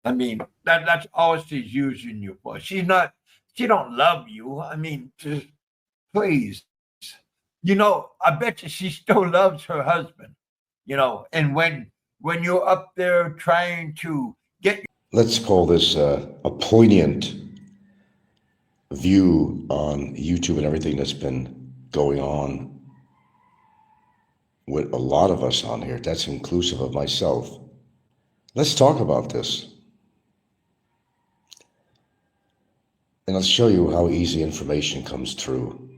I mean, that's all she's using you for. She don't love you. I mean, just please. I bet you she still loves her husband. And when you're up there trying to get. Let's call this a poignant view on YouTube and everything that's been going on with a lot of us on here. That's inclusive of myself. Let's talk about this. And I'll show you how easy information comes through.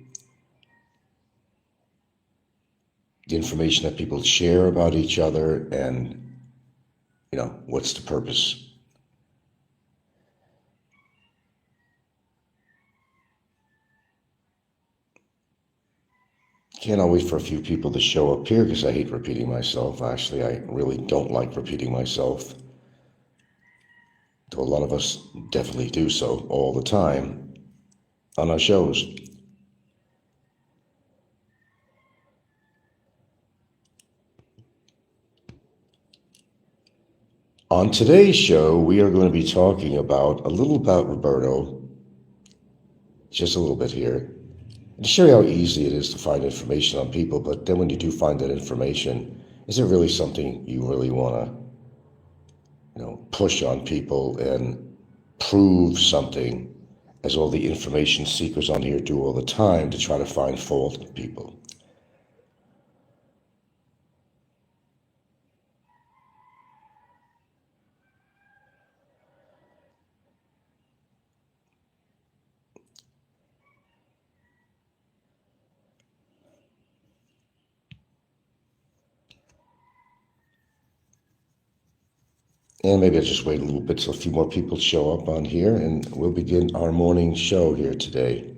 The information that people share about each other and, what's the purpose? Can't always for a few people to show up here because I hate repeating myself. Actually, I really don't like repeating myself. Though a lot of us definitely do so all the time on our shows. On today's show, we are going to be talking about a little about Roberto, just a little bit here, and to show you how easy it is to find information on people. But then when you do find that information, is it really something you really want to, push on people and prove something, as all the information seekers on here do all the time, to try to find fault in people? And maybe I'll just wait a little bit so a few more people show up on here, and we'll begin our morning show here today.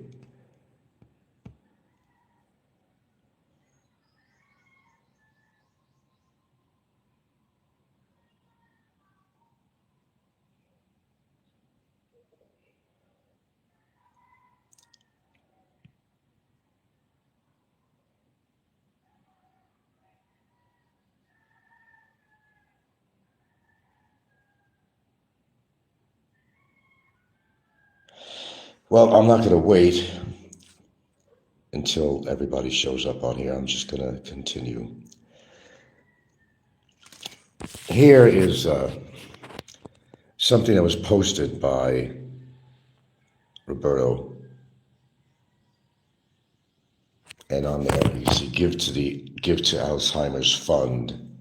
Well, I'm not going to wait until everybody shows up on here. I'm just going to continue. Here is something that was posted by Roberto. And on there, you see, give to Alzheimer's Fund.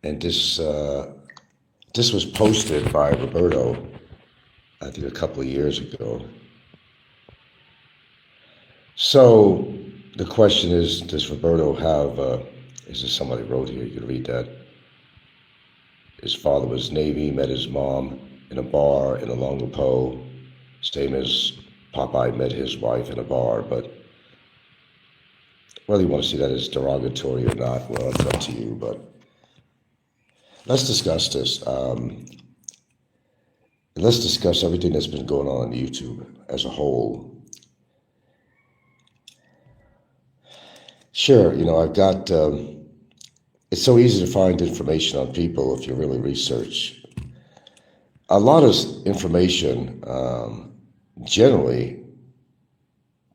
And this was posted by Roberto, I think, a couple of years ago. So the question is, does Roberto have, is this somebody wrote here? You can read that. His father was Navy, met his mom in a bar in Olongapo, same as Popeye met his wife in a bar. But whether you want to see that as derogatory or not, well, it's up to you. But let's discuss this. Let's discuss everything that's been going on YouTube as a whole. Sure, I've got, it's so easy to find information on people if you really research. A lot of information generally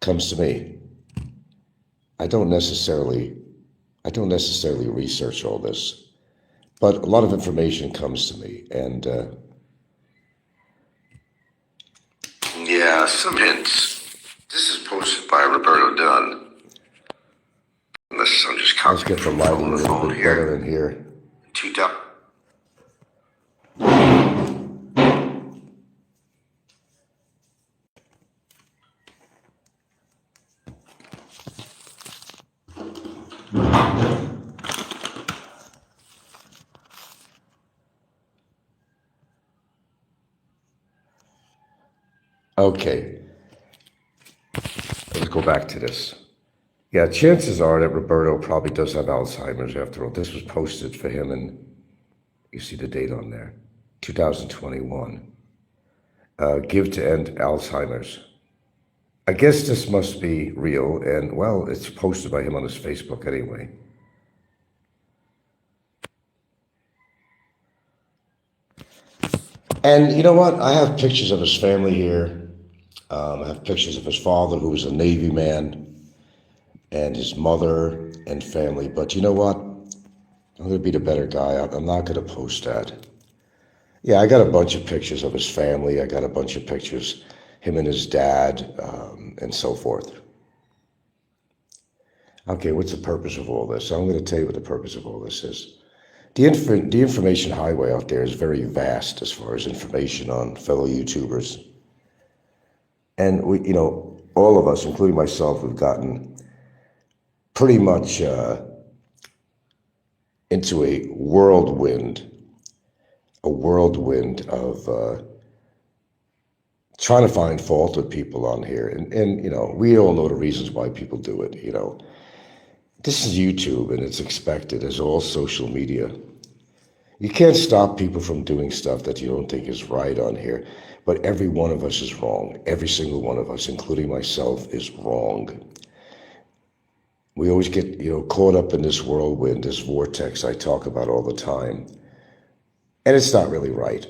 comes to me. I don't necessarily research all this, but a lot of information comes to me, and yeah, some hints. This is posted by Roberto Dunn. Let's get the lighting a little bit better in here. Okay, let's go back to this. Yeah, chances are that Roberto probably does have Alzheimer's after all. This was posted for him, and you see the date on there, 2021. Give to end Alzheimer's. I guess this must be real, and well, it's posted by him on his Facebook anyway. And you know what? I have pictures of his family here. I have pictures of his father, who was a Navy man, and his mother and family. But you know what? I'm going to be the better guy. I'm not going to post that. Yeah, I got a bunch of pictures of his family. I got a bunch of pictures, him and his dad, and so forth. Okay, what's the purpose of all this? I'm going to tell you what the purpose of all this is. The information highway out there is very vast as far as information on fellow YouTubers. And we, all of us, including myself, have gotten pretty much into a whirlwind of trying to find fault with people on here. And we all know the reasons why people do it. This is YouTube, and it's expected, as all social media. You can't stop people from doing stuff that you don't think is right on here, but every one of us is wrong. Every single one of us, including myself, is wrong. We always get, caught up in this whirlwind, this vortex I talk about all the time, and it's not really right.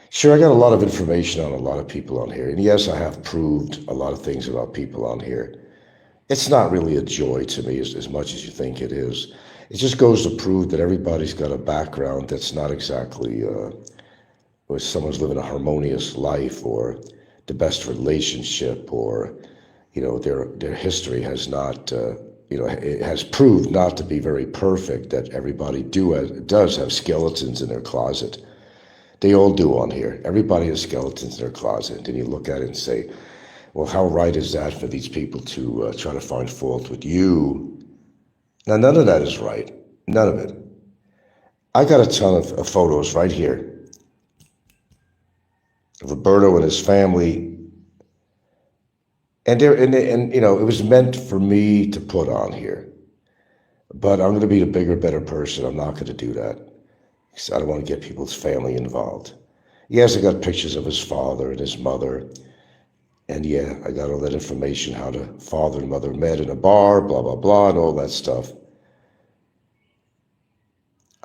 Sure, I got a lot of information on a lot of people on here, and yes, I have proved a lot of things about people on here. It's not really a joy to me as much as you think it is. It just goes to prove that everybody's got a background that's not exactly where someone's living a harmonious life or the best relationship, or their history has not it has proved not to be very perfect. That everybody does have skeletons in their closet. They all do on here. Everybody has skeletons in their closet. And you look at it and say, well, how right is that for these people to try to find fault with you? Now, none of that is right. None of it. I got a ton of photos right here of Roberto and his family. And it was meant for me to put on here. But I'm going to be the bigger, better person. I'm not going to do that. Because I don't want to get people's family involved. Yes, I got pictures of his father and his mother. And yeah, I got all that information, how the father and mother met in a bar, blah, blah, blah, and all that stuff.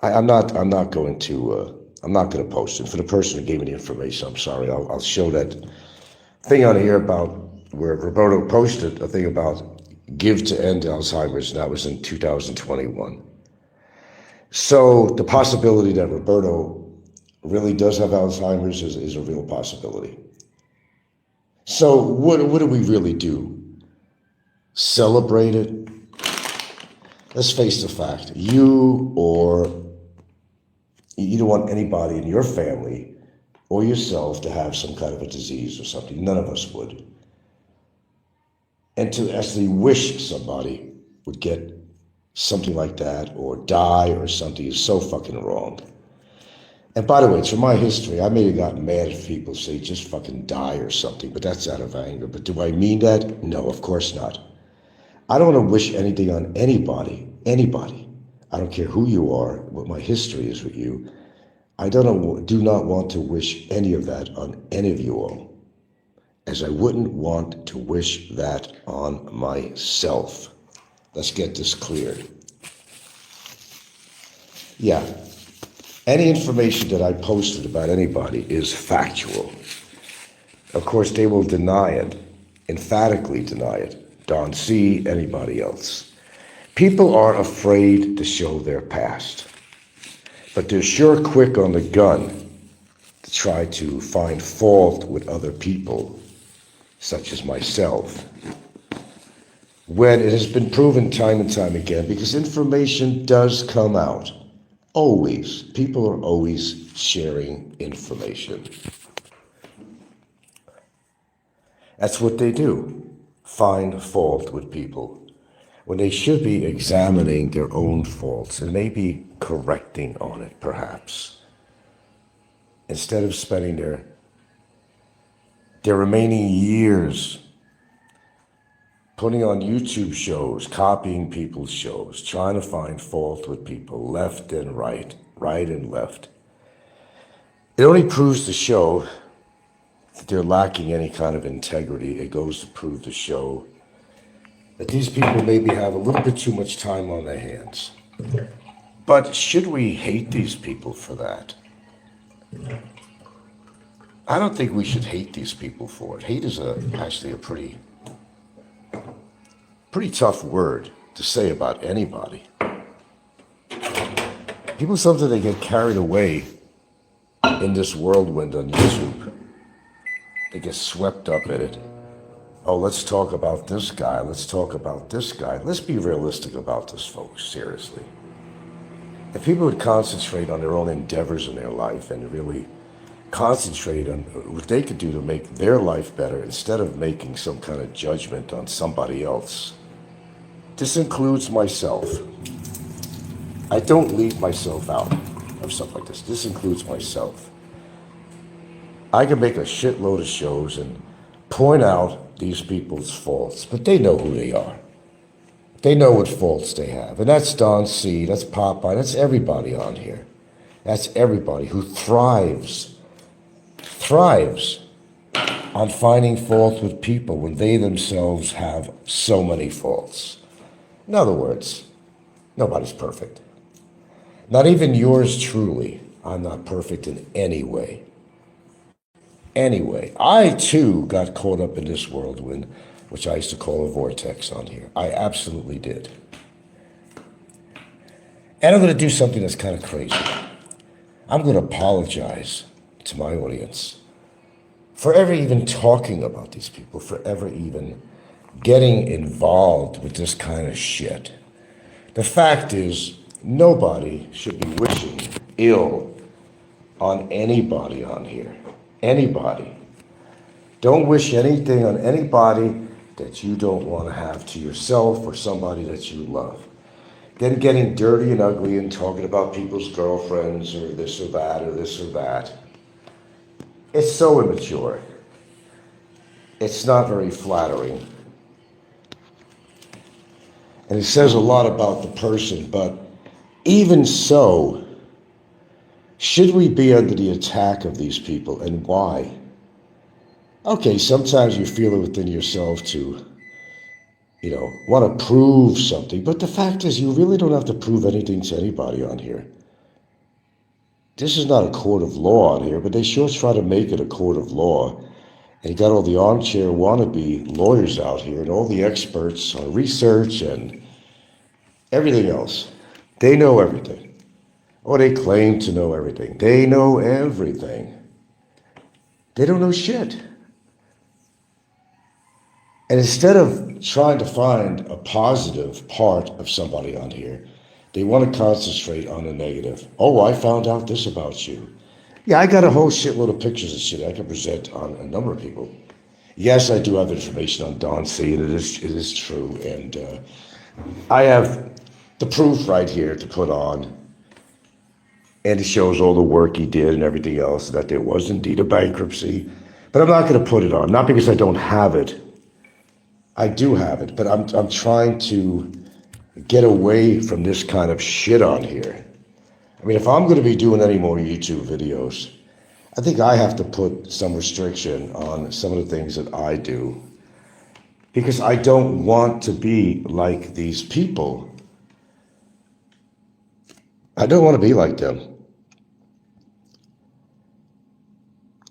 I'm not going to post it. For the person who gave me the information, I'm sorry. I'll show that thing on here about where Roberto posted a thing about give to end Alzheimer's, and that was in 2021. So the possibility that Roberto really does have Alzheimer's is a real possibility. So what do we really do? Celebrate it? Let's face the fact. You don't want anybody in your family or yourself to have some kind of a disease or something. None of us would. And to actually wish somebody would get something like that or die or something is so fucking wrong. And by the way, through my history, I may have gotten mad if people say just fucking die or something, but that's out of anger. But do I mean that? No, of course not. I don't want to wish anything on anybody. I don't care who you are, what my history is with you. I do not want to wish any of that on any of you all, as I wouldn't want to wish that on myself. Let's get this cleared. Yeah. Any information that I posted about anybody is factual. Of course, they will deny it, emphatically deny it. Don C., anybody else. People are afraid to show their past, but they're sure quick on the gun to try to find fault with other people, such as myself, when it has been proven time and time again, because information does come out. Always. People are always sharing information. That's what they do. Find fault with people when they should be examining their own faults and maybe correcting on it, perhaps. Instead of spending their remaining years putting on YouTube shows, copying people's shows, trying to find fault with people, left and right and left. It only proves to show that they're lacking any kind of integrity. It goes to prove to show that these people maybe have a little bit too much time on their hands. But should we hate these people for that? I don't think we should hate these people for it. Hate is actually a pretty tough word to say about anybody. People sometimes they get carried away in this whirlwind on YouTube. They get swept up in it. Oh, let's talk about this guy. Let's talk about this guy. Let's be realistic about this, folks, seriously. If people would concentrate on their own endeavors in their life and really concentrate on what they could do to make their life better instead of making some kind of judgment on somebody else. This includes myself. I don't leave myself out of stuff like this. This includes myself. I can make a shitload of shows and point out these people's faults, but they know who they are. They know what faults they have. And that's Don C, that's Popeye, that's everybody on here. That's everybody who thrives on finding fault with people when they themselves have so many faults. In other words, nobody's perfect. Not even yours truly. I'm not perfect in any way. Anyway, I too got caught up in this whirlwind, which I used to call a vortex on here. I absolutely did. And I'm going to do something that's kind of crazy. I'm going to apologize to my audience for ever even talking about these people, for ever even getting involved with this kind of shit. The fact is, nobody should be wishing ill on anybody on here. Anybody. Don't wish anything on anybody that you don't want to have to yourself or somebody that you love. Then getting dirty and ugly and talking about people's girlfriends or this or that or this or that. It's so immature. It's not very flattering. And it says a lot about the person, but even so, should we be under the attack of these people, and why? Okay, sometimes you feel it within yourself to, want to prove something, but the fact is you really don't have to prove anything to anybody on here. This is not a court of law on here, but they sure try to make it a court of law. And you got all the armchair wannabe lawyers out here and all the experts on research and everything else. They know everything. Or they claim to know everything. They know everything. They don't know shit. And instead of trying to find a positive part of somebody on here, they want to concentrate on the negative. Oh, I found out this about you. Yeah, I got a whole shitload of pictures and shit I can present on a number of people. Yes, I do have information on Don C, and it is true. And I have the proof right here to put on. And it shows all the work he did and everything else, that there was indeed a bankruptcy. But I'm not going to put it on, not because I don't have it. I do have it, but I'm trying to get away from this kind of shit on here. I mean, if I'm going to be doing any more YouTube videos, I think I have to put some restriction on some of the things that I do, because I don't want to be like these people. I don't want to be like them.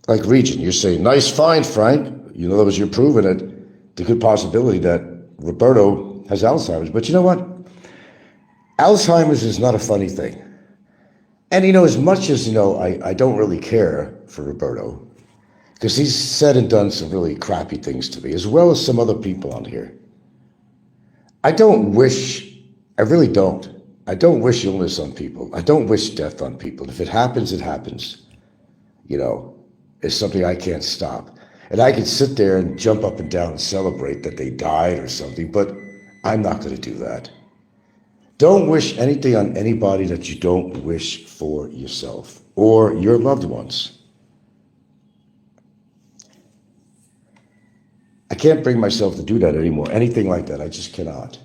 Like Regent, you're saying, nice find, Frank. In other words, you're proving it, the good possibility that Roberto has Alzheimer's. But you know what? Alzheimer's is not a funny thing. And, as much as, I don't really care for Roberto, because he's said and done some really crappy things to me, as well as some other people on here. I really don't. I don't wish illness on people. I don't wish death on people. If it happens, it happens. It's something I can't stop. And I can sit there and jump up and down and celebrate that they died or something, but I'm not going to do that. Don't wish anything on anybody that you don't wish for yourself or your loved ones. I can't bring myself to do that anymore. Anything like that, I just cannot.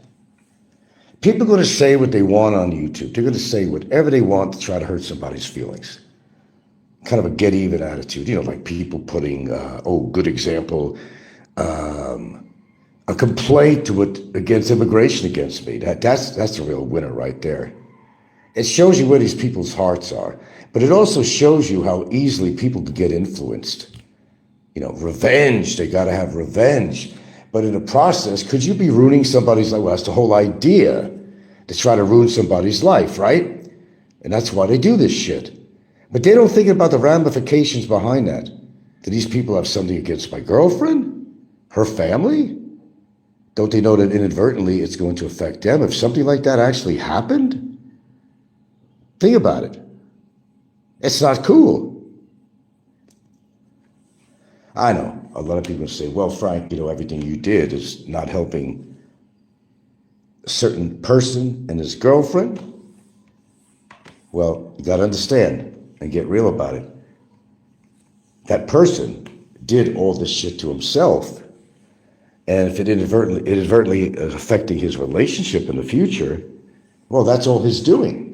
People are going to say what they want on YouTube. They're going to say whatever they want to try to hurt somebody's feelings. Kind of a get even attitude, like people putting, good example, a complaint against immigration against me. That's a real winner right there. It shows you where these people's hearts are, but it also shows you how easily people can get influenced. Revenge, they got to have revenge. But in the process, could you be ruining somebody's life? Well, that's the whole idea, to try to ruin somebody's life, right? And that's why they do this shit. But they don't think about the ramifications behind that. Do these people have something against my girlfriend? Her family? Don't they know that inadvertently it's going to affect them if something like that actually happened? Think about it. It's not cool. I know a lot of people say, well, Frank, everything you did is not helping a certain person and his girlfriend. Well, you got to understand and get real about it. That person did all this shit to himself. And if it inadvertently is affecting his relationship in the future, well, that's all his doing.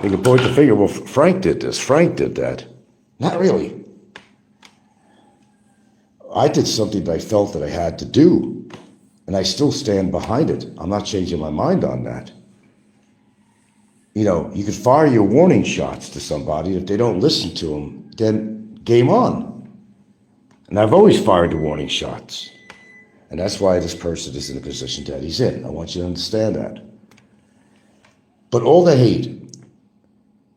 They can point the finger, well, Frank did this, Frank did that. Not really. I did something that I felt that I had to do, and I still stand behind it. I'm not changing my mind on that. You could fire your warning shots to somebody. If they don't listen to them, then game on. And I've always fired the warning shots. And that's why this person is in the position that he's in. I want you to understand that. But all the hate,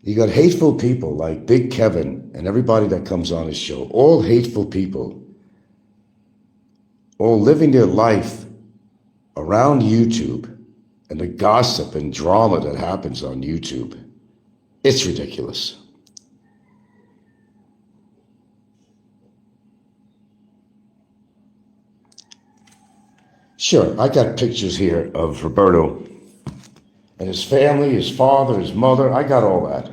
you got hateful people like Big Kevin and everybody that comes on his show, all hateful people, all living their life around YouTube and the gossip and drama that happens on YouTube. It's ridiculous. Sure, I got pictures here of Roberto and his family, his father, his mother. I got all that.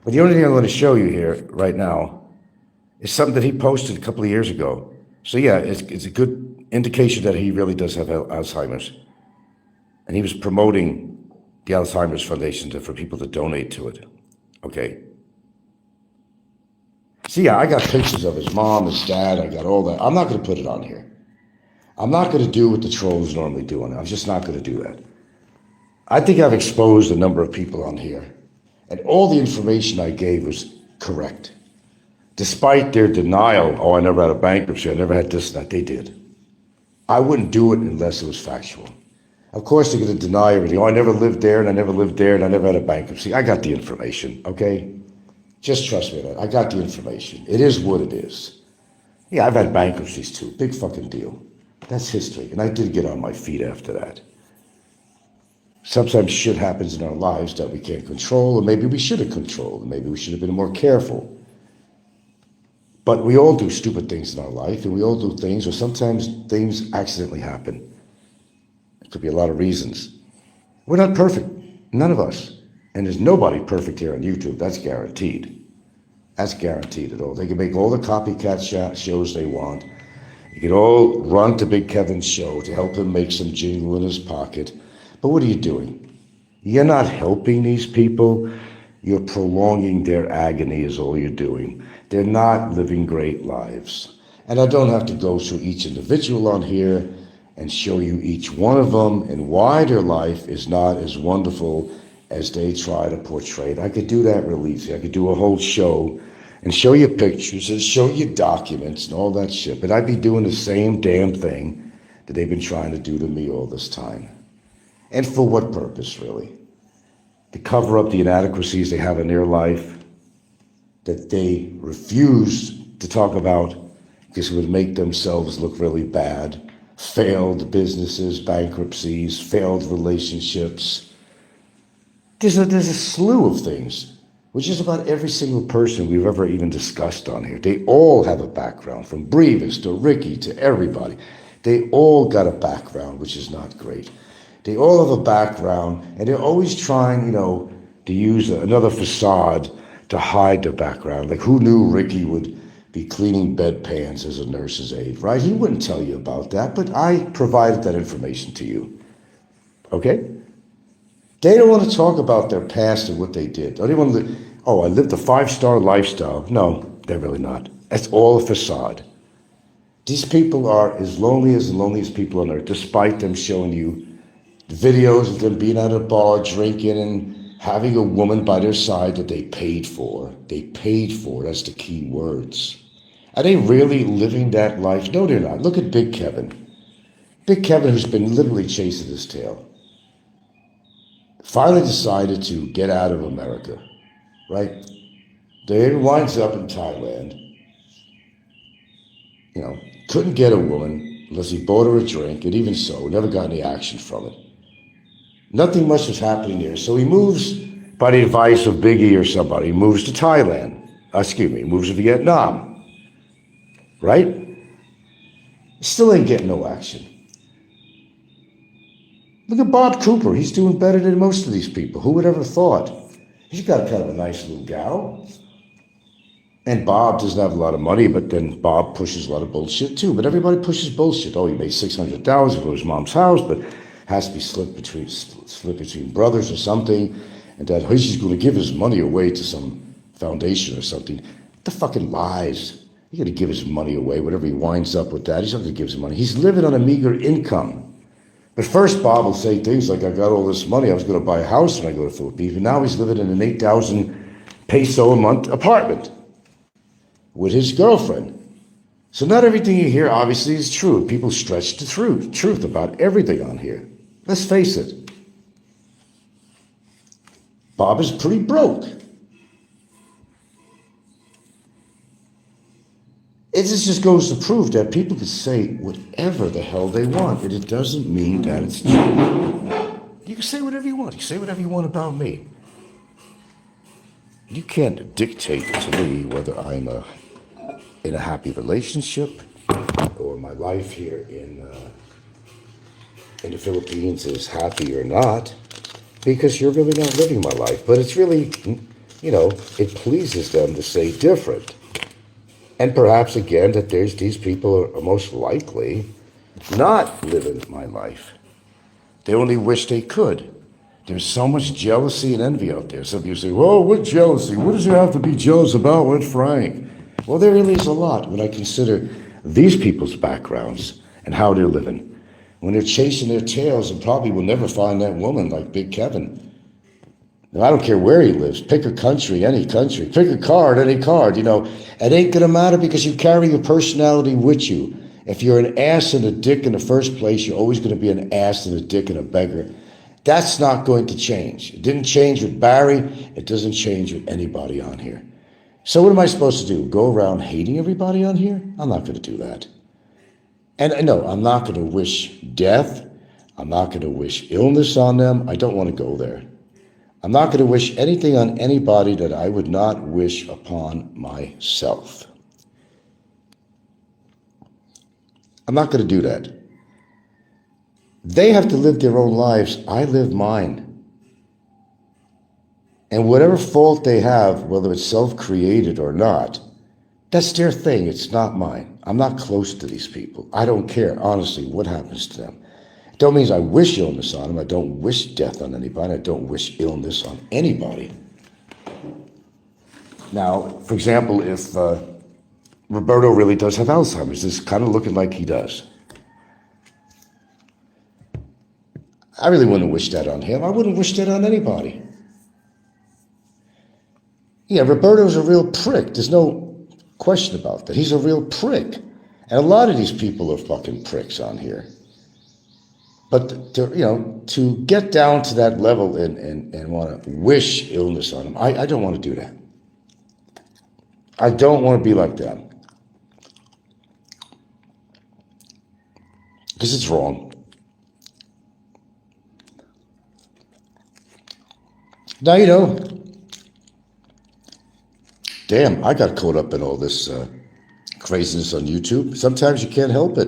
But the only thing I'm going to show you here right now is something that he posted a couple of years ago. So yeah, it's a good indication that he really does have Alzheimer's. And he was promoting the Alzheimer's Foundation for people to donate to it. Okay. See, yeah, I got pictures of his mom, his dad. I got all that. I'm not going to put it on here. I'm not going to do what the trolls normally do on it. I'm just not going to do that. I think I've exposed a number of people on here. And all the information I gave was correct. Despite their denial, oh, I never had a bankruptcy, I never had this, that, they did. I wouldn't do it unless it was factual. Of course, they're going to deny everything. Oh, I never lived there, and I never lived there, and I never had a bankruptcy. I got the information, okay? Just trust me on that. I got the information. It is what it is. Yeah, I've had bankruptcies too. Big fucking deal. That's history. And I did get on my feet after that. Sometimes shit happens in our lives that we can't control, or maybe we should have controlled, or maybe we should have been more careful. But we all do stupid things in our life, and we all do things, or sometimes things accidentally happen. It could be a lot of reasons. We're not perfect, none of us. And there's nobody perfect here on YouTube, that's guaranteed. That's guaranteed at all. They can make all the copycat shows they want. You can all run to Big Kevin's show to help him make some jingle in his pocket. But what are you doing? You're not helping these people. You're prolonging their agony is all you're doing. They're not living great lives. And I don't have to go through each individual on here and show you each one of them and why their life is not as wonderful as they try to portray it. I could do that real easy. I could do a whole show and show you pictures and show you documents and all that shit. But I'd be doing the same damn thing that they've been trying to do to me all this time. And for what purpose, really? To cover up the inadequacies they have in their life that they refuse to talk about because it would make themselves look really bad. Failed businesses, bankruptcies, failed relationships. There's a slew of things, which is about every single person we've ever even discussed on here. They all have a background, from Brevis to Ricky to everybody. They all got a background, which is not great. They all have a background, and they're always trying, to use another facade to hide their background. Like, who knew Ricky would be cleaning bedpans as a nurse's aide, right? He wouldn't tell you about that, but I provided that information to you, okay? They don't want to talk about their past and what they did. They don't want to, I lived a 5-star lifestyle. No, they're really not. That's all a facade. These people are as lonely as the loneliest people on earth, despite them showing you videos of them being at a bar drinking and having a woman by their side that they paid for. They paid for, that's the key words. Are they really living that life? No, they're not. Look at Big Kevin. Big Kevin, who's been literally chasing his tail, finally decided to get out of America, right? There he winds up in Thailand. You know, couldn't get a woman unless he bought her a drink, and even so, never got any action from it. Nothing much was happening there. So he moves, by the advice of Biggie or somebody, he moves to Thailand. He moves to Vietnam. Right? Still ain't getting no action. Look at Bob Cooper. He's doing better than most of these people. Who would ever thought? He's got kind of a nice little gal. And Bob doesn't have a lot of money, but then Bob pushes a lot of bullshit too. But everybody pushes bullshit. Oh, he made $600,000 for his mom's house, but has to be split between brothers or something. And that he's just going to give his money away to some foundation or something. The fucking lies. He's going to give his money away, whatever he winds up with that. He's not going to give his money. He's living on a meager income. But first, Bob will say things like, I got all this money, I was going to buy a house when I go to the Philippines. And now he's living in an 8,000 peso a month apartment with his girlfriend. So not everything you hear, obviously, is true. People stretch the truth about everything on here. Let's face it. Bob is pretty broke. It just goes to prove that people can say whatever the hell they want, and it doesn't mean that it's true. You can say whatever you want. You can say whatever you want about me. You can't dictate to me whether I'm in a happy relationship or my life here in the Philippines is happy or not, because you're really not living my life. But it's really, it pleases them to say different. And perhaps, again, that these people are most likely not living my life. They only wish they could. There's so much jealousy and envy out there. Some people say, well, what jealousy? What does there have to be jealous about with Frank? Well, there really is a lot when I consider these people's backgrounds and how they're living. When they're chasing their tails and probably will never find that woman like Big Kevin. Now, I don't care where he lives. Pick a country, any country. Pick a card, any card. It ain't going to matter because you carry your personality with you. If you're an ass and a dick in the first place, you're always going to be an ass and a dick and a beggar. That's not going to change. It didn't change with Barry. It doesn't change with anybody on here. So what am I supposed to do? Go around hating everybody on here? I'm not going to do that. And no, I'm not going to wish death. I'm not going to wish illness on them. I don't want to go there. I'm not going to wish anything on anybody that I would not wish upon myself. I'm not going to do that. They have to live their own lives. I live mine. And whatever fault they have, whether it's self-created or not, that's their thing. It's not mine. I'm not close to these people. I don't care, honestly, what happens to them. It don't mean I wish illness on them. I don't wish death on anybody. I don't wish illness on anybody. Now, for example, if Roberto really does have Alzheimer's, it's kind of looking like he does. I really wouldn't wish that on him. I wouldn't wish that on anybody. Yeah, Roberto's a real prick. There's no question about that. He's a real prick. And a lot of these people are fucking pricks on here. But to get down to that level and want to wish illness on him, I don't want to do that. I don't want to be like that. Because it's wrong. Now, damn, I got caught up in all this craziness on YouTube. Sometimes you can't help it.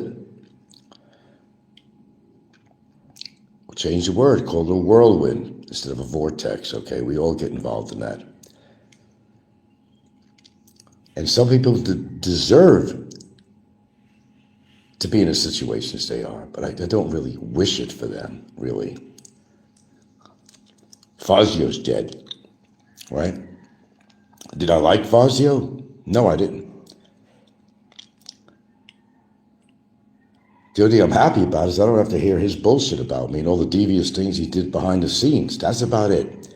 We'll change the word, call it a whirlwind instead of a vortex, okay? We all get involved in that. And some people deserve to be in a situation as they are, but I don't really wish it for them, really. Fazio's dead, right? Did I like Fazio? No, I didn't. The only thing I'm happy about is I don't have to hear his bullshit about me and all the devious things he did behind the scenes. That's about it.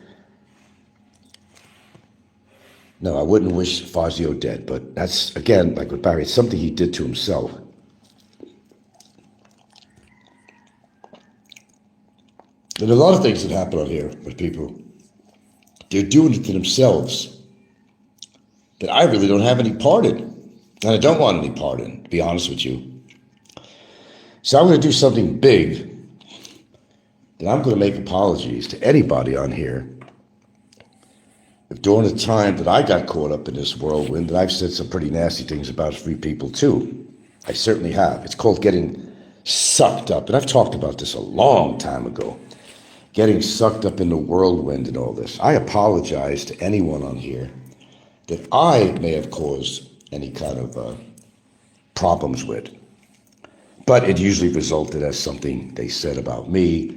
No, I wouldn't wish Fazio dead, but that's, again, like with Barry, it's something he did to himself. And a lot of things that happen on here with people, they're doing it to themselves that I really don't have any part in. And I don't want any part in, to be honest with you. So I'm going to do something big, that I'm going to make apologies to anybody on here. If during the time that I got caught up in this whirlwind, that I've said some pretty nasty things about free people too. I certainly have. It's called getting sucked up. And I've talked about this a long time ago. Getting sucked up in the whirlwind and all this. I apologize to anyone on here that I may have caused any kind of problems with. But it usually resulted as something they said about me,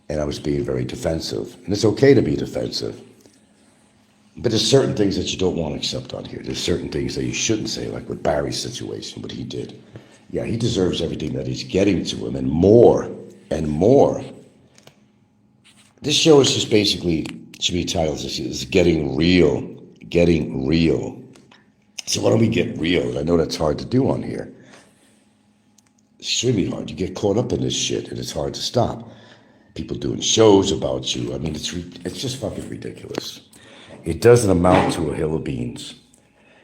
and I was being very defensive. And it's okay to be defensive. But there's certain things that you don't want to accept on here. There's certain things that you shouldn't say, like with Barry's situation, what he did. Yeah, he deserves everything that he's getting to him, and more, and more. This show is just basically, should be titled, is Getting Real. Getting Real. So why don't we get real? I know that's hard to do on here. It's extremely hard. You get caught up in this shit, and it's hard to stop. People doing shows about you. I mean, it's just fucking ridiculous. It doesn't amount to a hill of beans.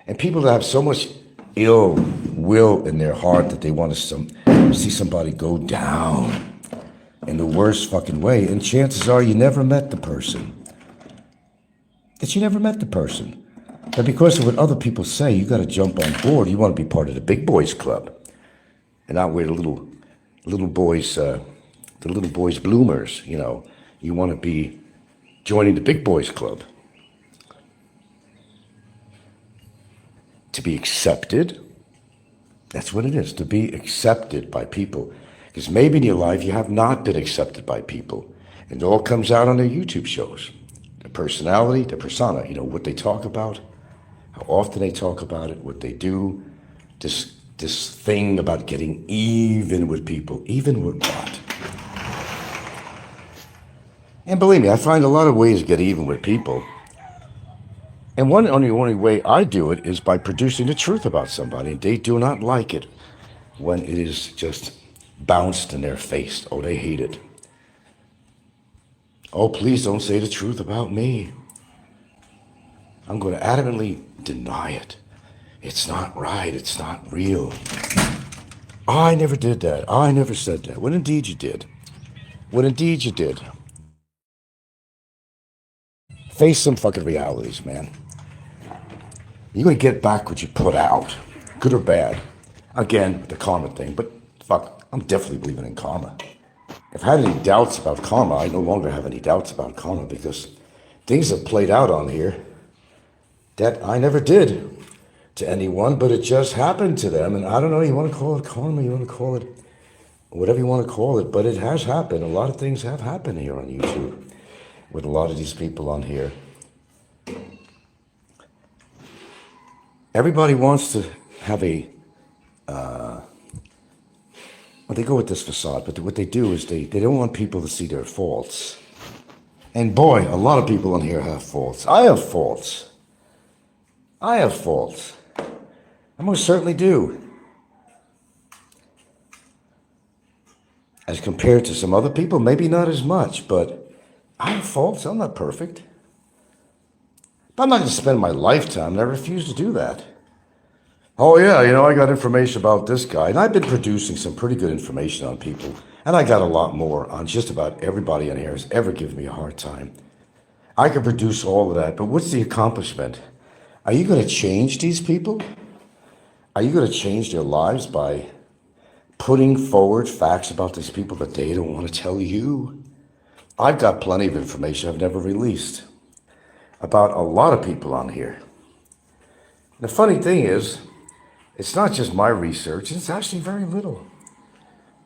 And people that have so much ill will in their heart that they want to see somebody go down in the worst fucking way. And chances are you never met the person. That you never met the person. That because of what other people say, you got to jump on board. You want to be part of the big boys club. And not where the little boys bloomers, you know. You want to be joining the big boys club. To be accepted. That's what it is, to be accepted by people. Because maybe in your life you have not been accepted by people. And it all comes out on their YouTube shows. Their personality, their persona, you know, what they talk about, how often they talk about it, what they do, this thing about getting even with people. Even with what? And believe me, I find a lot of ways to get even with people. And only way I do it is by producing the truth about somebody. They do not like it when it is just bounced in their face. Oh, they hate it. Oh, please don't say the truth about me. I'm going to adamantly deny it. It's not right. It's not real. I never did that. I never said that. When indeed you did. When indeed you did. Face some fucking realities, man. You're going to get back what you put out, good or bad. Again, the karma thing, but fuck, I'm definitely believing in karma. If I had any doubts about karma, I no longer have any doubts about karma because things have played out on here that I never did to anyone, but it just happened to them. And I don't know, you want to call it karma, you want to call it whatever you want to call it, but it has happened. A lot of things have happened here on YouTube with a lot of these people on here. Everybody wants to have well, they go with this facade, but what they do is they don't want people to see their faults. And boy, a lot of people on here have faults. I have faults. I have faults. I most certainly do. As compared to some other people, maybe not as much, but I have faults. I'm not perfect. But I'm not going to spend my lifetime, and I refuse to do that. Oh yeah, you know, I got information about this guy, and I've been producing some pretty good information on people, and I got a lot more on just about everybody on here has ever given me a hard time. I could produce all of that, but what's the accomplishment? Are you going to change these people? Are you going to change their lives by putting forward facts about these people that they don't want to tell you? I've got plenty of information I've never released about a lot of people on here. The funny thing is, it's not just my research, it's actually very little.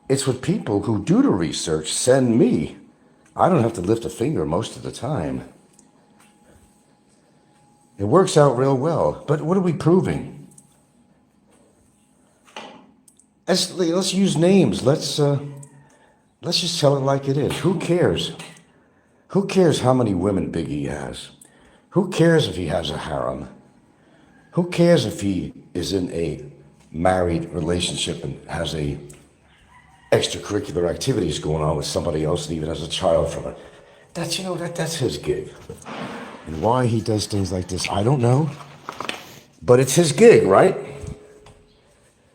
It's what people who do the research send me. I don't have to lift a finger most of the time. It works out real well, but what are we proving? let's use names. Let's just tell it like it is. Who cares? Who cares how many women Big E has? Who cares if he has a harem? Who cares if he is in a married relationship and has a extracurricular activities going on with somebody else and even has a child from it? That's his gig. And why he does things like this, I don't know. But it's his gig, right?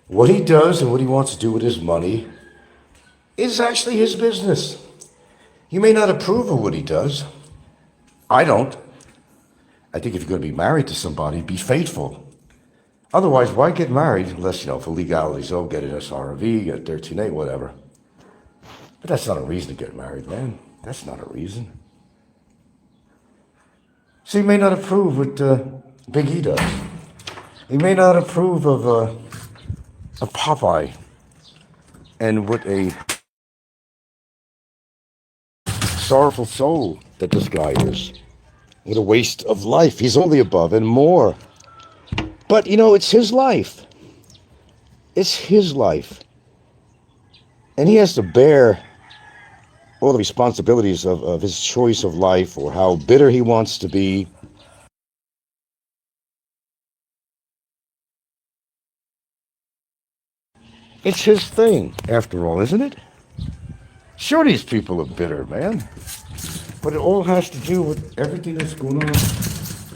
What he does and what he wants to do with his money is actually his business. You may not approve of what he does. I don't. I think if you're going to be married to somebody, be faithful. Otherwise, why get married unless, for legalities, get an SRV, get a 13A, whatever. But that's not a reason to get married, man. That's not a reason. So you may not approve what Big E does. You may not approve of a Popeye and what a sorrowful soul that this guy is. What a waste of life. He's all the above and more. But, it's his life. It's his life. And he has to bear all the responsibilities of his choice of life or how bitter he wants to be. It's his thing, after all, isn't it? Sure, these people are bitter, man. But it all has to do with everything that's going on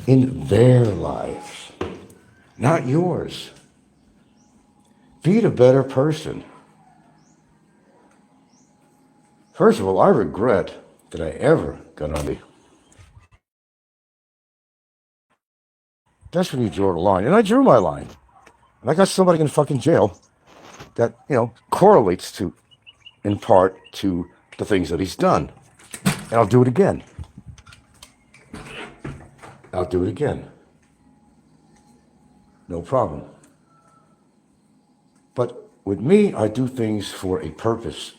in their lives, not yours. Be the better person. First of all, I regret that I ever got on the... That's when you draw the line. And I drew my line. And I got somebody in fucking jail that, correlates to, in part, to the things that he's done. And I'll do it again. I'll do it again. No problem. But with me, I do things for a purpose,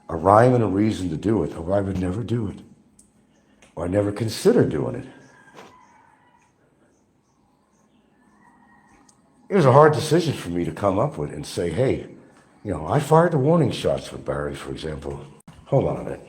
a rhyme and a reason to do it, or I would never do it. Or I never consider doing it. It was a hard decision for me to come up with and say, hey, I fired the warning shots for Barry, for example. Hold on a minute.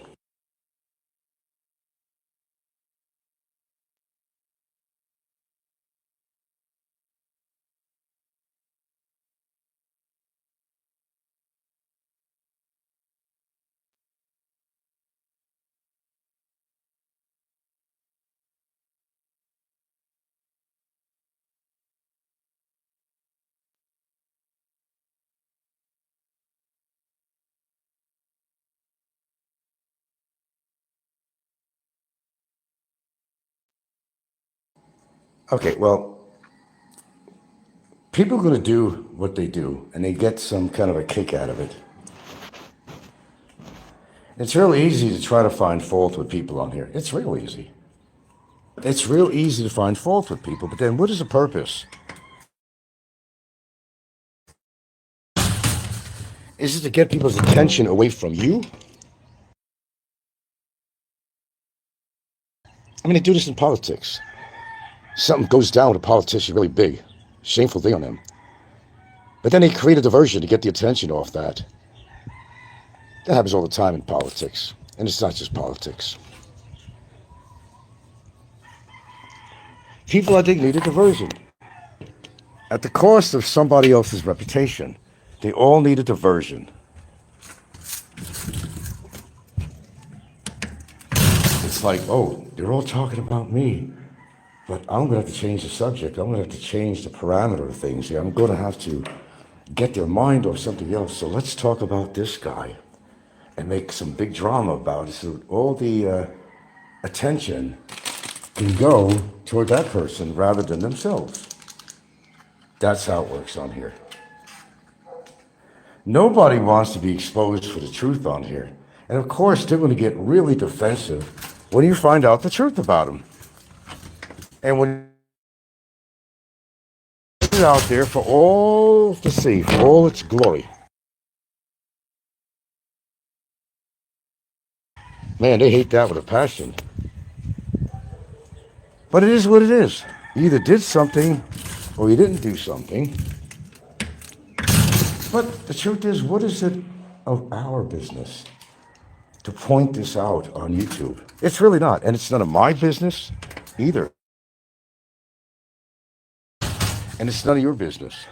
Okay, well, people are going to do what they do, and they get some kind of a kick out of it. It's real easy to try to find fault with people on here. It's real easy. It's real easy to find fault with people, but then what is the purpose? Is it to get people's attention away from you? I mean, they do this in politics. Something goes down with a politician really big. Shameful thing on them. But then they create a diversion to get the attention off that. That happens all the time in politics. And it's not just politics. People, I think, need a diversion. At the cost of somebody else's reputation. They all need a diversion. It's like, oh, they're all talking about me. But I'm going to have to change the subject. I'm going to have to change the parameter of things here. I'm going to have to get their mind off something else. So let's talk about this guy and make some big drama about it so all the attention can go toward that person rather than themselves. That's how it works on here. Nobody wants to be exposed for the truth on here. And of course, they're going to get really defensive when you find out the truth about them. And when it's out there for all to see, for all its glory. Man, they hate that with a passion. But it is what it is. You either did something or you didn't do something. But the truth is, what is it of our business to point this out on YouTube? It's really not. And it's none of my business either. And it's none of your business.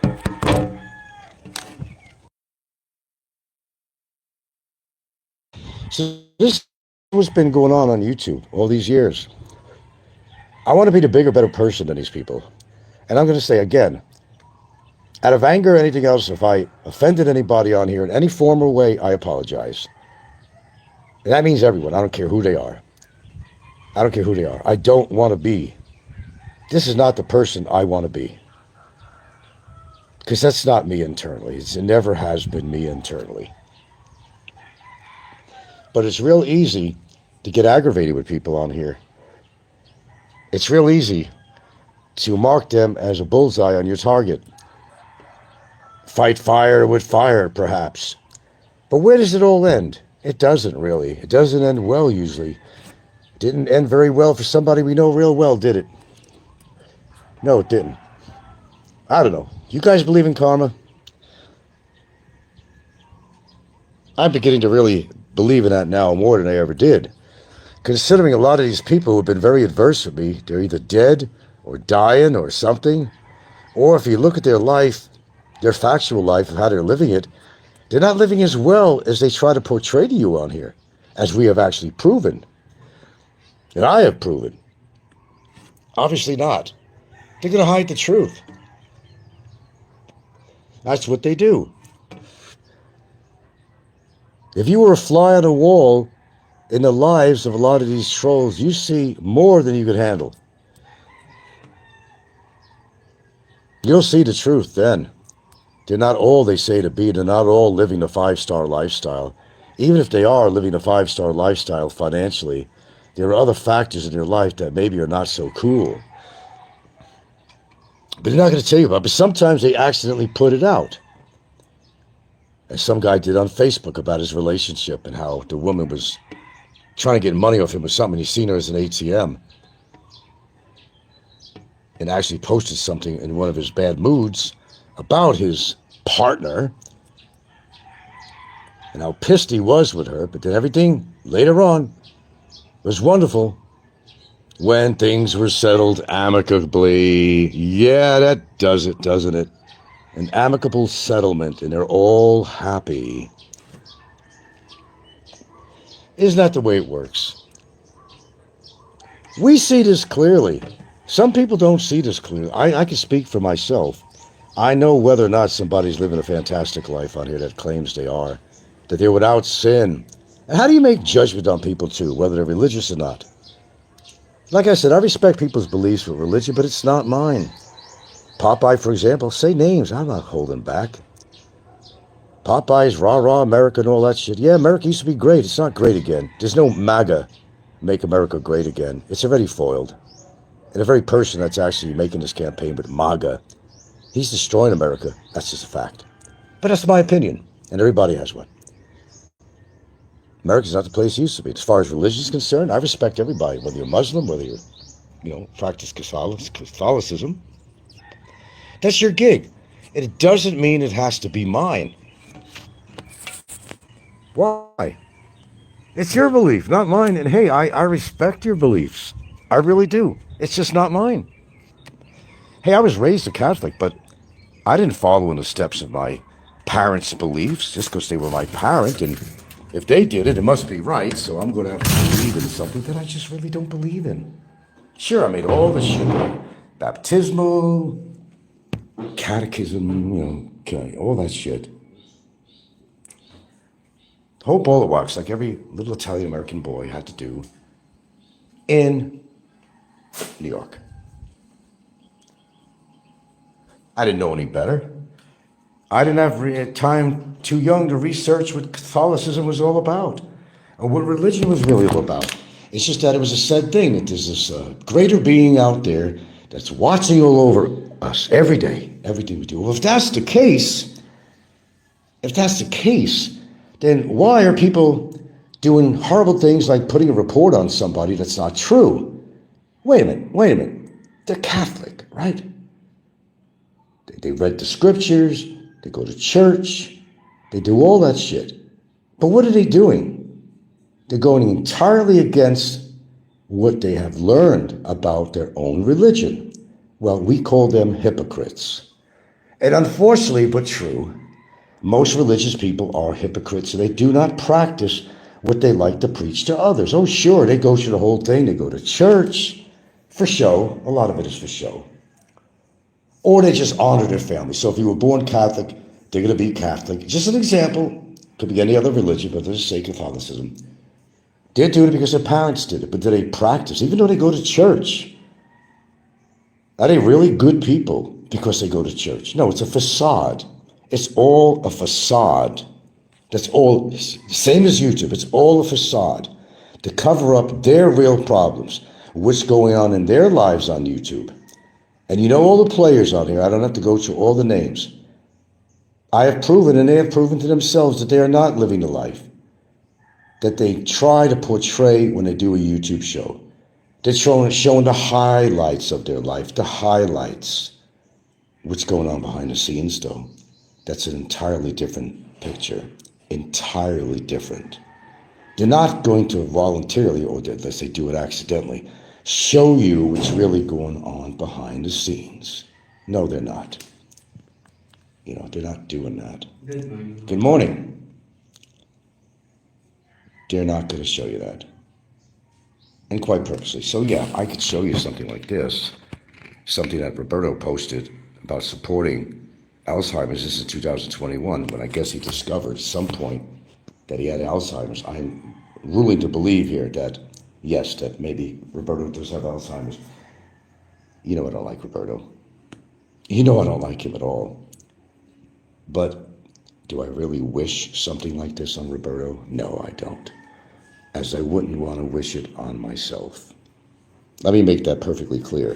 So this is what's been going on YouTube all these years. I want to be the bigger, better person than these people. And I'm going to say again, out of anger or anything else, if I offended anybody on here in any form or way, I apologize. And that means everyone. I don't care who they are. I don't care who they are. I don't want to be. This is not the person I want to be. Because that's not me internally. It never has been me internally. But it's real easy to get aggravated with people on here. It's real easy to mark them as a bullseye on your target. Fight fire with fire, perhaps. But where does it all end? It doesn't really. It doesn't end well, usually. It didn't end very well for somebody we know real well, did it? No, it didn't. I don't know. You guys believe in karma? I'm beginning to really believe in that now more than I ever did. Considering a lot of these people who have been very adverse with me, they're either dead or dying or something. Or if you look at their life, their factual life of how they're living it, they're not living as well as they try to portray to you on here, as we have actually proven. And I have proven. Obviously not. They're going to hide the truth. That's what they do. If you were a fly on the wall in the lives of a lot of these trolls, you see more than you could handle. You'll see the truth then. They're not all they say to be. They're not all living the 5-star lifestyle. Even if they are living a 5-star lifestyle financially, there are other factors in their life that maybe are not so cool. But they're not going to tell you about it. But sometimes they accidentally put it out. As some guy did on Facebook about his relationship and how the woman was trying to get money off him or something. He's seen her as an ATM. And actually posted something in one of his bad moods about his partner and how pissed he was with her. But then everything later on was wonderful when things were settled amicably. Yeah, that does it, doesn't it? An amicable settlement, and they're all happy. Isn't that the way it works? We see this clearly. Some people don't see this clearly. I can speak for myself. I know whether or not somebody's living a fantastic life on here that claims they are, that they're without sin. And how do you make judgment on people too, whether they're religious or not? Like I said, I respect people's beliefs with religion, but it's not mine. Popeye, for example, say names. I'm not holding back. Popeye's rah-rah America and all that shit. Yeah, America used to be great. It's not great again. There's no MAGA, make America great again. It's already foiled. And the very person that's actually making this campaign with MAGA, he's destroying America. That's just a fact. But that's my opinion, and everybody has one. America's not the place it used to be. As far as religion is concerned, I respect everybody, whether you're Muslim, whether you practice Catholicism. That's your gig. And it doesn't mean it has to be mine. Why? It's your belief, not mine. And hey, I respect your beliefs. I really do. It's just not mine. Hey, I was raised a Catholic, but I didn't follow in the steps of my parents' beliefs just because they were my parent. And if they did it, it must be right. So I'm going to have to believe in something that I just really don't believe in. Sure, I made all this shit up. Baptismal, catechism, all that shit. The whole ball of wax, like every little Italian-American boy had to do in New York. I didn't know any better. I didn't have time too young to research what Catholicism was all about and what religion was really all about. It's just that it was a said thing that there's this greater being out there that's watching all over us every day, everything we do. Well, if that's the case, then why are people doing horrible things like putting a report on somebody that's not true? Wait a minute. They're Catholic, right? They read the scriptures. they go to church, they do all that shit. But what are they doing? They're going entirely against what they have learned about their own religion. Well, we call them hypocrites. And unfortunately, but true, most religious people are hypocrites, and they do not practice what they like to preach to others. Oh, sure, they go through the whole thing. They go to church for show. A lot of it is for show. Or they just honor their family. So if you were born Catholic, they're going to be Catholic. Just an example. Could be any other religion, but let's say Catholicism. They're doing it because their parents did it, but do they practice? Even though they go to church, are they really good people because they go to church? No, it's a facade. It's all a facade. That's all, same as YouTube. It's all a facade to cover up their real problems, what's going on in their lives on YouTube. And you know all the players on here. I don't have to go through all the names. I have proven, and they have proven to themselves, that they are not living the life that they try to portray when they do a YouTube show. They're showing the highlights of their life, the highlights. What's going on behind the scenes, though? That's an entirely different picture. Entirely different. They're not going to voluntarily, or unless they do it accidentally, show you what's really going on behind the scenes. No, they're not. You know, they're not doing that. Good morning. Good morning. They're not going to show you that. And quite purposely. So yeah, I could show you something like this. Something that Roberto posted about supporting Alzheimer's. This is 2021, when I guess he discovered at some point that he had Alzheimer's. I'm ruling to believe here that, yes, that maybe Roberto does have Alzheimer's. You know I don't like Roberto. You know I don't like him at all. But do I really wish something like this on Roberto? No, I don't. As I wouldn't want to wish it on myself. Let me make that perfectly clear.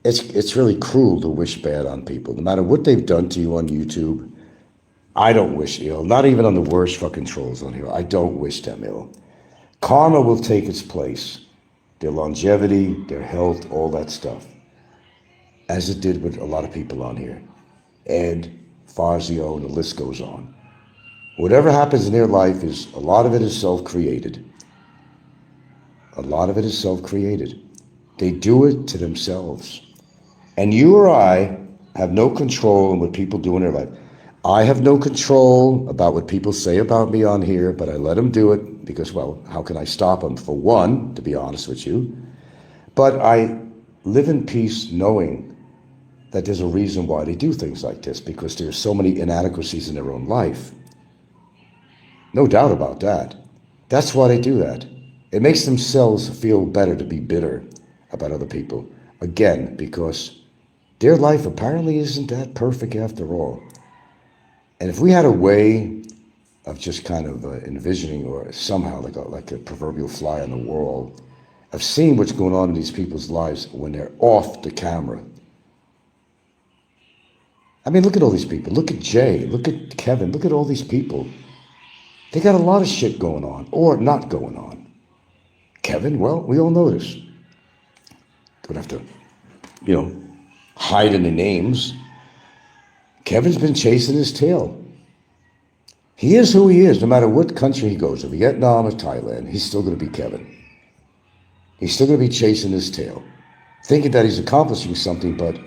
It's really cruel to wish bad on people. No matter what they've done to you on YouTube, I don't wish ill. Not even on the worst fucking trolls on here. I don't wish them ill. Karma will take its place. Their longevity, their health, all that stuff. As it did with a lot of people on here. Ed, Fazio, and the list goes on. Whatever happens in their life is, a lot of it is self-created. A lot of it is self-created. They do it to themselves. And you or I have no control on what people do in their life. I have no control about what people say about me on here, but I let them do it because, well, how can I stop them? For one, to be honest with you. But I live in peace knowing that there's a reason why they do things like this, because there's so many inadequacies in their own life. No doubt about that. That's why they do that. It makes themselves feel better to be bitter about other people. Again, because their life apparently isn't that perfect after all. And if we had a way of just kind of envisioning, or somehow like a proverbial fly on the wall, of seeing what's going on in these people's lives when they're off the camera. I mean, look at all these people. Look at Jay. Look at Kevin. Look at all these people. They got a lot of shit going on, or not going on. Kevin, well, we all know this. Don't have to, hide any names. Kevin's been chasing his tail. He is who he is, no matter what country he goes to, Vietnam or Thailand, he's still going to be Kevin. He's still going to be chasing his tail, thinking that he's accomplishing something, but,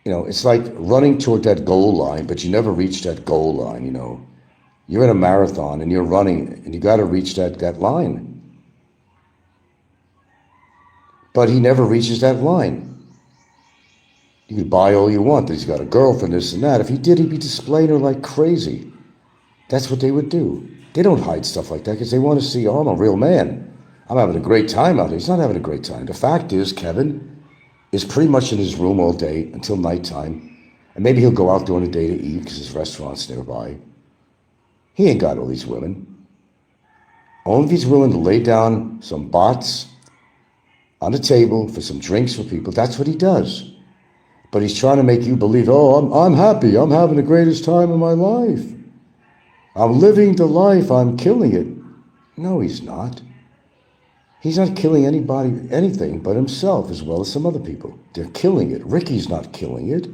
it's like running toward that goal line, but you never reach that goal line, You're in a marathon and you're running and you got to reach that line. But he never reaches that line. You can buy all you want. He's got a girlfriend, this and that. If he did, he'd be displaying her like crazy. That's what they would do. They don't hide stuff like that because they want to see, oh, I'm a real man. I'm having a great time out here. He's not having a great time. The fact is, Kevin is pretty much in his room all day until nighttime. And maybe he'll go out during the day to eat because his restaurant's nearby. He ain't got all these women. Only if he's willing to lay down some bots on the table for some drinks for people, that's what he does. But he's trying to make you believe, oh, I'm happy. I'm having the greatest time of my life. I'm living the life. I'm killing it. No, he's not. He's not killing anything but himself, as well as some other people. They're killing it. Ricky's not killing it.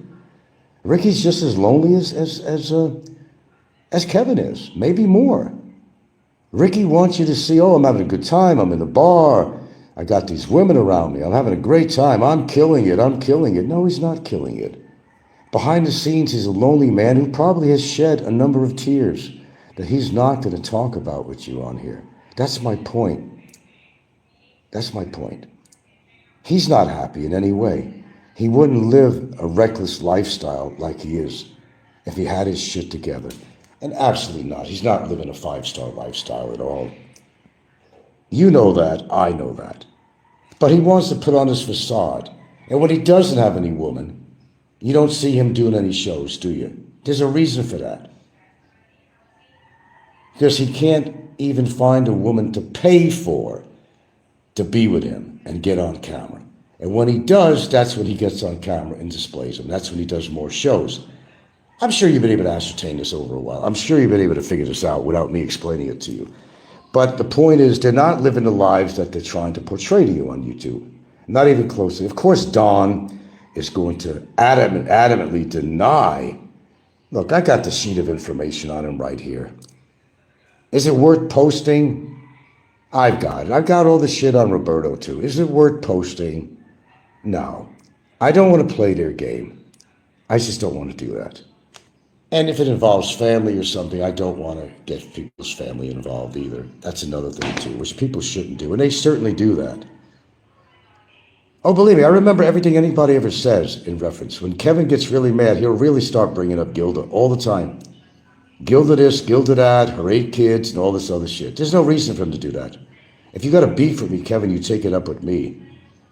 Ricky's just as lonely as Kevin is, maybe more. Ricky wants you to see, oh, I'm having a good time. I'm in the bar. I got these women around me. I'm having a great time. I'm killing it. I'm killing it. No, he's not killing it. Behind the scenes, he's a lonely man who probably has shed a number of tears that he's not going to talk about with you on here. That's my point. That's my point. He's not happy in any way. He wouldn't live a reckless lifestyle like he is if he had his shit together. And absolutely not. He's not living a 5-star lifestyle at all. You know that. I know that. But he wants to put on his facade. And when he doesn't have any woman, you don't see him doing any shows, do you? There's a reason for that. Because he can't even find a woman to pay for to be with him and get on camera. And when he does, that's when he gets on camera and displays them. That's when he does more shows. I'm sure you've been able to ascertain this over a while. I'm sure you've been able to figure this out without me explaining it to you. But the point is, they're not living the lives that they're trying to portray to you on YouTube. Not even closely. Of course, Don is going to adamantly deny. Look, I got the sheet of information on him right here. Is it worth posting? I've got it. I've got all the shit on Roberto too. Is it worth posting? No. I don't want to play their game. I just don't want to do that. And if it involves family or something, I don't want to get people's family involved either. That's another thing too, which people shouldn't do. And they certainly do that. Oh, believe me, I remember everything anybody ever says in reference. When Kevin gets really mad, he'll really start bringing up Gilda all the time. Gilda this, Gilda that, her 8 kids, and all this other shit. There's no reason for him to do that. If you got a beef with me, Kevin, you take it up with me.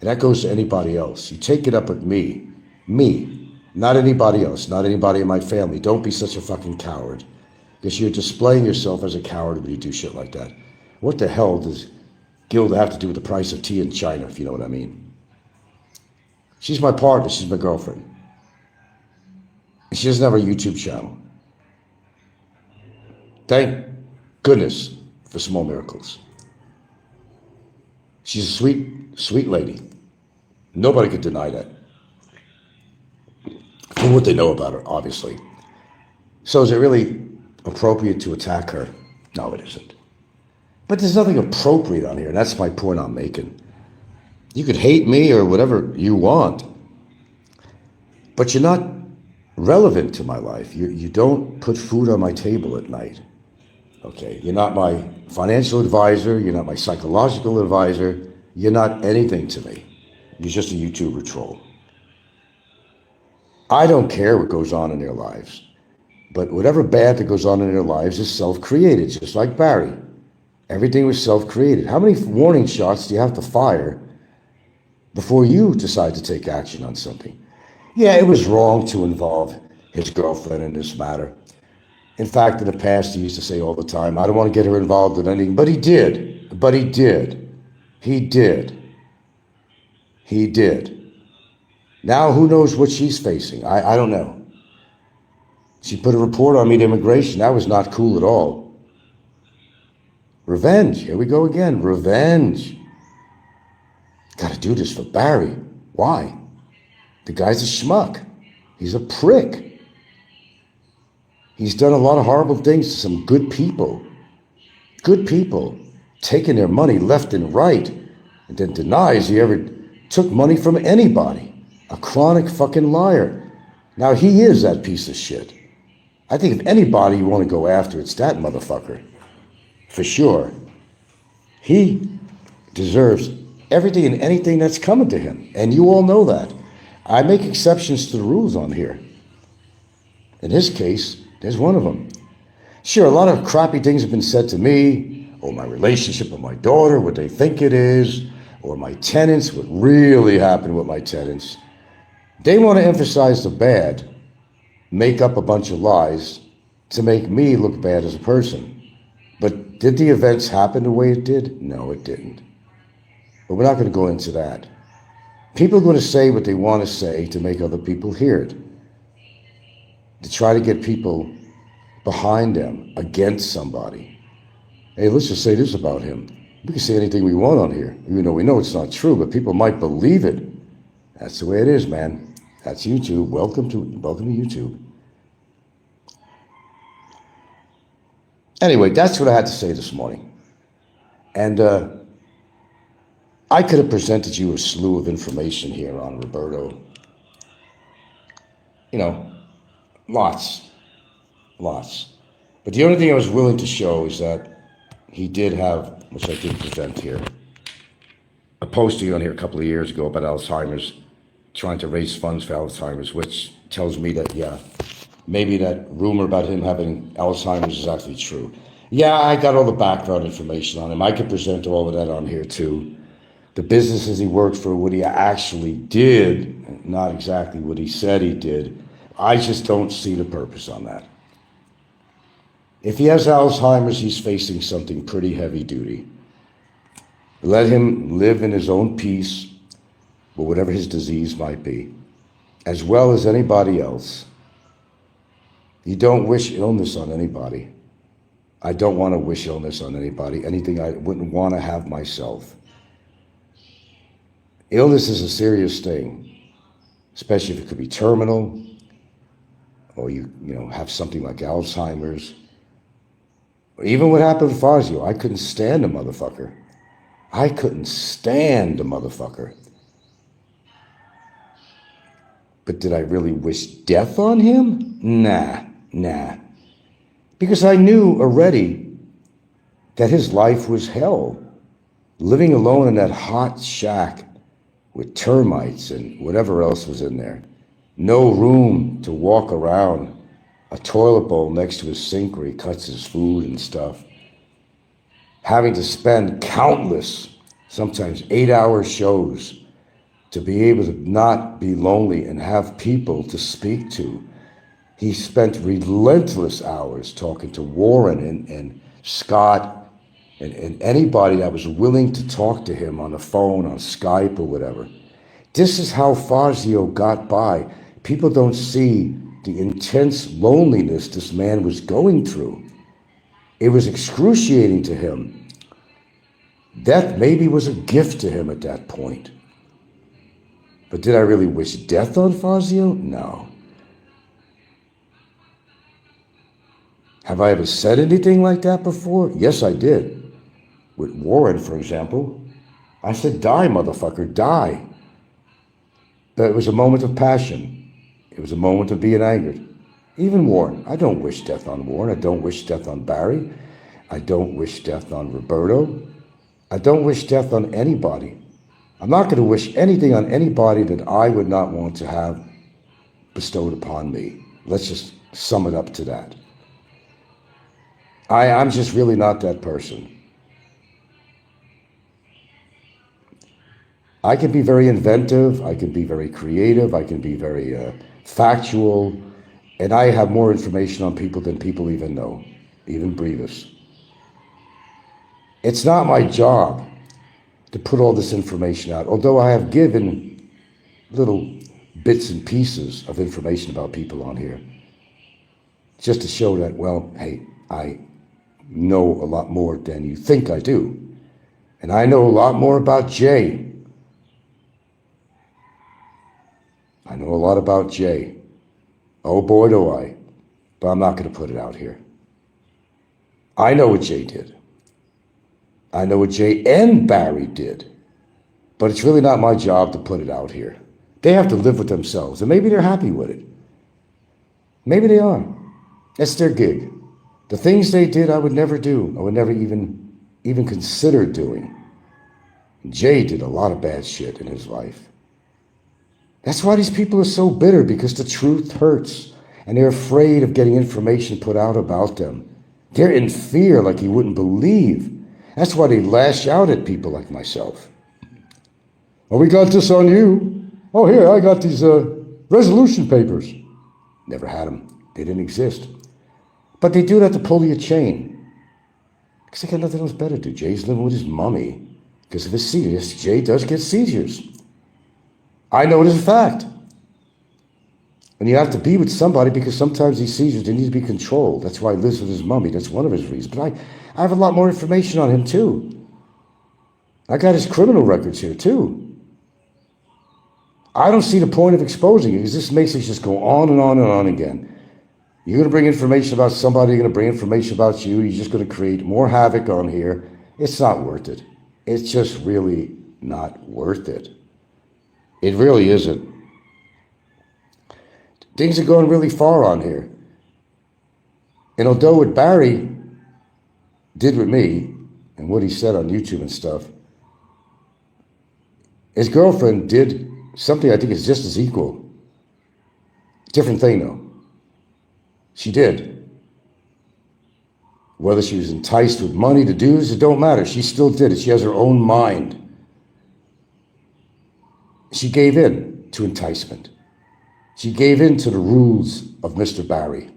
And that goes to anybody else. You take it up with me. Me. Not anybody else. Not anybody in my family. Don't be such a fucking coward. Because you're displaying yourself as a coward when you do shit like that. What the hell does Gilda have to do with the price of tea in China, if you know what I mean? She's my partner. She's my girlfriend. And she doesn't have a YouTube channel. Thank goodness for small miracles. She's a sweet, sweet lady. Nobody could deny that. For what they know about her, obviously. So is it really appropriate to attack her? No, it isn't. But there's nothing appropriate on here, and that's my point I'm making. You could hate me or whatever you want, but you're not relevant to my life. You don't put food on my table at night. Okay, you're not my financial advisor, you're not my psychological advisor, you're not anything to me. You're just a YouTuber troll. I don't care what goes on in their lives, but whatever bad that goes on in their lives is self-created, just like Barry. Everything was self-created. How many warning shots do you have to fire before you decide to take action on something? Yeah, it was wrong to involve his girlfriend in this matter. In fact, in the past, he used to say all the time, I don't want to get her involved in anything, but he did. But he did. He did. He did. Now, who knows what she's facing? I don't know. She put a report on me to immigration. That was not cool at all. Revenge. Here we go again. Revenge. Got to do this for Barry. Why? The guy's a schmuck. He's a prick. He's done a lot of horrible things to some good people. Good people. Taking their money left and right. And then denies he ever took money from anybody. A chronic fucking liar. Now he is that piece of shit. I think if anybody you want to go after, it's that motherfucker. For sure. He deserves everything and anything that's coming to him. And you all know that. I make exceptions to the rules on here. In his case, there's one of them. Sure, a lot of crappy things have been said to me, or my relationship with my daughter, what they think it is, or my tenants, what really happened with my tenants. They want to emphasize the bad, make up a bunch of lies to make me look bad as a person. But did the events happen the way it did? No, it didn't. But we're not going to go into that. People are going to say what they want to say to make other people hear it. To try to get people behind them, against somebody. Hey, let's just say this about him. We can say anything we want on here, even though we know it's not true, but people might believe it. That's the way it is, man. That's YouTube. Welcome to YouTube. Anyway, that's what I had to say this morning. And I could have presented you a slew of information here on Roberto. You know, lots. But the only thing I was willing to show is that he did have, which I did present here, a posting on here a couple of years ago about Alzheimer's, trying to raise funds for Alzheimer's, which tells me that, yeah, maybe that rumor about him having Alzheimer's is actually true. Yeah, I got all the background information on him. I could present all of that on here too. The businesses he worked for, what he actually did, not exactly what he said he did. I just don't see the purpose on that. If he has Alzheimer's, he's facing something pretty heavy duty. Let him live in his own peace, or whatever his disease might be, as well as anybody else. You don't wish illness on anybody. I don't want to wish illness on anybody, anything I wouldn't want to have myself. Illness is a serious thing, especially if it could be terminal, or you have something like Alzheimer's. Even what happened with Fazio, I couldn't stand the motherfucker. I couldn't stand the motherfucker. But did I really wish death on him? Nah. Because I knew already that his life was hell. Living alone in that hot shack with termites and whatever else was in there. No room to walk around. A toilet bowl next to his sink where he cuts his food and stuff. Having to spend countless, sometimes 8-hour shows to be able to not be lonely and have people to speak to. He spent relentless hours talking to Warren and Scott and anybody that was willing to talk to him on the phone, on Skype or whatever. This is how Fazio got by. People don't see the intense loneliness this man was going through. It was excruciating to him. Death maybe was a gift to him at that point. But did I really wish death on Fazio? No. Have I ever said anything like that before? Yes, I did. With Warren, for example. I said, die, motherfucker, die. But it was a moment of passion. It was a moment of being angered. Even Warren. I don't wish death on Warren. I don't wish death on Barry. I don't wish death on Roberto. I don't wish death on anybody. I'm not going to wish anything on anybody that I would not want to have bestowed upon me. Let's just sum it up to that. I'm just really not that person. I can be very inventive. I can be very creative. I can be very factual. And I have more information on people than people even know, even Brevis. It's not my job to put all this information out, although I have given little bits and pieces of information about people on here, just to show that, well, hey, I know a lot more than you think I do. And I know a lot more about Jay. I know a lot about Jay. Oh boy, do I. But I'm not going to put it out here. I know what Jay did. I know what Jay and Barry did. But it's really not my job to put it out here. They have to live with themselves. And maybe they're happy with it. Maybe they are. That's their gig. The things they did, I would never do. I would never even consider doing. Jay did a lot of bad shit in his life. That's why these people are so bitter, because the truth hurts. And they're afraid of getting information put out about them. They're in fear like you wouldn't believe. That's why they lash out at people like myself. Oh, we got this on you. Oh, here, I got these resolution papers. Never had them. They didn't exist. But they do that to pull your chain. Because they got nothing else better to do. Jay's living with his mommy because of his seizures. Jay does get seizures. I know it is a fact. And you have to be with somebody because sometimes these seizures, they need to be controlled. That's why he lives with his mommy. That's one of his reasons. But I have a lot more information on him too. I got his criminal records here too. I don't see the point of exposing it because this makes it just go on and on and on again. You're going to bring information about somebody, you're going to bring information about you, you're just going to create more havoc on here. It's not worth it. It's just really not worth it. It really isn't. Things are going really far on here. And although what Barry did with me and what he said on YouTube and stuff, his girlfriend did something I think is just as equal. Different thing though. She did. Whether she was enticed with money to do this, it don't matter. She still did it. She has her own mind. She gave in to enticement. She gave in to the rules of Mr. Barry.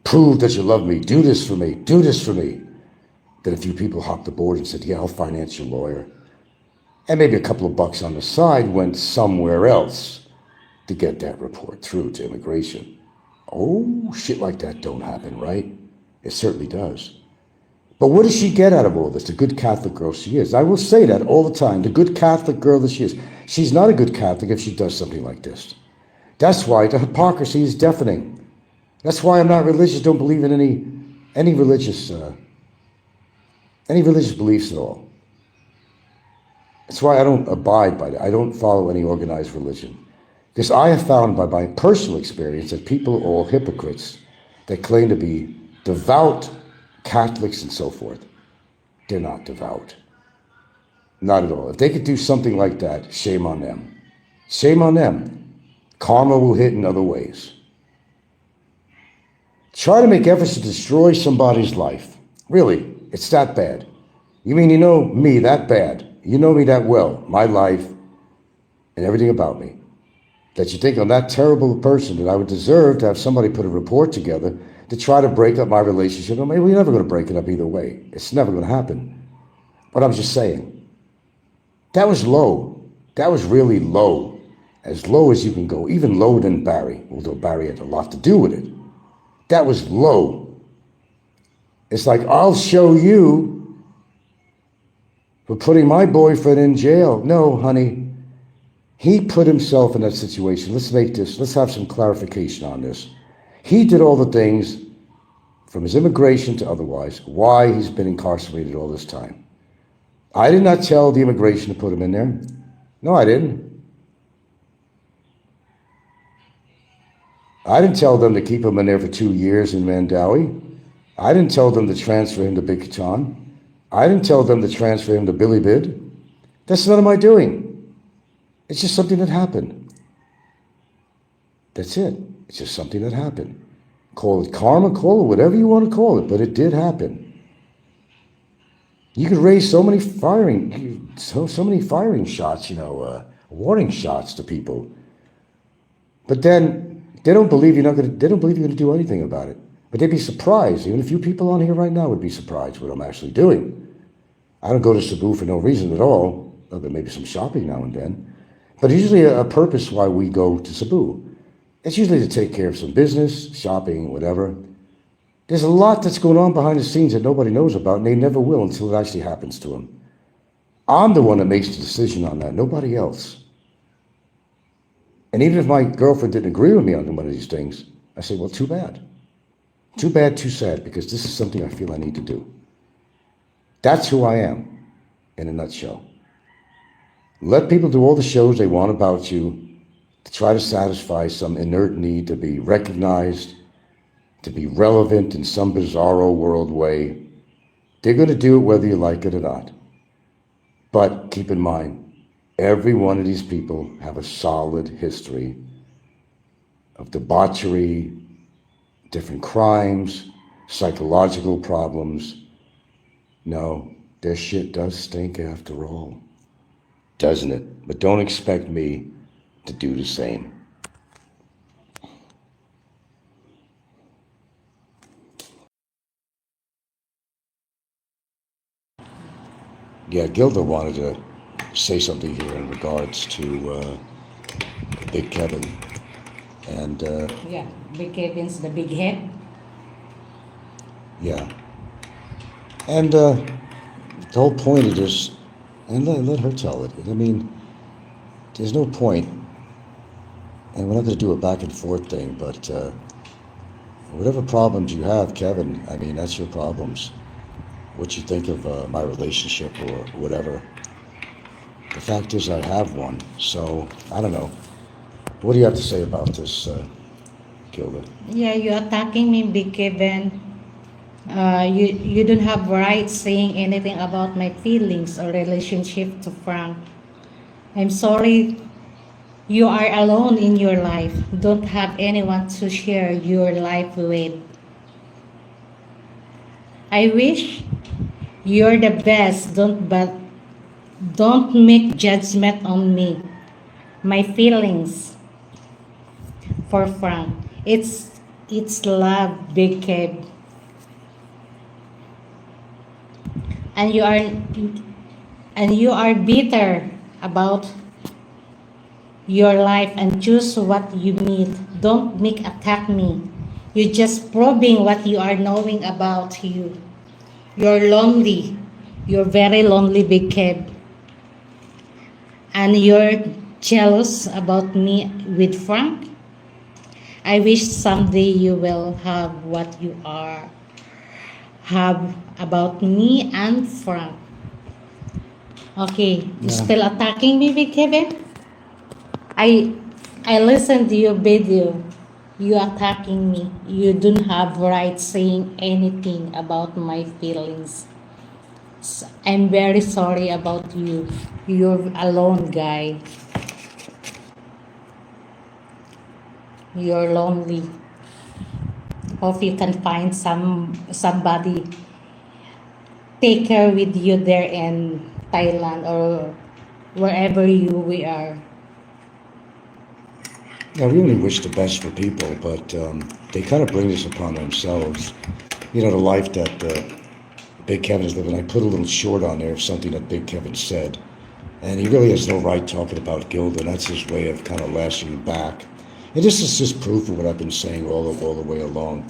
Prove that you love me. Do this for me. Do this for me. Then a few people hopped aboard and said, yeah, I'll finance your lawyer. And maybe a couple of bucks on the side went somewhere else to get that report through to immigration. Oh, shit like that don't happen, right? It certainly does. But what does she get out of all this? The good Catholic girl she is. I will say that all the time. The good Catholic girl that she is. She's not a good Catholic if she does something like this. That's why the hypocrisy is deafening. That's why I'm not religious, don't believe in any religious beliefs at all. That's why I don't abide by that. I don't follow any organized religion. Because I have found by my personal experience that people are all hypocrites that claim to be devout Catholics and so forth. They're not devout. Not at all. If they could do something like that, shame on them. Shame on them. Karma will hit in other ways. Try to make efforts to destroy somebody's life. Really, it's that bad. You mean you know me that bad? You know me that well, my life and everything about me, that you think I'm that terrible a person that I would deserve to have somebody put a report together to try to break up my relationship. I mean, we're never going to break it up either way. It's never going to happen. But I'm just saying, that was low. That was really low. As low as you can go, even lower than Barry, although Barry had a lot to do with it. That was low. It's like, I'll show you for putting my boyfriend in jail. No, honey. He put himself in that situation. Let's have some clarification on this. He did all the things from his immigration to otherwise, why he's been incarcerated all this time. I did not tell the immigration to put him in there. No, I didn't. I didn't tell them to keep him in there for 2 years in Mandawi. I didn't tell them to transfer him to Big Katan. I didn't tell them to transfer him to Billy Bid. That's none of my doing. It's just something that happened. That's it. It's just something that happened. Call it karma, call it whatever you want to call it, but it did happen. You could raise so many firing shots, warning shots to people. But then they don't believe you're going to do anything about it. But they'd be surprised. Even a few people on here right now would be surprised what I'm actually doing. I don't go to Cebu for no reason at all, other than maybe some shopping now and then. But usually a purpose why we go to Cebu. It's usually to take care of some business, shopping, whatever. There's a lot that's going on behind the scenes that nobody knows about, and they never will until it actually happens to them. I'm the one that makes the decision on that, nobody else. And even if my girlfriend didn't agree with me on one of these things, I say, well, too bad. Too bad, too sad, because this is something I feel I need to do. That's who I am, in a nutshell. Let people do all the shows they want about you to try to satisfy some inert need to be recognized, to be relevant in some bizarro world way. They're going to do it whether you like it or not. But keep in mind, every one of these people have a solid history of debauchery, different crimes, psychological problems. No, their shit does stink after all, doesn't it? But don't expect me to do the same. Yeah, Gilda wanted to say something here in regards to Big Kevin. And yeah, Big Kevin's the big head. Yeah. And the whole point of this, and let her tell it. I mean, there's no point And we're not going to do a back and forth thing, but whatever problems you have, Kevin, I mean, that's your problems. What you think of my relationship or whatever. The fact is, I have one. So, I don't know. What do you have to say about this, Gilda? Yeah, you're attacking me, Big Kevin. You don't have right saying anything about my feelings or relationship to Frank. I'm sorry you are alone in your life. Don't have anyone to share your life with. I wish you're the best. Don't make judgment on me. My feelings for Frank. It's love, Big Kev. And you are bitter about your life and choose what you need. Don't make attack me. You're just probing what you are knowing about you. You're lonely. You're very lonely, Big Kev. And you're jealous about me with Frank. I wish someday you will have what you have about me and Frank. Okay, you Yeah. still attacking me, Big Kevin? I listened to your video. You attacking me. You don't have right saying anything about my feelings. I'm very sorry about you. You're alone, guy. You're lonely. Hope you can find somebody take care with you there in Thailand or wherever we are. Yeah, we only wish the best for people, but they kind of bring this upon themselves. You know, the life that Big Kevin is living. I put a little short on there of something that Big Kevin said. And he really has no right talking about Gilda. That's his way of kind of lashing you back. And this is just proof of what I've been saying all the way along.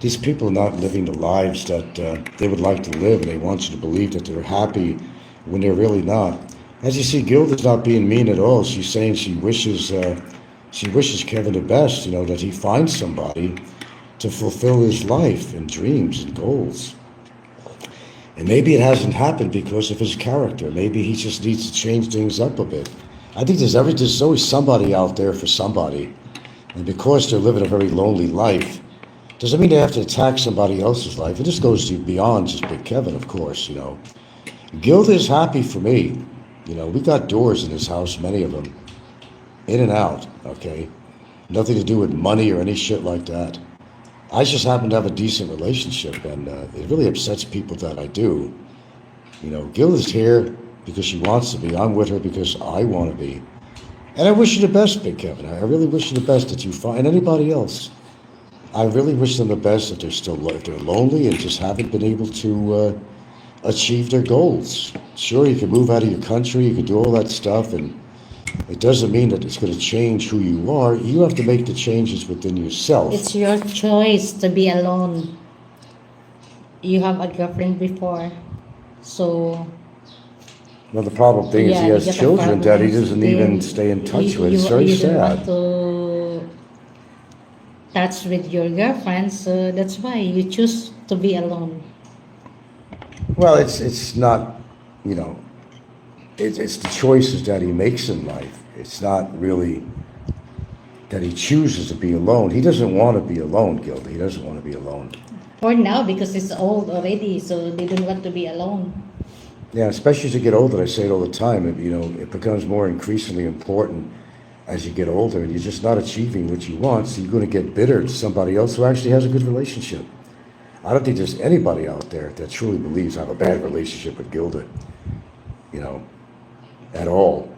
These people are not living the lives that they would like to live, and they want you to believe that they're happy when they're really not. As you see, Gilda's not being mean at all. She's saying she wishes Kevin the best, you know, that he finds somebody to fulfill his life and dreams and goals. And maybe it hasn't happened because of his character. Maybe he just needs to change things up a bit. I think there's always somebody out there for somebody. And because they're living a very lonely life, doesn't mean they have to attack somebody else's life. And this goes to beyond just Big Kevin, of course, you know. Gilda is happy for me. You know, we got doors in this house, many of them, in and out, okay? Nothing to do with money or any shit like that. I just happen to have a decent relationship, and it really upsets people that I do. You know, Gilda's here because she wants to be. I'm with her because I want to be. And I wish you the best, Big Kevin. I really wish you the best that you find, and anybody else. I really wish them the best if they're lonely and just haven't been able to achieve their goals. Sure, you can move out of your country, you can do all that stuff, and it doesn't mean that it's going to change who you are. You have to make the changes within yourself. It's your choice to be alone. You have a girlfriend before, so Well, the problem thing is he you has get a children that he problem. doesn't even stay in touch with. It's very You don't want sad. to touch with your girlfriend, so that's why you choose to be alone. Well, it's not, you know, it's the choices that he makes in life. It's not really that he chooses to be alone. He doesn't want to be alone, Gilda. He doesn't want to be alone. For now, because he's old already, so they don't want to be alone. Yeah, especially as you get older, I say it all the time, you know, it becomes more increasingly important as you get older, and you're just not achieving what you want, so you're going to get bitter to somebody else who actually has a good relationship. I don't think there's anybody out there that truly believes I have a bad relationship with Gilda, you know, at all,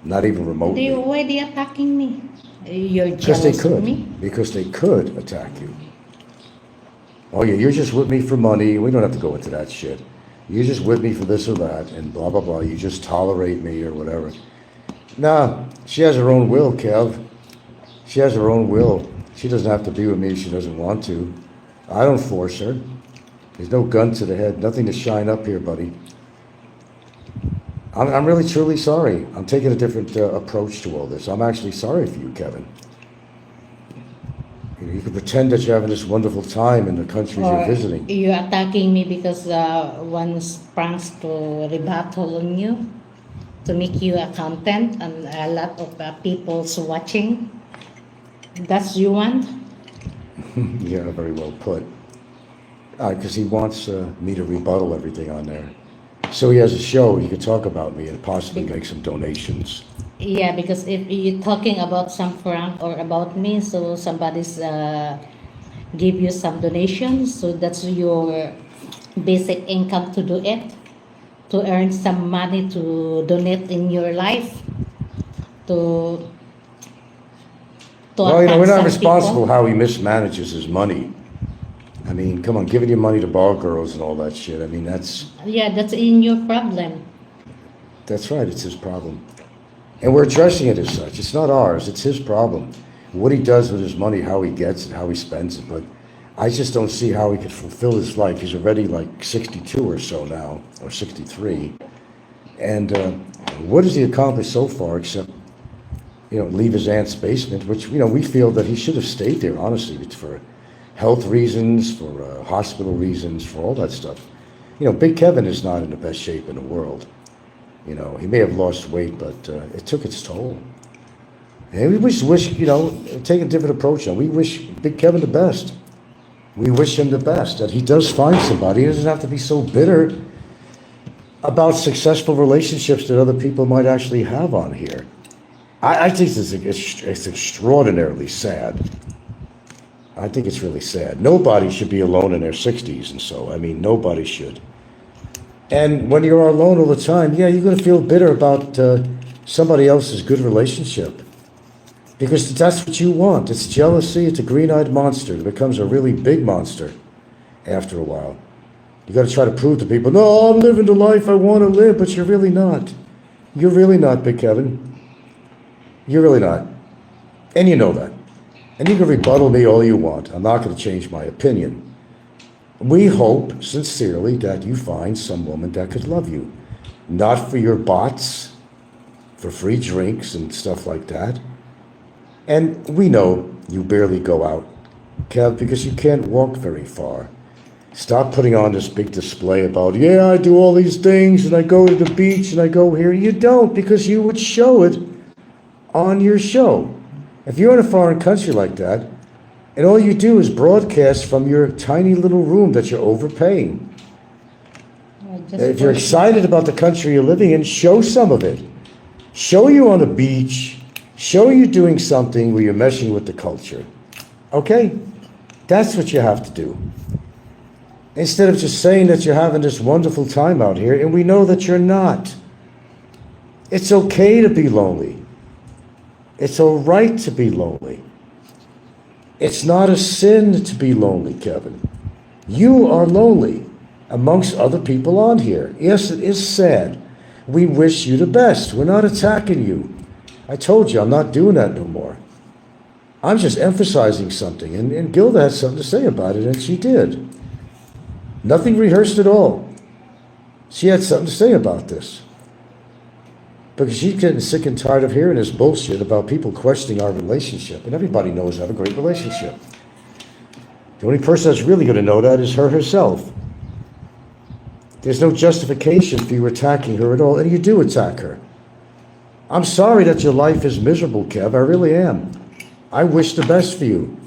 not even remotely. Why they attacking me? You're Because they jealous of could. me? Because they could attack you. Oh yeah, you're just with me for money. We don't have to go into that shit. You're just with me for this or that, and blah, blah, blah. You just tolerate me or whatever. Nah, she has her own will, Kev. She has her own will. She doesn't have to be with me if she doesn't want to. I don't force her. There's no gun to the head. Nothing to shine up here, buddy. I'm really, truly sorry. I'm taking a different approach to all this. I'm actually sorry for you, Kevin. You can pretend that you're having this wonderful time in the countries Or you're visiting. you attacking me because one pranks to rebuttal on you, to make you a content and a lot of people's watching. That's you want? Yeah, very well put. Because he wants me to rebuttal everything on there. So he has a show, he could talk about me and possibly make some donations. Yeah, because if you're talking about some prank or about me, so somebody's give you some donations, so that's your basic income to do it, to earn some money to donate in your life, to Well, attack we're not some responsible people. how he mismanages his money. I mean, come on, giving your money to bar girls and all that shit. I mean, that's Yeah, that's in your problem. right, it's his problem. And we're addressing it as such. It's not ours, it's his problem. What he does with his money, how he gets it, how he spends it. But I just don't see how he could fulfill his life. He's already like 62 or so now, or 63. And what has he accomplished so far except, leave his aunt's basement, which, we feel that he should have stayed there, honestly, for health reasons, for hospital reasons, for all that stuff. Big Kevin is not in the best shape in the world. He may have lost weight, but it took its toll. And we wish, take a different approach now. We wish Big Kevin the best. We wish him the best, that he does find somebody. He doesn't have to be so bitter about successful relationships that other people might actually have on here. I think it's extraordinarily sad. I think it's really sad. Nobody should be alone in their 60s and so. I mean, nobody should. And when you're alone all the time, yeah, you're going to feel bitter about somebody else's good relationship. Because that's what you want. It's jealousy. It's a green-eyed monster. It becomes a really big monster after a while. You got to try to prove to people, no, I'm living the life I want to live, but you're really not. You're really not, Big Kevin. You're really not. And you know that. And you can rebuttal me all you want. I'm not going to change my opinion. We hope, sincerely, that you find some woman that could love you. Not for your bots, for free drinks and stuff like that. And we know you barely go out, Kev, because you can't walk very far. Stop putting on this big display about, yeah, I do all these things, and I go to the beach, and I go here. You don't, because you would show it on your show. If you're in a foreign country like that, and all you do is broadcast from your tiny little room that you're overpaying. If you're excited about the country you're living in, show some of it. Show you on the beach. Show you doing something where you're meshing with the culture. Okay? That's what you have to do. Instead of just saying that you're having this wonderful time out here, and we know that you're not. It's okay to be lonely. It's all right to be lonely. It's not a sin to be lonely, Kevin. You are lonely amongst other people on here. Yes, it is sad. We wish you the best. We're not attacking you. I told you I'm not doing that no more. I'm just emphasizing something, and Gilda had something to say about it, and she did. Nothing rehearsed at all. She had something to say about this. Because she's getting sick and tired of hearing this bullshit about people questioning our relationship. And everybody knows I have a great relationship. The only person that's really going to know that is her herself. There's no justification for you attacking her at all, and you do attack her. I'm sorry that your life is miserable, Kev. I really am. I wish the best for you.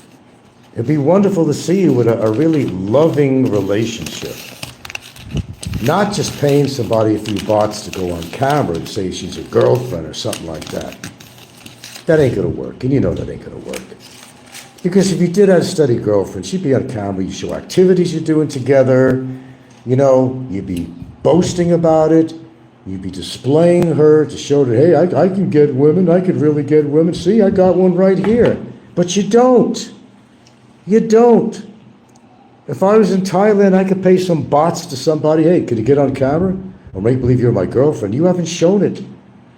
It'd be wonderful to see you with a really loving relationship. Not just paying somebody a few bots to go on camera and say she's a girlfriend or something like that. That ain't gonna work, and you know that ain't gonna work. Because if you did have a steady girlfriend, she'd be on camera, you show activities you're doing together, you'd be boasting about it, you'd be displaying her to show that, hey, I can get women, I could really get women. See, I got one right here. But you don't. You don't. If I was in Thailand, I could pay some bots to somebody, hey, could you get on camera? Or make believe you're my girlfriend. You haven't shown it.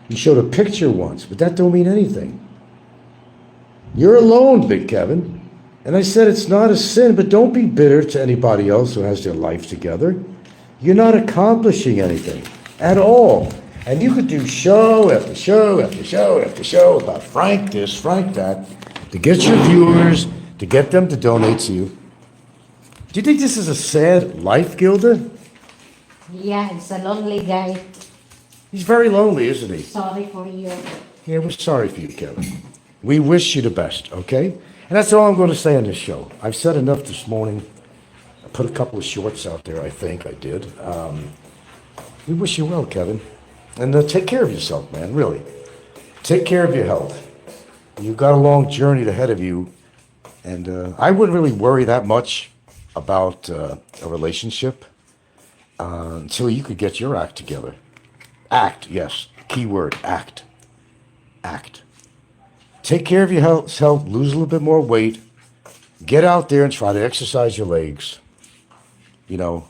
You showed a picture once, but that don't mean anything. You're alone, Big Kevin. And I said it's not a sin, but don't be bitter to anybody else who has their life together. You're not accomplishing anything at all. And you could do show after show after show after show about Frank this, Frank that, to get your viewers, to get them to donate to you. Do you think this is a sad life, Gilda? Yeah, it's a lonely guy. He's very lonely, isn't he? Sorry for you. Yeah, we're sorry for you, Kevin. We wish you the best, okay? And that's all I'm going to say on this show. I've said enough this morning. I put a couple of shorts out there, I think I did. We wish you well, Kevin. And take care of yourself, man, really. Take care of your health. You've got a long journey ahead of you. And I wouldn't really worry that much about a relationship until you could get your act together. Act, yes. Key word, act. Act. Take care of your health, lose a little bit more weight. Get out there and try to exercise your legs. You know,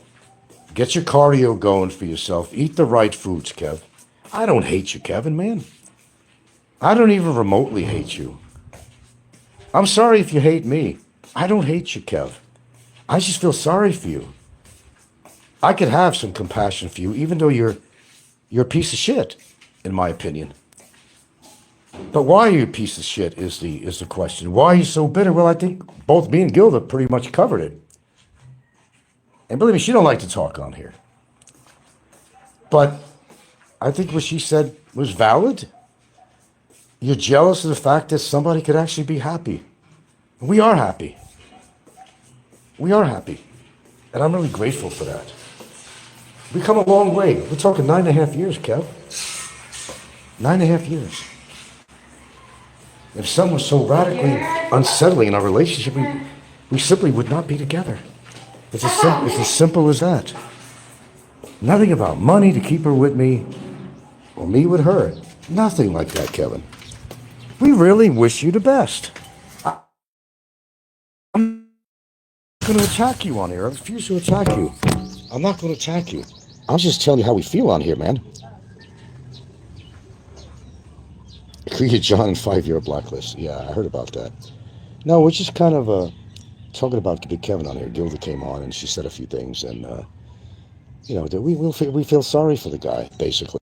get your cardio going for yourself. Eat the right foods, Kev. I don't hate you, Kevin, man. I don't even remotely hate you. I'm sorry if you hate me. I don't hate you, Kev. I just feel sorry for you. I could have some compassion for you, even though you're a piece of shit, in my opinion. But why are you a piece of shit is the question. Why are you so bitter? Well, I think both me and Gilda pretty much covered it. And believe me, she don't like to talk on here. But I think what she said was valid. You're jealous of the fact that somebody could actually be happy. We are happy. We are happy. And I'm really grateful for that. We come a long way. We're talking 9.5 years, Kev. 9.5 years. If something was so radically unsettling in our relationship, we simply would not be together. It's as simple as that. Nothing about money to keep her with me or me with her. Nothing like that, Kevin. We really wish you the best. I'm not going to attack you on here. I refuse to attack you. I'm not going to attack you. I'm just telling you how we feel on here, man. Created John and 5-year blacklist. Yeah, I heard about that. No, we're just kind of talking about Big Kevin on here. Gilda came on and she said a few things, and you know, we feel sorry for the guy, basically.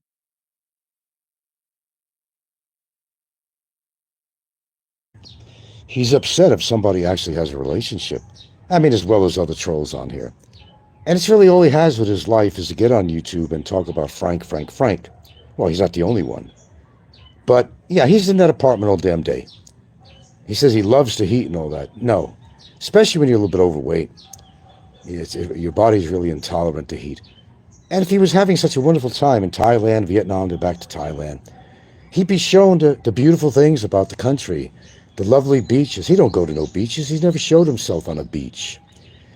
He's upset if somebody actually has a relationship. I mean, as well as other trolls on here. And it's really all he has with his life is to get on YouTube and talk about Frank. Well, he's not the only one. But, yeah, he's in that apartment all damn day. He says he loves the heat and all that. No. Especially when you're a little bit overweight. Your body's really intolerant to heat. And if he was having such a wonderful time in Thailand, Vietnam, to back to Thailand, he'd be shown the beautiful things about the country, the lovely beaches. He don't go to no beaches. He's never showed himself on a beach.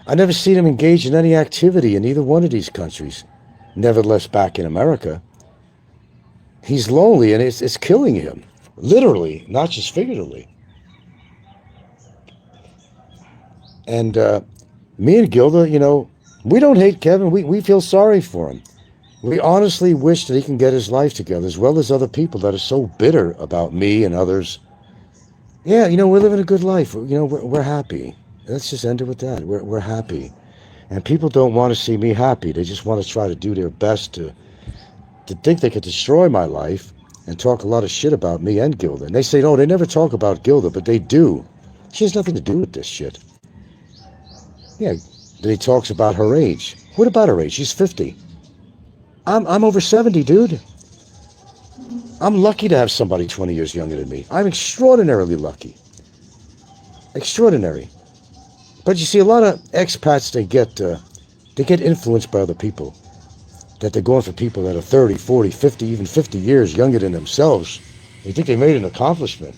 I never seen him engage in any activity in either one of these countries. Nevertheless, back in America, he's lonely and it's killing him. Literally, not just figuratively. And me and Gilda, you know, we don't hate Kevin. We feel sorry for him. We honestly wish that he can get his life together, as well as other people that are so bitter about me and others. Yeah, you know, we're living a good life. You know, we're happy. Let's just end it with that. We're happy. And people don't want to see me happy. They just want to try to do their best to think they could destroy my life and talk a lot of shit about me and Gilda. And they say, no, they never talk about Gilda, but they do. She has nothing to do with this shit. Yeah, then he talks about her age. What about her age? She's 50. I'm over 70, dude. I'm lucky to have somebody 20 years younger than me. I'm extraordinarily lucky. Extraordinary. But you see, a lot of expats, they get influenced by other people. That they're going for people that are 30, 40, 50, even 50 years younger than themselves. They think they made an accomplishment.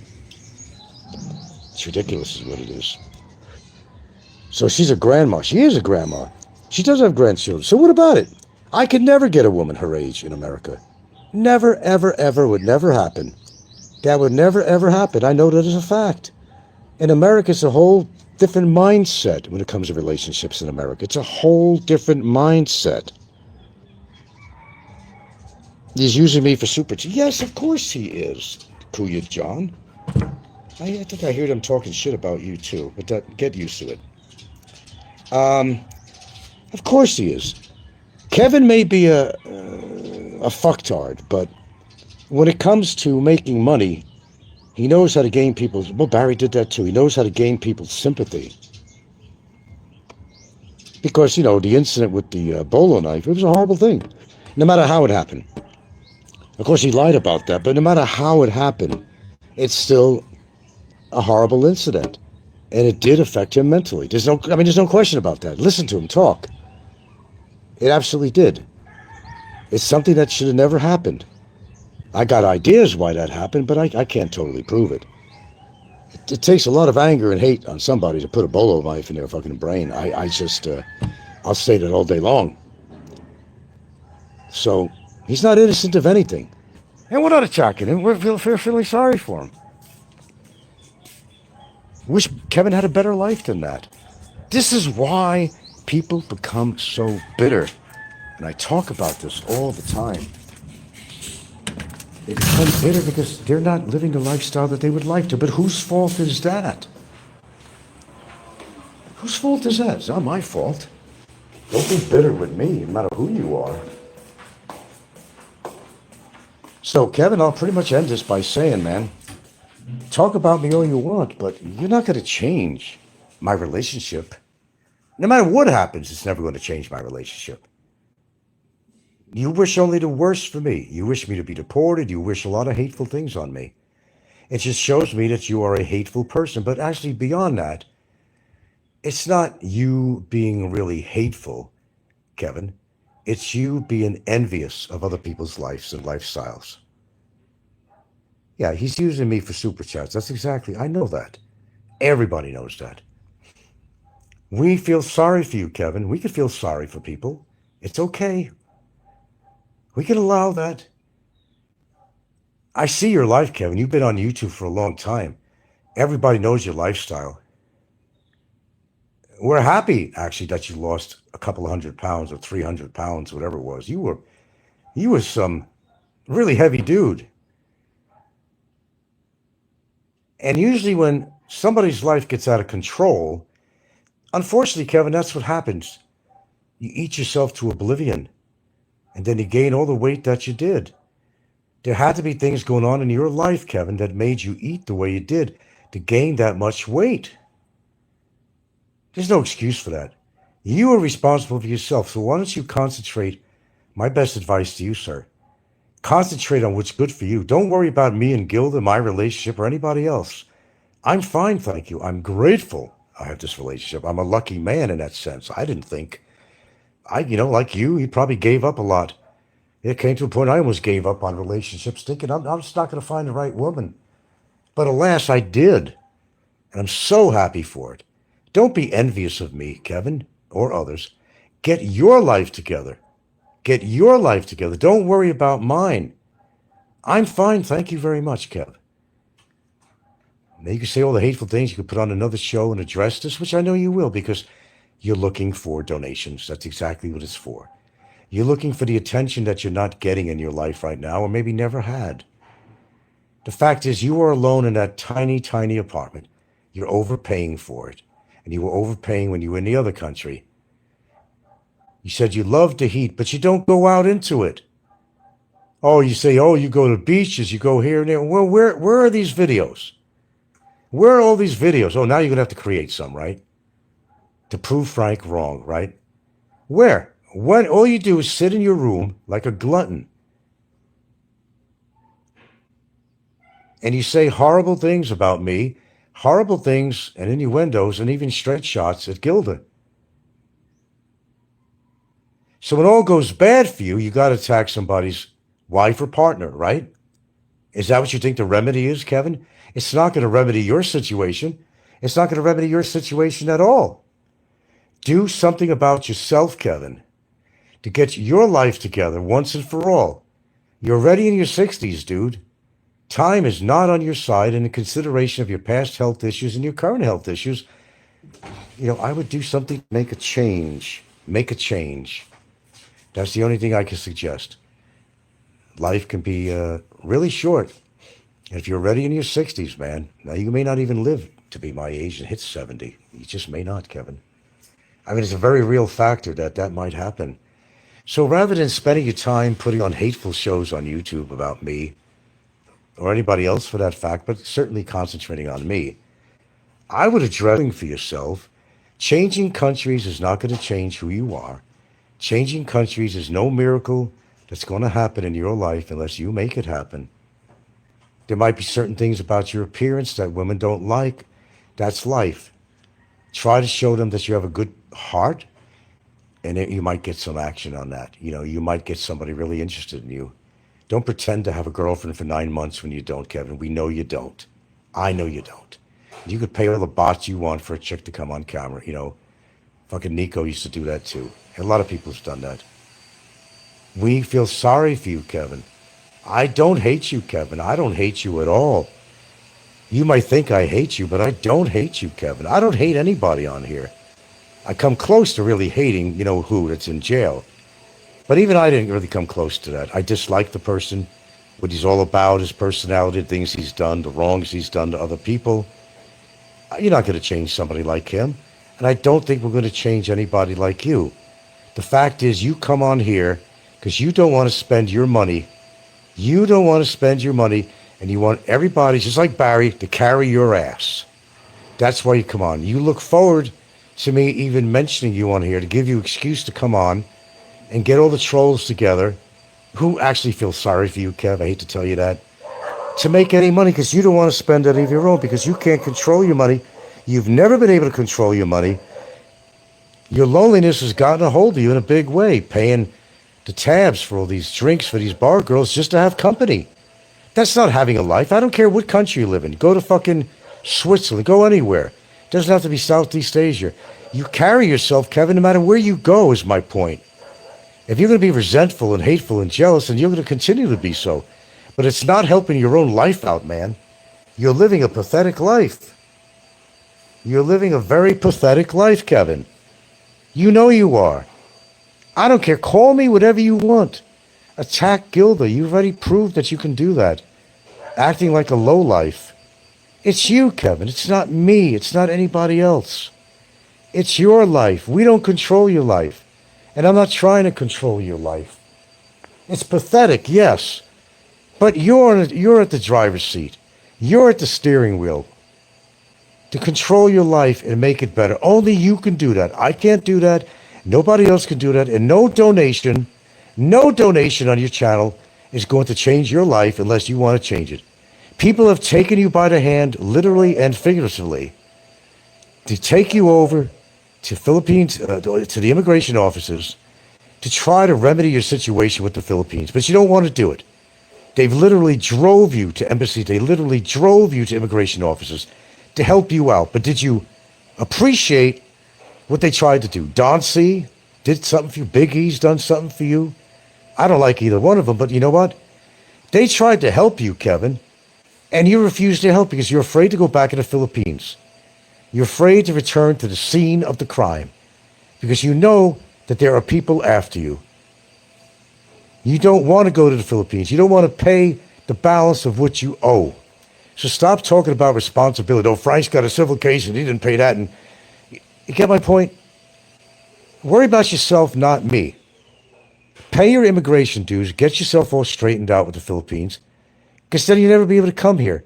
It's ridiculous is what it is. So she's a grandma. She is a grandma. She does have grandchildren. So what about it? I could never get a woman her age in America. Never, ever, ever would never happen. That would never, ever happen. I know that as a fact. In America, it's a whole different mindset when it comes to relationships in America. It's a whole different mindset. He's using me for super. Yes, of course he is, Kuya John. I think I heard him talking shit about you too, but get used to it. Of course he is. Kevin may be a fucktard, but when it comes to making money, He knows how to gain people's, well, Barry did that too. He knows how to gain people's sympathy. Because, the incident with the bolo knife, it was a horrible thing. No matter how it happened. Of course, he lied about that, but no matter how it happened, it's still a horrible incident. And it did affect him mentally. There's no question about that. Listen to him talk. It absolutely did. It's something that should have never happened. I got ideas why that happened, but I can't totally prove it. It takes a lot of anger and hate on somebody to put a bolo knife in their fucking brain. I'll say that all day long. So, he's not innocent of anything. And we're not attacking him. We're feeling sorry for him. Wish Kevin had a better life than that. This is why people become so bitter. And I talk about this all the time. They become bitter because they're not living the lifestyle that they would like to. But whose fault is that? Whose fault is that? It's not my fault. Don't be bitter with me, no matter who you are. So, Kevin, I'll pretty much end this by saying, man, talk about me all you want, but you're not going to change my relationship. No matter what happens, it's never going to change my relationship. You wish only the worst for me. You wish me to be deported. You wish a lot of hateful things on me. It just shows me that you are a hateful person. But actually, beyond that, it's not you being really hateful, Kevin. It's you being envious of other people's lives and lifestyles. Yeah, he's using me for super chats. That's exactly, I know that. Everybody knows that. We feel sorry for you, Kevin. We can feel sorry for people. It's okay. We can allow that. I see your life, Kevin. You've been on YouTube for a long time. Everybody knows your lifestyle. We're happy, actually, that you lost a couple of 100 pounds or 300 pounds, whatever it was. You were some really heavy dude. And usually when somebody's life gets out of control, unfortunately, Kevin, that's what happens. You eat yourself to oblivion. And then you gain all the weight that you did. There had to be things going on in your life, Kevin, that made you eat the way you did to gain that much weight. There's no excuse for that. You are responsible for yourself, so why don't you concentrate? My best advice to you, sir. Concentrate on what's good for you. Don't worry about me and Gilda, my relationship, or anybody else. I'm fine, thank you. I'm grateful I have this relationship. I'm a lucky man in that sense. I didn't think. Like you probably gave up a lot. It came to a point I almost gave up on relationships, thinking I'm just not going to find the right woman. But alas, I did. And I'm so happy for it. Don't be envious of me, Kevin, or others. Get your life together. Get your life together. Don't worry about mine. I'm fine, thank you very much, Kev. Now you can say all the hateful things. You can put on another show and address this, which I know you will, because you're looking for donations. That's exactly what it's for. You're looking for the attention that you're not getting in your life right now, or maybe never had. The fact is, you are alone in that tiny, tiny apartment. You're overpaying for it. And you were overpaying when you were in the other country. You said you love the heat, but you don't go out into it. Oh, you say, you go to beaches, you go here and there. Well, where are these videos? Where are all these videos? Oh, now you're going to have to create some, right? To prove Frank wrong, right? Where? When all you do is sit in your room like a glutton. And you say horrible things about me, horrible things and innuendos and even straight shots at Gilda. So when all goes bad for you, you got to attack somebody's wife or partner, right? Is that what you think the remedy is, Kevin? It's not going to remedy your situation. It's not going to remedy your situation at all. Do something about yourself, Kevin, to get your life together once and for all. You're already in your 60s, dude. Time is not on your side, and in consideration of your past health issues and your current health issues, I would do something to make a change. Make a change. That's the only thing I can suggest. Life can be really short. And if you're already in your 60s, man, now you may not even live to be my age and hit 70. You just may not, Kevin. I mean, it's a very real factor that might happen. So rather than spending your time putting on hateful shows on YouTube about me, or anybody else for that fact, but certainly concentrating on me, I would address for yourself. Changing countries is not going to change who you are. Changing countries is no miracle that's going to happen in your life unless you make it happen. There might be certain things about your appearance that women don't like. That's life. Try to show them that you have a good heart, and you might get some action on that. You might get somebody really interested in you. Don't pretend to have a girlfriend for 9 months when you don't, Kevin. We know you don't. I know you don't. You could pay all the bots you want for a chick to come on camera. Fucking Nico used to do that too. A lot of people have done that. We feel sorry for you, Kevin. I don't hate you, Kevin. I don't hate you at all. You might think I hate you, but I don't hate you, Kevin. I don't hate anybody on here. I come close to really hating, who that's in jail. But even I didn't really come close to that. I dislike the person, what he's all about, his personality, the things he's done, the wrongs he's done to other people. You're not going to change somebody like him. And I don't think we're going to change anybody like you. The fact is, you come on here because you don't want to spend your money. You don't want to spend your money, and you want everybody, just like Barry, to carry your ass. That's why you come on. You look forward to me even mentioning you on here to give you excuse to come on and get all the trolls together who actually feel sorry for you, Kev. I hate to tell you that. To make any money because you don't want to spend any of your own because you can't control your money. You've never been able to control your money. Your loneliness has gotten a hold of you in a big way, paying the tabs for all these drinks for these bar girls just to have company. That's not having a life. I don't care what country you live in. Go to fucking Switzerland. Go anywhere. It doesn't have to be Southeast Asia. You carry yourself, Kevin, no matter where you go, is my point. If you're going to be resentful and hateful and jealous, then you're going to continue to be so. But it's not helping your own life out, man. You're living a pathetic life. You're living a very pathetic life, Kevin. You know you are. I don't care. Call me whatever you want. Attack Gilda. You've already proved that you can do that. Acting like a lowlife. It's you, Kevin. It's not me. It's not anybody else. It's your life. We don't control your life. And I'm not trying to control your life. It's pathetic, yes. But you're at the driver's seat. You're at the steering wheel. To control your life and make it better. Only you can do that. I can't do that. Nobody else can do that. And no donation on your channel is going to change your life unless you want to change it. People have taken you by the hand, literally and figuratively, to take you over to Philippines, to the immigration offices, to try to remedy your situation with the Philippines. But you don't want to do it. They've literally drove you to embassies. They literally drove you to immigration offices to help you out. But did you appreciate what they tried to do? Don C. did something for you. Big E's done something for you. I don't like either one of them, but you know what? They tried to help you, Kevin, and you refused to help because you're afraid to go back to the Philippines. You're afraid to return to the scene of the crime because you know that there are people after you. You don't want to go to the Philippines. You don't want to pay the balance of what you owe. So stop talking about responsibility. Oh, Frank's got a civil case and he didn't pay that. And you get my point? Worry about yourself, not me. Pay your immigration dues. Get yourself all straightened out with the Philippines because then you'll never be able to come here.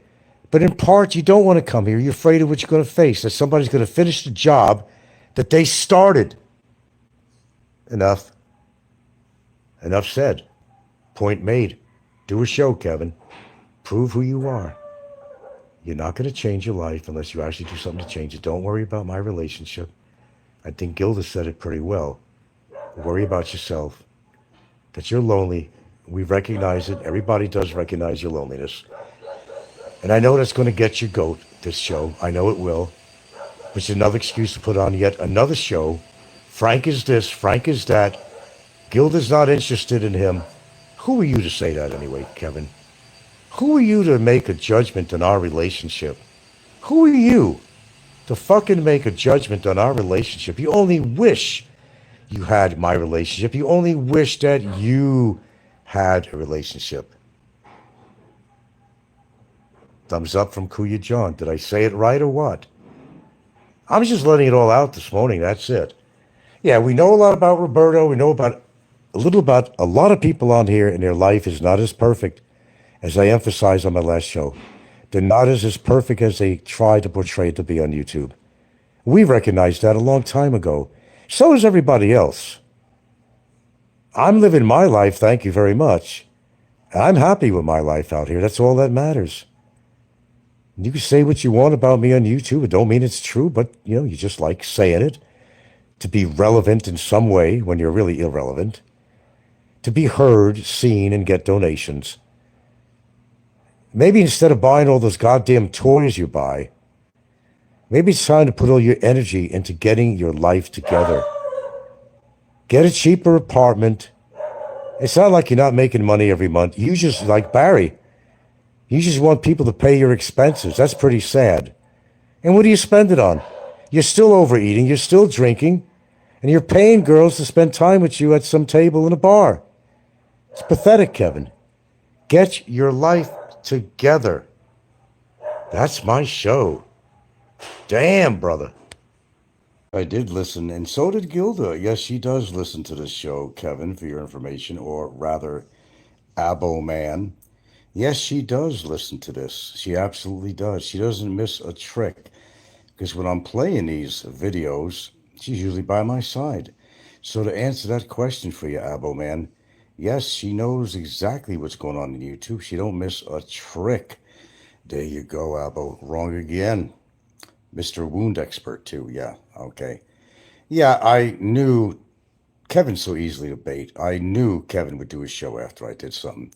But in part, you don't want to come here. You're afraid of what you're going to face, that somebody's going to finish the job that they started. Enough. Enough said. Point made. Do a show, Kevin. Prove who you are. You're not going to change your life unless you actually do something to change it. Don't worry about my relationship. I think Gilda said it pretty well. Worry about yourself. That you're lonely. We recognize it. Everybody does recognize your loneliness. And I know that's going to get you goat, this show. I know it will. Which is another excuse to put on yet another show. Frank is this, Frank is that. Gilda's not interested in him. Who are you to say that anyway, Kevin? Who are you to make a judgment on our relationship? Who are you to fucking make a judgment on our relationship? You only wish you had my relationship. You only wish that you had a relationship. Thumbs up from Kuya John. Did I say it right or what? I'm just letting it all out this morning. That's it. Yeah, we know a lot about Roberto. We know about a lot of people on here, and their life is not as perfect as I emphasized on my last show, they're not as perfect as they try to portray it to be on YouTube. We recognized that a long time ago. So is everybody else. I'm living my life, thank you very much. I'm happy with my life out here. That's all that matters. You can say what you want about me on YouTube. It don't mean it's true, but you just like saying it to be relevant in some way when you're really irrelevant, to be heard, seen, and get donations. Maybe instead of buying all those goddamn toys you buy, maybe it's time to put all your energy into getting your life together. Get a cheaper apartment. It's not like you're not making money every month. You just, like Barry, you just want people to pay your expenses. That's pretty sad. And what do you spend it on? You're still overeating, you're still drinking, and you're paying girls to spend time with you at some table in a bar. It's pathetic, Kevin. Get your life together. That's my show. Damn, brother. I did listen, and so did Gilda. Yes, she does listen to this show, Kevin, for your information, or rather, Abo Man. Yes, she does listen to this. She absolutely does. She doesn't miss a trick, because when I'm playing these videos, she's usually by my side. So to answer that question for you, Abo Man, yes, she knows exactly what's going on YouTube. She don't miss a trick. There you go, Abo. Wrong again. Mr. Wound Expert, too. Yeah, okay. Yeah, I knew Kevin's so easily to bait. I knew Kevin would do his show after I did something.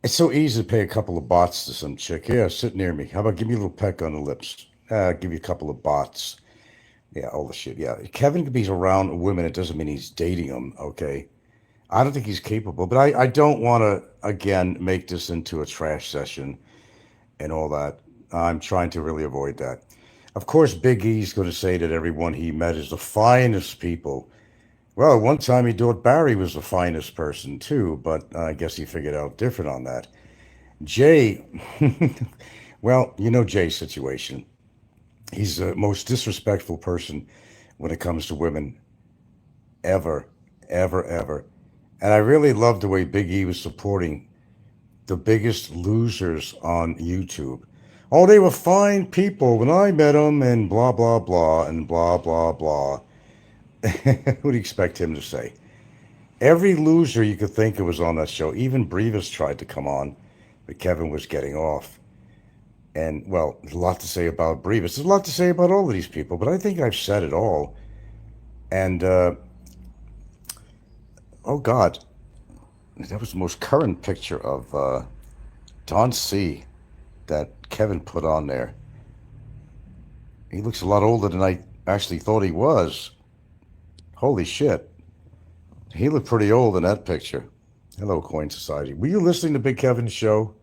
It's so easy to pay a couple of bots to some chick. Yeah, sit near me. How about give me a little peck on the lips? Give you a couple of bots. Yeah, all the shit. Yeah, Kevin can be around women. It doesn't mean he's dating them, okay? I don't think he's capable, but I don't want to, again, make this into a trash session and all that. I'm trying to really avoid that. Of course, Big E's going to say that everyone he met is the finest people. Well, one time he thought Barry was the finest person too, but I guess he figured out different on that. Jay, well, you know Jay's situation. He's the most disrespectful person when it comes to women ever, ever, ever. And I really loved the way Big E was supporting the biggest losers on YouTube. Oh, they were fine people when I met them, and blah, blah, blah, and blah, blah, blah. What do you expect him to say? Every loser you could think of was on that show. Even Brevis tried to come on, but Kevin was getting off. And, well, there's a lot to say about Brevis. There's a lot to say about all of these people, but I think I've said it all. And, oh, God. That was the most current picture of Don C. that Kevin put on there. He looks a lot older than I actually thought he was. Holy shit. He looked pretty old in that picture. Hello, Coin Society. Were you listening to Big Kevin's show?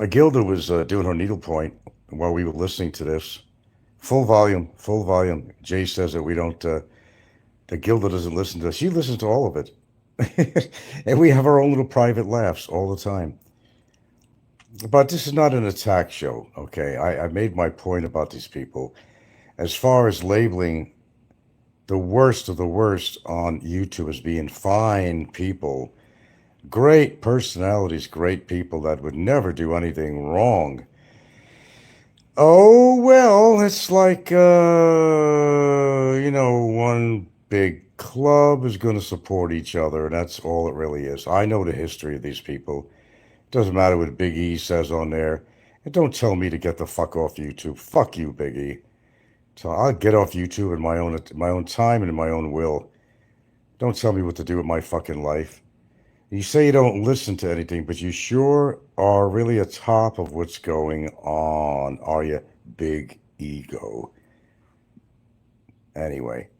Gilda was doing her needlepoint while we were listening to this. Full volume, full volume. Jay says that we don't, that Gilda doesn't listen to us. She listens to all of it. And we have our own little private laughs all the time. But this is not an attack show, okay? I made my point about these people. As far as labeling the worst of the worst on YouTube as being fine people, great personalities, great people that would never do anything wrong. Oh, well, it's like, one big club is going to support each other, and that's all it really is. I know the history of these people. Doesn't matter what Big E says on there. And don't tell me to get the fuck off YouTube. Fuck you, Big E. So I'll get off YouTube in my own time and in my own will. Don't tell me what to do with my fucking life. You say you don't listen to anything, but you sure are really atop of what's going on, are you, Big Ego? Anyway,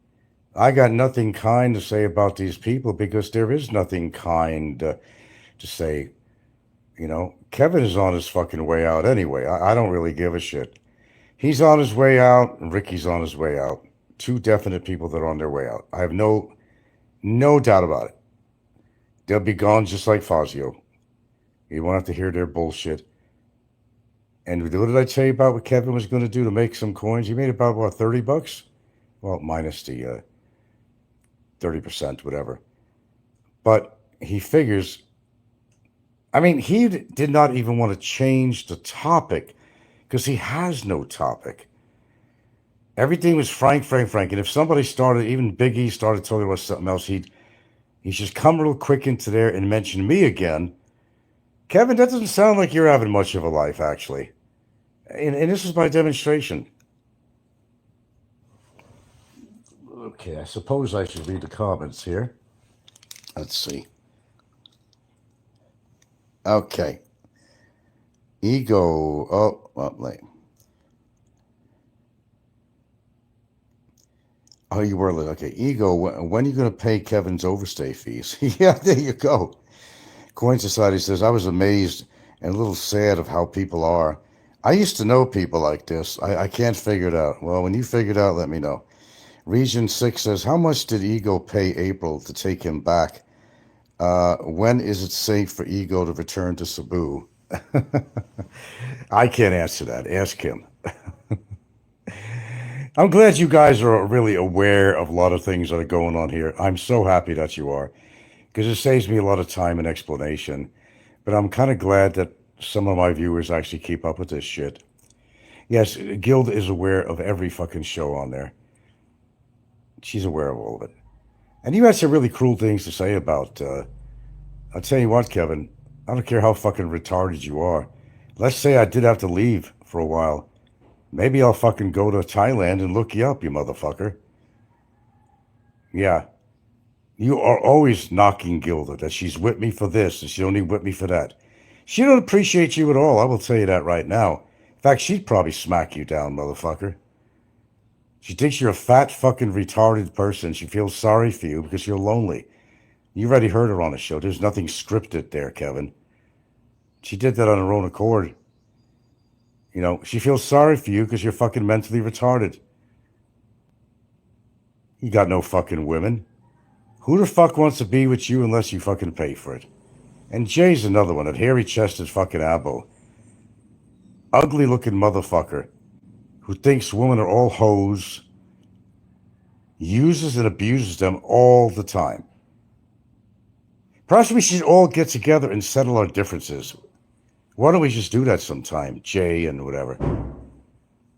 I got nothing kind to say about these people because there is nothing kind to say. Kevin is on his fucking way out anyway. I don't really give a shit. He's on his way out, and Ricky's on his way out. Two definite people that are on their way out. I have no doubt about it. They'll be gone just like Fazio. You won't have to hear their bullshit. And what did I tell you about what Kevin was going to do to make some coins? He made about, what, $30? Well, minus the 30%, whatever. But he figures I mean, he did not even want to change the topic because he has no topic. Everything was Frank, Frank, Frank. And if somebody started, even Big E started talking about something else, he'd just come real quick into there and mention me again. Kevin, that doesn't sound like you're having much of a life, actually. And this is my demonstration. Okay, I suppose I should read the comments here. Let's see. Okay. Ego. Oh, well, wait. Oh, you were okay. Ego. When are you going to pay Kevin's overstay fees? Yeah, there you go. Coin Society says I was amazed and a little sad of how people are. I used to know people like this. I can't figure it out. Well, when you figure it out, let me know. Region 6 says, how much did Ego pay April to take him back? When is it safe for Ego to return to Cebu? I can't answer that. Ask him. I'm glad you guys are really aware of a lot of things that are going on here. I'm so happy that you are, because it saves me a lot of time and explanation. But I'm kind of glad that some of my viewers actually keep up with this shit. Yes, Gilda is aware of every fucking show on there. She's aware of all of it. And you had some really cruel things to say about, I'll tell you what, Kevin, I don't care how fucking retarded you are. Let's say I did have to leave for a while. Maybe I'll fucking go to Thailand and look you up, you motherfucker. Yeah. You are always knocking Gilda, that she's with me for this and she's only with me for that. She don't appreciate you at all, I will tell you that right now. In fact, she'd probably smack you down, motherfucker. She thinks you're a fat fucking retarded person. She feels sorry for you because you're lonely. You already heard her on the show. There's nothing scripted there, Kevin. She did that on her own accord. You know, she feels sorry for you because you're fucking mentally retarded. You got no fucking women. Who the fuck wants to be with you unless you fucking pay for it? And Jay's another one, that hairy-chested fucking abo. Ugly-looking motherfucker who thinks women are all hoes, uses and abuses them all the time. Perhaps we should all get together and settle our differences. Why don't we just do that sometime, Jay and whatever?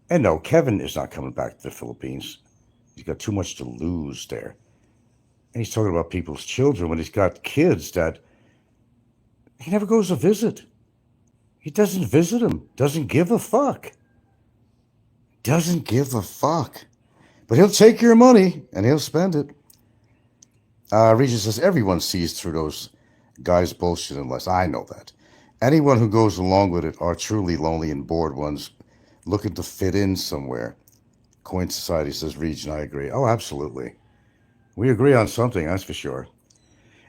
And no, Kevin is not coming back to the Philippines. He's got too much to lose there. And he's talking about people's children when he's got kids that he never goes to visit. He doesn't visit them. Doesn't give a fuck. Doesn't give a fuck. But he'll take your money and he'll spend it. Regis says, everyone sees through those guys' bullshit unless I know that. Anyone who goes along with it are truly lonely and bored ones looking to fit in somewhere. Coin Society says, Region, I agree. Oh, absolutely. We agree on something, that's for sure.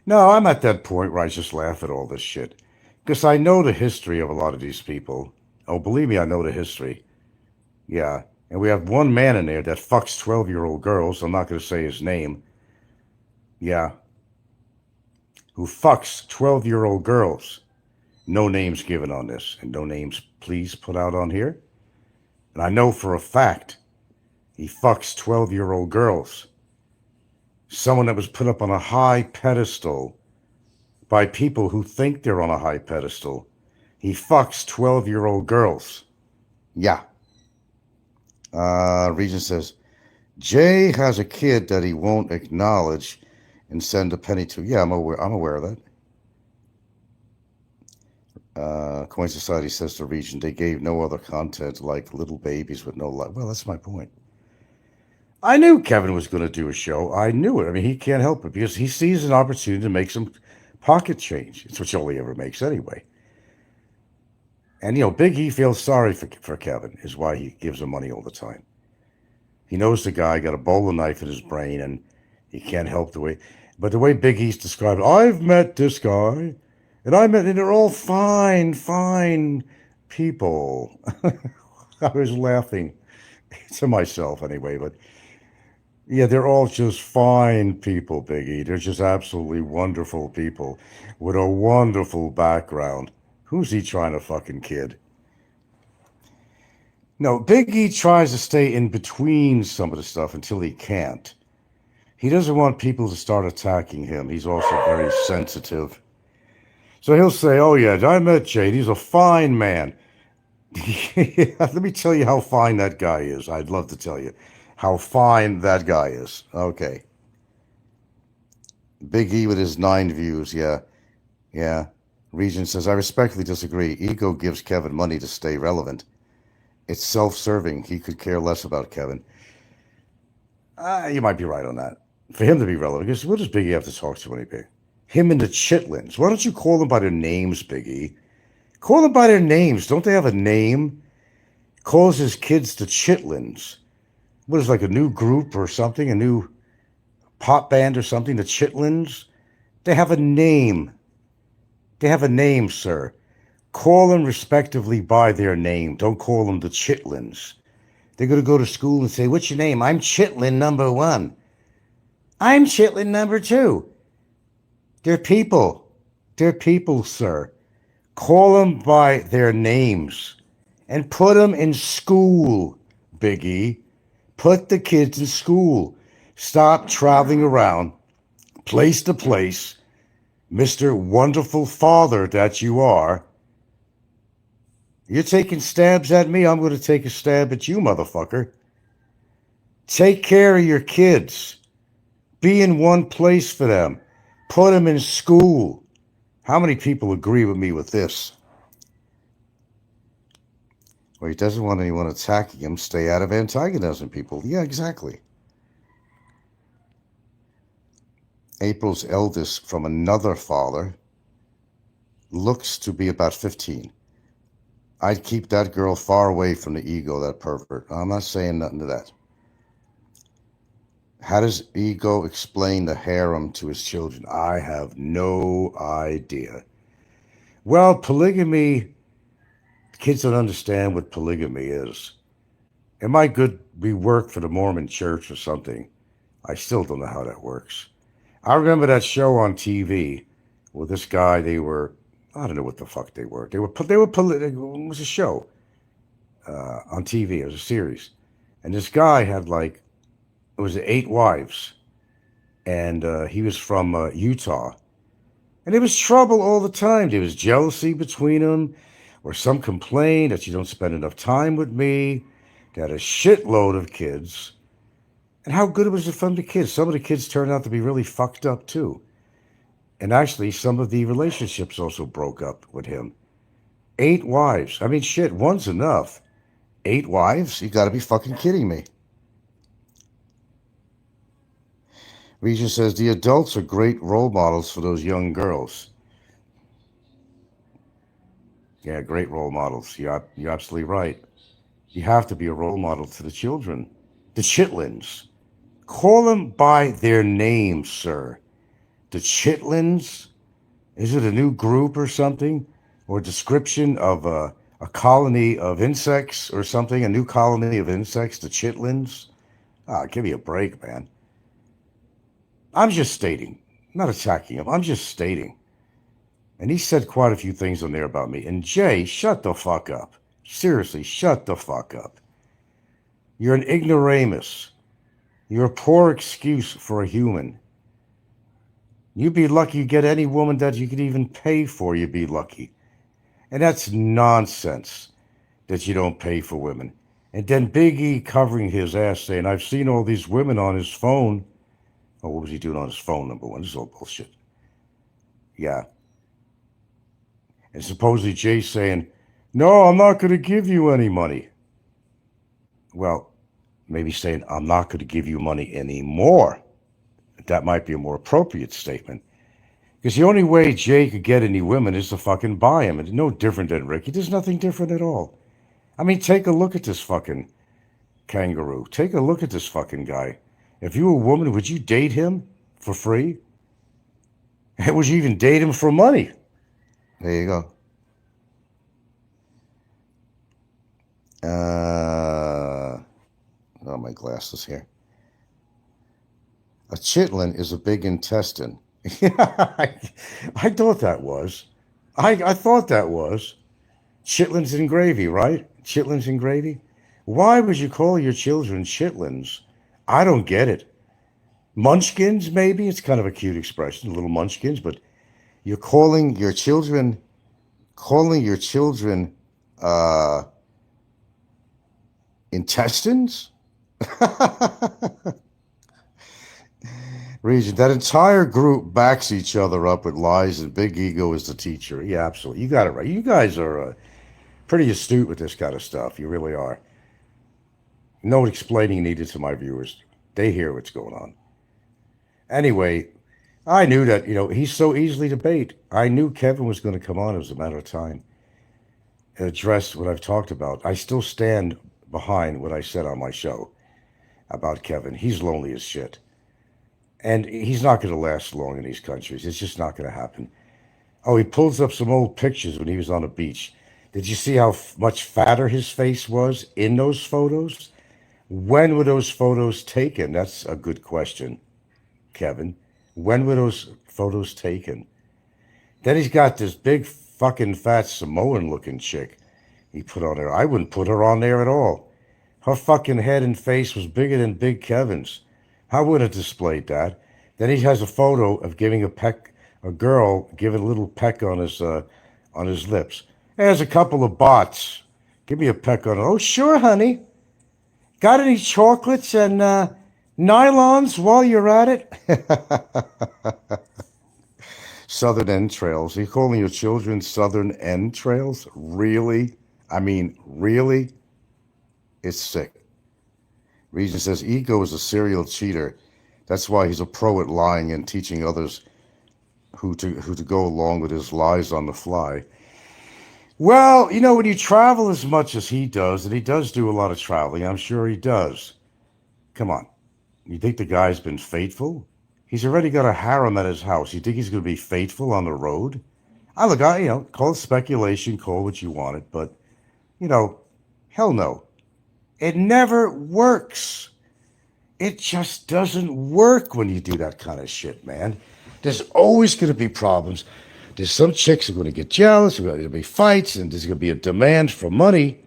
No, I'm at that point where I just laugh at all this shit. Because I know the history of a lot of these people. Oh, believe me, I know the history. Yeah, and we have one man in there that fucks 12-year-old girls. I'm not going to say his name. Yeah. Who fucks 12-year-old girls. No names given on this. And no names, please, put out on here. And I know for a fact he fucks 12-year-old girls. Someone that was put up on a high pedestal by people who think they're on a high pedestal. He fucks 12-year-old girls. Yeah. Regent says, Jay has a kid that he won't acknowledge and send a penny to. Yeah, I'm aware of that. Coin Society says to Regent, they gave no other content like little babies with no life. Well, that's my point. I knew Kevin was going to do a show. I knew it. I mean, he can't help it because he sees an opportunity to make some pocket change. It's what all he ever makes anyway. And, you know, Big E feels sorry for Kevin, is why he gives him money all the time. He knows the guy got a bowling knife in his brain and he can't help the way. But the way Big E's described, I've met this guy and and they're all fine people. I was laughing to myself anyway, but yeah, they're all just fine people, Big E. They're just absolutely wonderful people with a wonderful background. Who's he trying to fucking kid? No, Big E tries to stay in between some of the stuff until he can't. He doesn't want people to start attacking him. He's also very sensitive. So he'll say, oh yeah, I met Jade. He's a fine man. Let me tell you how fine that guy is. I'd love to tell you how fine that guy is. Okay. Big E with his 9 views. Yeah. Yeah. Regent says, I respectfully disagree. Ego gives Kevin money to stay relevant. It's self-serving. He could care less about Kevin. You might be right on that. For him to be relevant, because what does Big E have to talk to anybody? Him and the Chitlins. Why don't you call them by their names, Big E? Call them by their names. Don't they have a name? Calls his kids the Chitlins. What is like a new group or something? A new pop band or something? The Chitlins? They have a name. They have a name, sir. Call them respectively by their name. Don't call them the Chitlins. They're going to go to school and say, what's your name? I'm Chitlin number 1. I'm Chitlin number 2. They're people. They're people, sir. Call them by their names and put them in school, Biggie. Put the kids in school. Stop traveling around place to place, Mr. Wonderful Father that you are. You're taking stabs at me, I'm going to take a stab at you, motherfucker. Take care of your kids. Be in one place for them. Put them in school. How many people agree with me with this? Well, he doesn't want anyone attacking him. Stay out of antagonism, people. Yeah, exactly. April's eldest from another father looks to be about 15. I'd keep that girl far away from the ego, that pervert. I'm not saying nothing to that. How does ego explain the harem to his children? I have no idea. Well, polygamy, kids don't understand what polygamy is. It might be work for the Mormon church or something. I still don't know how that works. I remember that show on TV with this guy. They were, I don't know what the fuck they were. It was a show on TV. It was a series. And this guy had it was 8 wives. And he was from Utah. And there was trouble all the time. There was jealousy between them. Or some complained that you don't spend enough time with me. They had a shitload of kids. And how good was it for the kids? Some of the kids turned out to be really fucked up too. And actually, some of the relationships also broke up with him. 8 wives. I mean, shit, one's enough. 8 wives? You gotta be fucking kidding me. Regent says, the adults are great role models for those young girls. Yeah, great role models. You're absolutely right. You have to be a role model to the children. The Chitlins. Call them by their names, sir. The Chitlins? Is it a new group or something? Or a description of a colony of insects or something? A new colony of insects? The Chitlins? Give me a break, man. I'm just stating. I'm not attacking him. I'm just stating. And he said quite a few things on there about me. And Jay, shut the fuck up. Seriously, shut the fuck up. You're an ignoramus. You're a poor excuse for a human. You'd be lucky you get any woman that you could even pay for. You'd be lucky. And that's nonsense that you don't pay for women. And then Big E covering his ass saying, I've seen all these women on his phone. Oh, what was he doing on his phone, number one? This is all bullshit. Yeah. And supposedly Jay's saying, no, I'm not going to give you any money. Well, maybe saying, I'm not going to give you money anymore. That might be a more appropriate statement. Because the only way Jay could get any women is to fucking buy him. It's no different than Ricky. There's nothing different at all. I mean, take a look at this fucking kangaroo. Take a look at this fucking guy. If you were a woman, would you date him for free? Would you even date him for money? There you go. Oh, my glasses here. A chitlin is a big intestine. I thought that was. I thought that was. Chitlins and gravy, right? Chitlins and gravy? Why would you call your children chitlins? I don't get it. Munchkins, maybe? It's kind of a cute expression, little munchkins, but You're calling your children intestines? Regent, that entire group backs each other up with lies, and Big Ego is the teacher. Yeah, absolutely. You got it right. You guys are pretty astute with this kind of stuff. You really are. No explaining needed to my viewers. They hear what's going on. Anyway, I knew that, he's so easily to bait. I knew Kevin was going to come on. It was a matter of time and address what I've talked about. I still stand behind what I said on my show about Kevin. He's lonely as shit. And he's not going to last long in these countries. It's just not going to happen. Oh, he pulls up some old pictures when he was on the beach. Did you see how much fatter his face was in those photos? When were those photos taken? That's a good question, Kevin. When were those photos taken? Then he's got this big fucking fat Samoan looking chick he put on there. I wouldn't put her on there at all. Her fucking head and face was bigger than Big Kevin's. I wouldn't have displayed that. Then he has a photo of giving a girl giving a little peck on his lips. There's a couple of bots. Give me a peck on it. Oh, sure, honey. Got any chocolates and nylons while you're at it? Southern entrails. Are you calling your children southern entrails? Really? I mean, really? It's sick. Regent says, Ego is a serial cheater. That's why he's a pro at lying and teaching others who to go along with his lies on the fly. Well, when you travel as much as he does, and he does do a lot of traveling, I'm sure he does. Come on. You think the guy's been faithful? He's already got a harem at his house. You think he's going to be faithful on the road? Call it speculation, call what you want it, but, hell no. It never works. It just doesn't work when you do that kind of shit, man. There's always going to be problems. There's some chicks who are going to get jealous, there's going to be fights, and there's going to be a demand for money.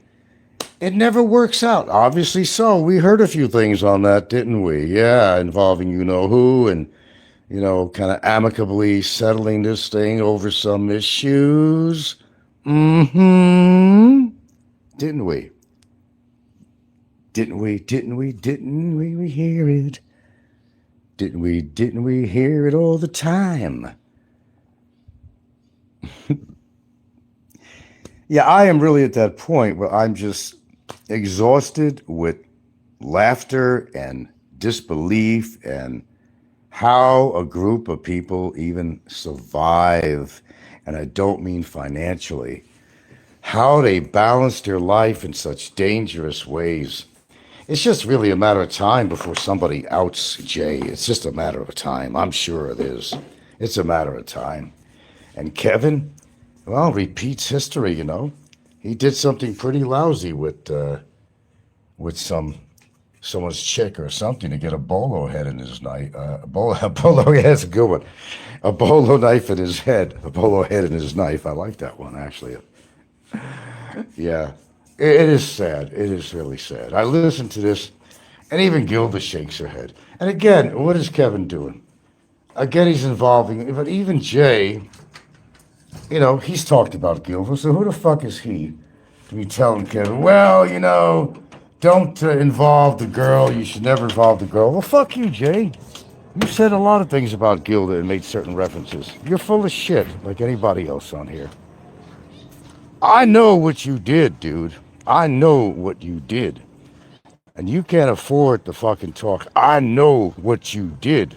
It never works out. Obviously so. We heard a few things on that, didn't we? Yeah, involving you-know-who and, kind of amicably settling this thing over some issues. Mm-hmm. Didn't we? Didn't we hear it? Didn't we hear it all the time? Yeah, I am really at that point where I'm just exhausted with laughter and disbelief and how a group of people even survive, and I don't mean financially, how they balance their life in such dangerous ways. It's just really a matter of time before somebody outs Jay. It's just a matter of time. I'm sure it is. It's a matter of time. And Kevin, well, repeats history, He did something pretty lousy with someone's chick or something to get a bolo head in his knife. A bolo head's a good one. A bolo knife in his head. A bolo head in his knife. I like that one, actually. Yeah. It is sad. It is really sad. I listen to this, and even Gilda shakes her head. And again, what is Kevin doing? Again, he's involving, but even Jay, he's talked about Gilda, so who the fuck is he to be telling Kevin, well, don't involve the girl, you should never involve the girl. Well, fuck you, Jay. You said a lot of things about Gilda and made certain references. You're full of shit, like anybody else on here. I know what you did, dude. I know what you did. And you can't afford to fucking talk. I know what you did.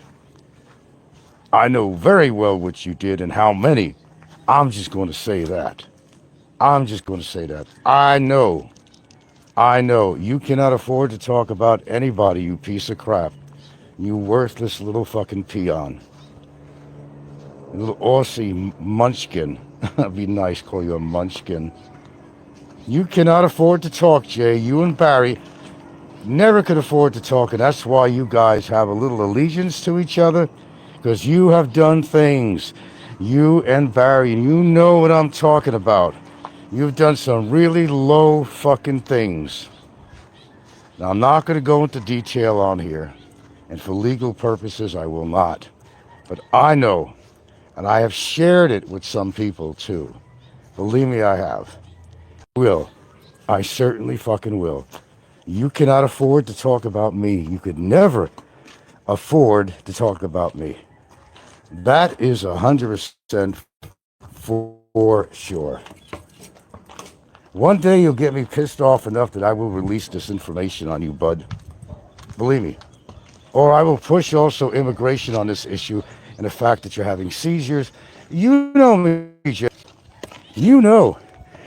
I know very well what you did and how many. I'm just going to say that. I know. You cannot afford to talk about anybody, you piece of crap. You worthless little fucking peon. Little Aussie munchkin. That'd be nice, call you a munchkin. You cannot afford to talk, Jay. You and Barry never could afford to talk, and that's why you guys have a little allegiance to each other, because you have done things. You and Barry, and you know what I'm talking about. You've done some really low fucking things. Now, I'm not going to go into detail on here, and for legal purposes, I will not. But I know And I have shared it with some people too. Believe me, I have. Will. I certainly fucking will. You cannot afford to talk about me. You could never afford to talk about me. That is 100% for sure. One day you'll get me pissed off enough that I will release this information on you, bud. Believe me. Or I will push also immigration on this issue and the fact that you're having seizures. You know me, Jeff. You know.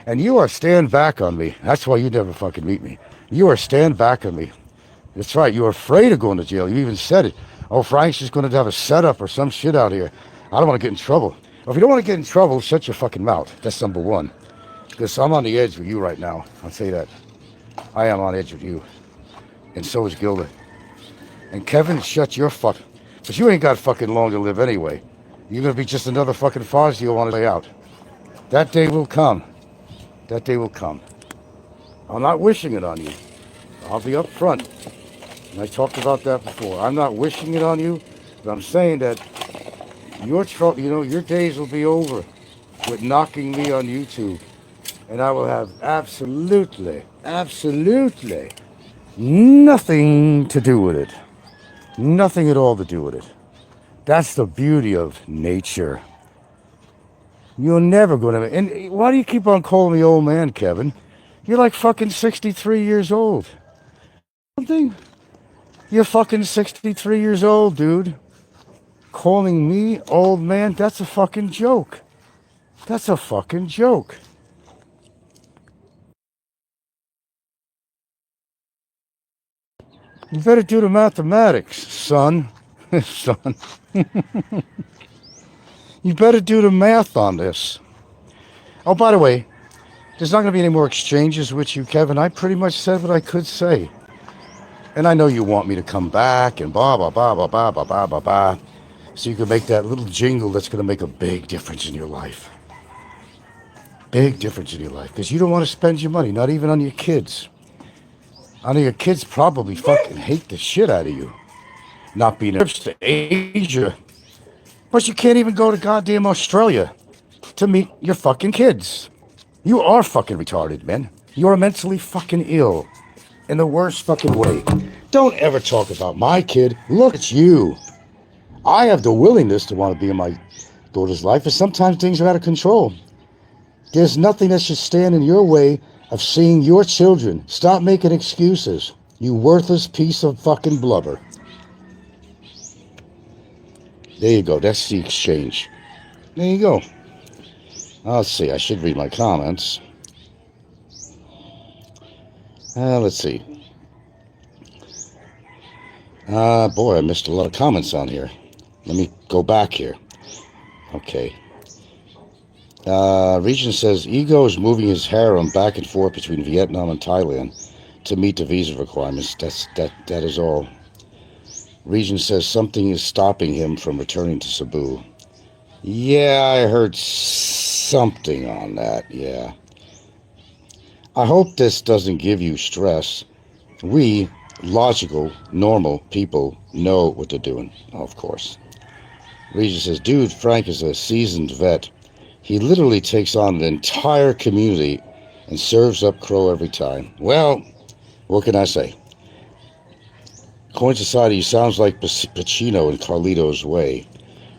And you are stand back on me. That's why you never fucking meet me. You are stand back on me. That's right. You're afraid of going to jail. You even said it. Oh, Frank's just going to have a setup or some shit out here. I don't want to get in trouble. Well, if you don't want to get in trouble, shut your fucking mouth. That's number one. Because I'm on the edge with you right now. I'll say that. I am on edge with you. And so is Gilda. And Kevin, shut your fuck. But you ain't got fucking long to live anyway. You're going to be just another fucking Fazio on his way out. That day will come. That day will come. I'm not wishing it on you. I'll be up front. And I talked about that before. I'm not wishing it on you, but I'm saying that your days will be over with knocking me on YouTube. And I will have absolutely nothing to do with it. Nothing at all to do with it. That's the beauty of nature. You're never going to... And why do you keep on calling me old man, Kevin? You're like fucking 63 years old. Something? You're fucking 63 years old, dude. Calling me old man? That's a fucking joke. That's a fucking joke. You better do the mathematics, son. Son. You better do the math on this. Oh, by the way, there's not going to be any more exchanges with you, Kevin. I pretty much said what I could say. And I know you want me to come back and blah, blah, blah, blah, blah, blah, blah, blah, blah. So you can make that little jingle that's going to make a big difference in your life. Big difference in your life. Because you don't want to spend your money, not even on your kids. I know your kids probably fucking hate the shit out of you. Not being trips to Asia. But you can't even go to goddamn Australia to meet your fucking kids. You are fucking retarded, man. You're mentally fucking ill. In the worst fucking way. Don't ever talk about my kid. Look at you. I have the willingness to want to be in my daughter's life, but sometimes things are out of control. There's nothing that should stand in your way of seeing your children. Stop making excuses, you worthless piece of fucking blubber. There you go. That's the exchange. There you go. Let's see. I should read my comments. Let's see. Boy, I missed a lot of comments on here. Let me go back here. Okay. Regent says, Ego is moving his harem back and forth between Vietnam and Thailand to meet the visa requirements. That is all. Regent says something is stopping him from returning to Cebu. Yeah, I heard something on that, yeah. I hope this doesn't give you stress. We, logical, normal people, know what they're doing, of course. Regent says, dude, Frank is a seasoned vet. He literally takes on an entire community and serves up crow every time. Well, what can I say? Coin Society sounds like Pacino in Carlito's Way.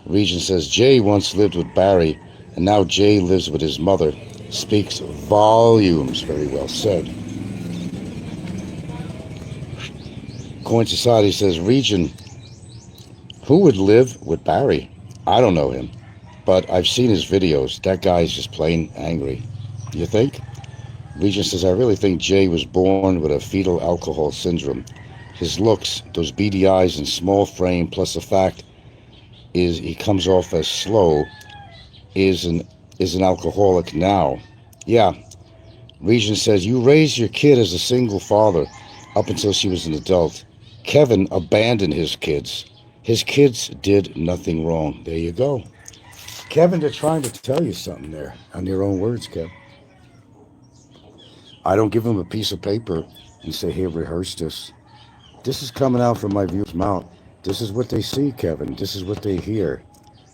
Regent says, Jay once lived with Barry, and now Jay lives with his mother. Speaks volumes. Very well said. Coin Society says, Regent, who would live with Barry? I don't know him, but I've seen his videos. That guy's just plain angry. You think? Regent says, I really think Jay was born with a fetal alcohol syndrome. His looks, those beady eyes and small frame, plus the fact is he comes off as slow, is an alcoholic now. Yeah. Regent says, you raised your kid as a single father up until she was an adult. Kevin abandoned his kids. His kids did nothing wrong. There you go. Kevin, they're trying to tell you something there on your own words, Kev. I don't give them a piece of paper and say, here, rehearse this. This is coming out from my viewer's mouth. This is what they see, Kevin. This is what they hear.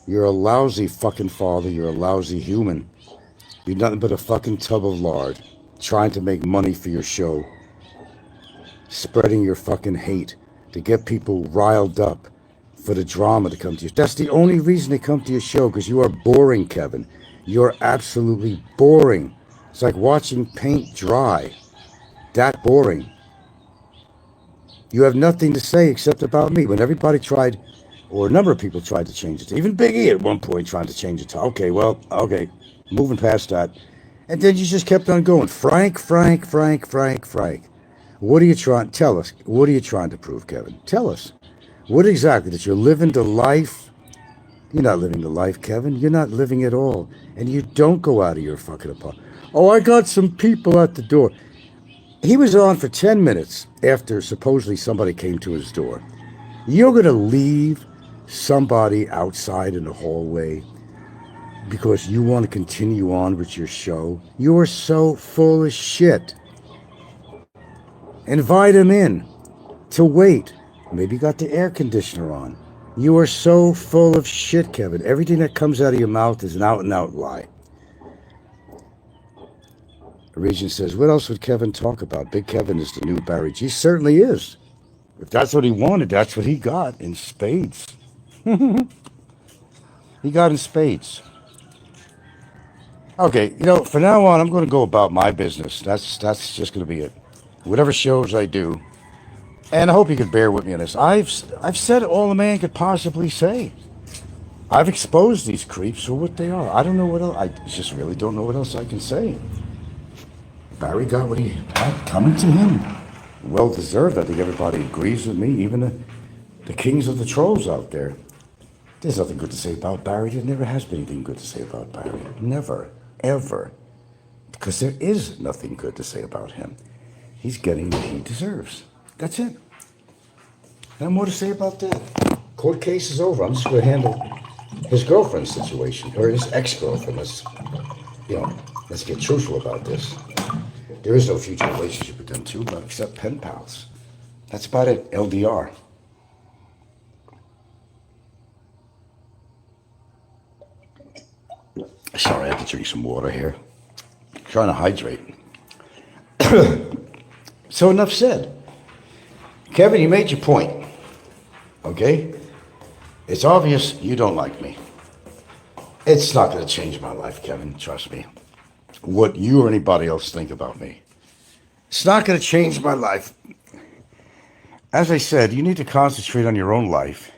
You're a lousy fucking father. You're a lousy human. You're nothing but a fucking tub of lard, trying to make money for your show, spreading your fucking hate to get people riled up for the drama to come to you. That's the only reason they come to your show, because you are boring, Kevin. You're absolutely boring. It's like watching paint dry. That boring. You have nothing to say except about me. When everybody tried, or a number of people tried to change it, even Big E at one point trying to change it to, okay, moving past that. And then you just kept on going. Frank. What are you trying? Tell us. What are you trying to prove, Kevin? Tell us. What exactly? That you're living the life? You're not living the life, Kevin. You're not living at all. And you don't go out of your fucking apartment. Oh, I got some people at the door. He was on for 10 minutes after supposedly somebody came to his door. You're going to leave somebody outside in the hallway because you want to continue on with your show? You're so full of shit. Invite him in to wait. Maybe you got the air conditioner on. You are so full of shit, Kevin. Everything that comes out of your mouth is an out-and-out lie. Regent says, what else would Kevin talk about? Big Kevin is the new Barry G. Certainly is. If that's what he wanted, that's what he got in spades. He got in spades. Okay, for now on, I'm going to go about my business. That's just going to be it. Whatever shows I do. And I hope you could bear with me on this. I've said all a man could possibly say. I've exposed these creeps for what they are. I don't know what else. I just really don't know what else I can say. Barry got what he had coming to him. Well deserved. I think everybody agrees with me, even the kings of the trolls out there. There's nothing good to say about Barry. There never has been anything good to say about Barry. Never, ever. Because there is nothing good to say about him. He's getting what he deserves. That's it. No more to say about that. Court case is over. I'm just going to handle his girlfriend's situation, or his ex-girlfriend. Let's get truthful about this. There is no future relationship with them two, but except pen pals. That's about it. LDR. Sorry, I have to drink some water here. I'm trying to hydrate. So enough said. Kevin, you made your point. Okay? It's obvious you don't like me. It's not going to change my life, Kevin. Trust me. What you or anybody else think about me. It's not going to change my life. As I said, you need to concentrate on your own life.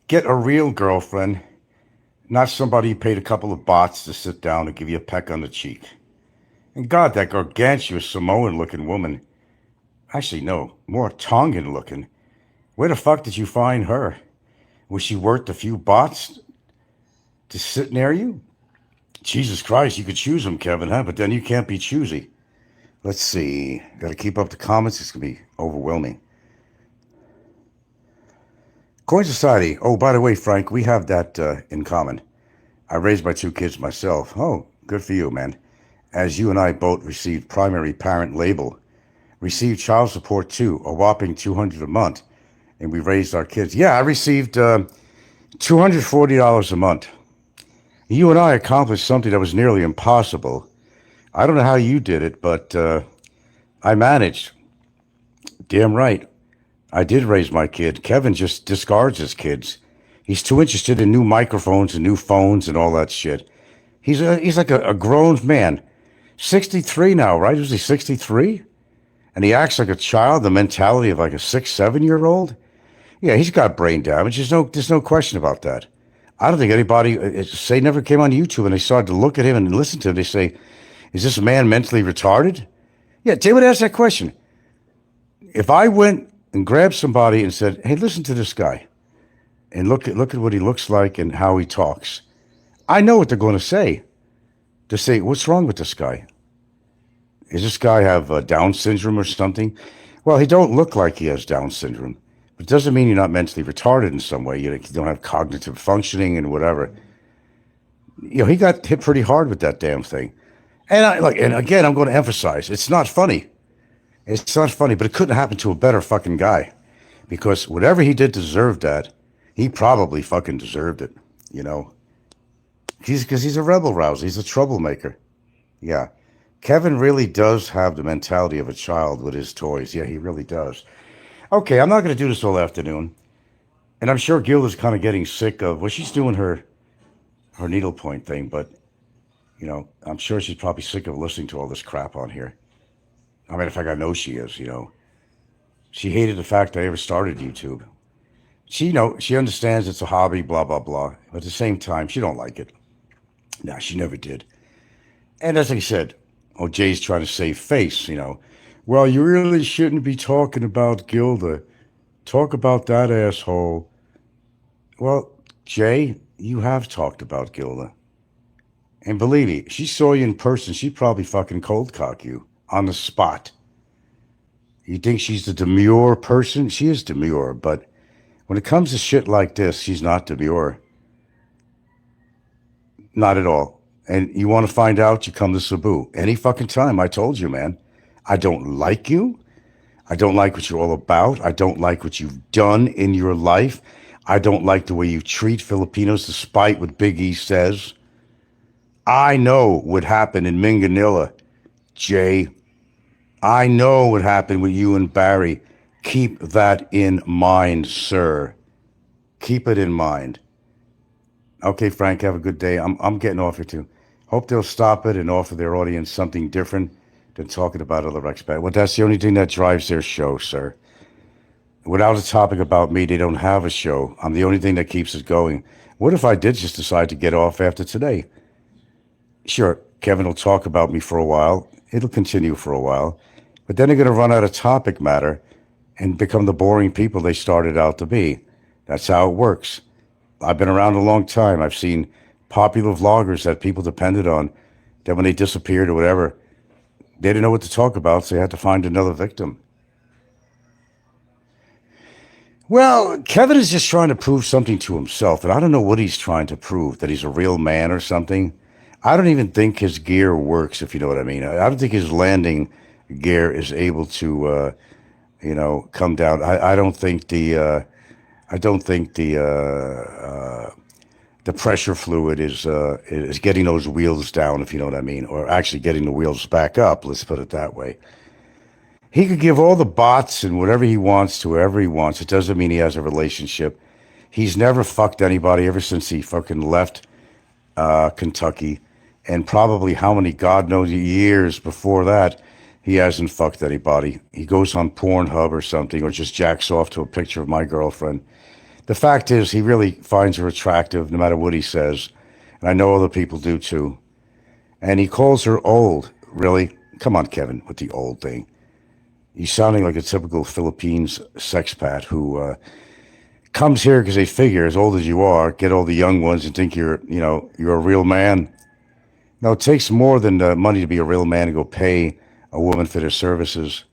Get a real girlfriend, not somebody you paid a couple of bots to sit down and give you a peck on the cheek. And God, that gargantuous Samoan-looking woman. Actually, no, more Tongan-looking. Where the fuck did you find her? Was she worth a few bots to sit near you? Jesus Christ, you could choose them, Kevin, huh? But then you can't be choosy. Let's see. Got to keep up the comments. It's going to be overwhelming. Coin Society. Oh, by the way, Frank, we have that in common. I raised my two kids myself. Oh, good for you, man. As you and I both received primary parent label. Received child support, too, a whopping $200 a month. And we raised our kids. Yeah, I received $240 a month. You and I accomplished something that was nearly impossible. I don't know how you did it, but I managed. Damn right. I did raise my kid. Kevin just discards his kids. He's too interested in new microphones and new phones and all that shit. He's like a grown man. 63 now, right? Was he 63? And he acts like a child, the mentality of like a 6-7-year-old. Yeah, he's got brain damage. There's no question about that. I don't think anybody, say, never came on YouTube and they started to look at him and listen to him. They say, is this man mentally retarded? Yeah, they would ask that question. If I went and grabbed somebody and said, hey, listen to this guy and look at what he looks like and how he talks, I know what they're going to say. They say, what's wrong with this guy? Does this guy have Down syndrome or something? Well, he don't look like he has Down syndrome. But it doesn't mean you're not mentally retarded in some way. You don't have cognitive functioning and whatever. He got hit pretty hard with that damn thing. And again, I'm going to emphasize, it's not funny. It's not funny, but it couldn't happen to a better fucking guy. Because whatever he did deserved that. He probably fucking deserved it. you know. Because he's a rebel rouser. He's a troublemaker. Yeah. Kevin really does have the mentality of a child with his toys. Yeah, he really does. Okay, I'm not going to do this all afternoon. And I'm sure Gilda's kind of getting sick of, well, she's doing her needlepoint thing, but, you know, I'm sure she's probably sick of listening to all this crap on here. I mean, in fact, I know she is, you know. She hated the fact I ever started YouTube. She understands it's a hobby, blah, blah, blah. But at the same time, she don't like it. No, she never did. And as I said, Jay's trying to save face, you know. Well, you really shouldn't be talking about Gilda. Talk about that asshole. Well, Jay, you have talked about Gilda. And believe me, she saw you in person, she'd probably fucking cold cock you on the spot. You think she's the demure person? She is demure, but when it comes to shit like this, she's not demure. Not at all. And you want to find out, you come to Cebu. Any fucking time. I told you, man. I don't like you. I don't like what you're all about. I don't like what you've done in your life. I don't like the way you treat Filipinos, despite what Big E says. I know what happened in Minganilla, Jay. I know what happened with you and Barry. Keep that in mind, sir. Keep it in mind. Okay, Frank, have a good day. I'm getting off here too. Hope they'll stop it and offer their audience something different than talking about other expats. Well, that's the only thing that drives their show, sir. Without a topic about me, they don't have a show. I'm the only thing that keeps it going. What if I did just decide to get off after today? Sure, Kevin will talk about me for a while. It'll continue for a while. But then they're going to run out of topic matter and become the boring people they started out to be. That's how it works. I've been around a long time. I've seen popular vloggers that people depended on, that when they disappeared or whatever, they didn't know what to talk about, so they had to find another victim. Well, Kevin is just trying to prove something to himself, and I don't know what he's trying to prove, that he's a real man or something. I don't even think his gear works, if you know what I mean. I don't think his landing gear is able to, come down. I don't think the pressure fluid is getting those wheels down, if you know what I mean, or actually getting the wheels back up. Let's put it that way. He could give all the bots and whatever he wants to whoever he wants. It doesn't mean he has a relationship. He's never fucked anybody ever since he fucking left Kentucky, and probably how many God knows years before that he hasn't fucked anybody. He goes on Pornhub or something, or just jacks off to a picture of my girlfriend. The fact is, he really finds her attractive no matter what he says. And I know other people do too. And he calls her old. Really? Come on, Kevin, with the old thing. He's sounding like a typical Philippines sexpat who comes here because they figure, as old as you are, get all the young ones and think you're a real man. No, it takes more than money to be a real man and go pay a woman for their services.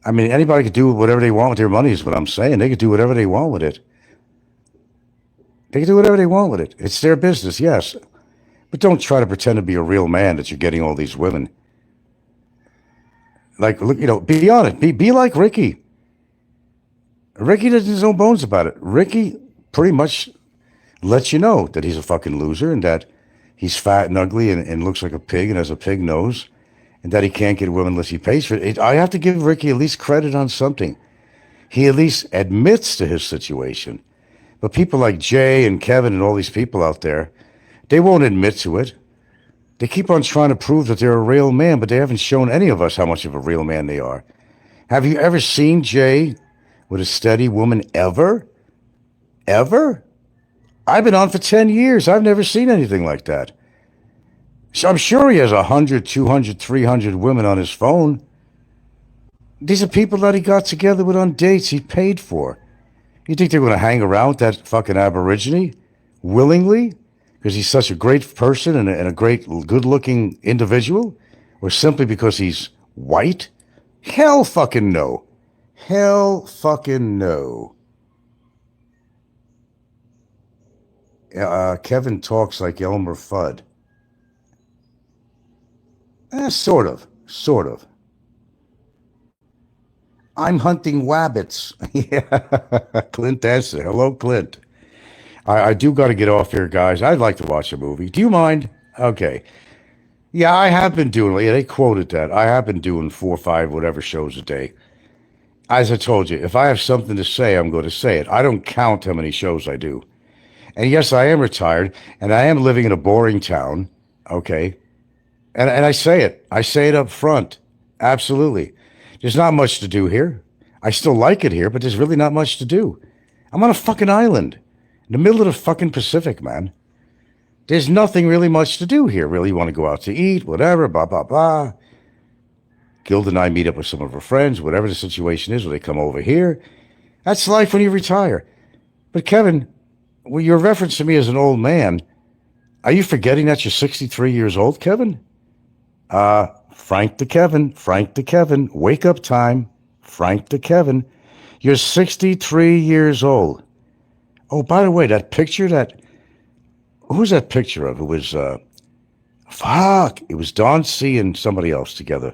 I mean, anybody could do whatever they want with their money is what I'm saying. They could do whatever they want with it. They can do whatever they want with it. It's their business, yes. But don't try to pretend to be a real man that you're getting all these women. Like, look, be honest. Be like Ricky. Ricky doesn't his own bones about it. Ricky pretty much lets you know that he's a fucking loser and that he's fat and ugly and looks like a pig and has a pig nose and that he can't get women unless he pays for it. I have to give Ricky at least credit on something. He at least admits to his situation. But people like Jay and Kevin and all these people out there, they won't admit to it. They keep on trying to prove that they're a real man, but they haven't shown any of us how much of a real man they are. Have you ever seen Jay with a steady woman ever? Ever? I've been on for 10 years. I've never seen anything like that. So I'm sure he has 100, 200, 300 women on his phone. These are people that he got together with on dates he paid for. You think they're going to hang around with that fucking Aborigine willingly because he's such a great person and a great, good-looking individual? Or simply because he's white? Hell fucking no. Hell fucking no. Kevin talks like Elmer Fudd. Sort of. I'm hunting wabbits. Yeah, Clint answered. Hello, Clint. I do got to get off here, guys. I'd like to watch a movie. Do you mind? Okay. Yeah, I have been doing. Yeah, they quoted that. I have been doing 4 or 5 whatever shows a day. As I told you, if I have something to say, I'm going to say it. I don't count how many shows I do. And yes, I am retired, and I am living in a boring town. Okay. And I say it. I say it up front. Absolutely. There's not much to do here. I still like it here, but there's really not much to do. I'm on a fucking island in the middle of the fucking Pacific, man. There's nothing really much to do here. Really, you want to go out to eat, whatever, blah, blah, blah. Gilda and I meet up with some of her friends, whatever the situation is, when they come over here. That's life when you retire. But Kevin, well, your reference to me as an old man, are you forgetting that you're 63 years old, Kevin? Frank the Kevin, wake up time. Frank the Kevin, you're 63 years old. Oh, by the way, that picture who's that picture of? It was, it was Don C. and somebody else together.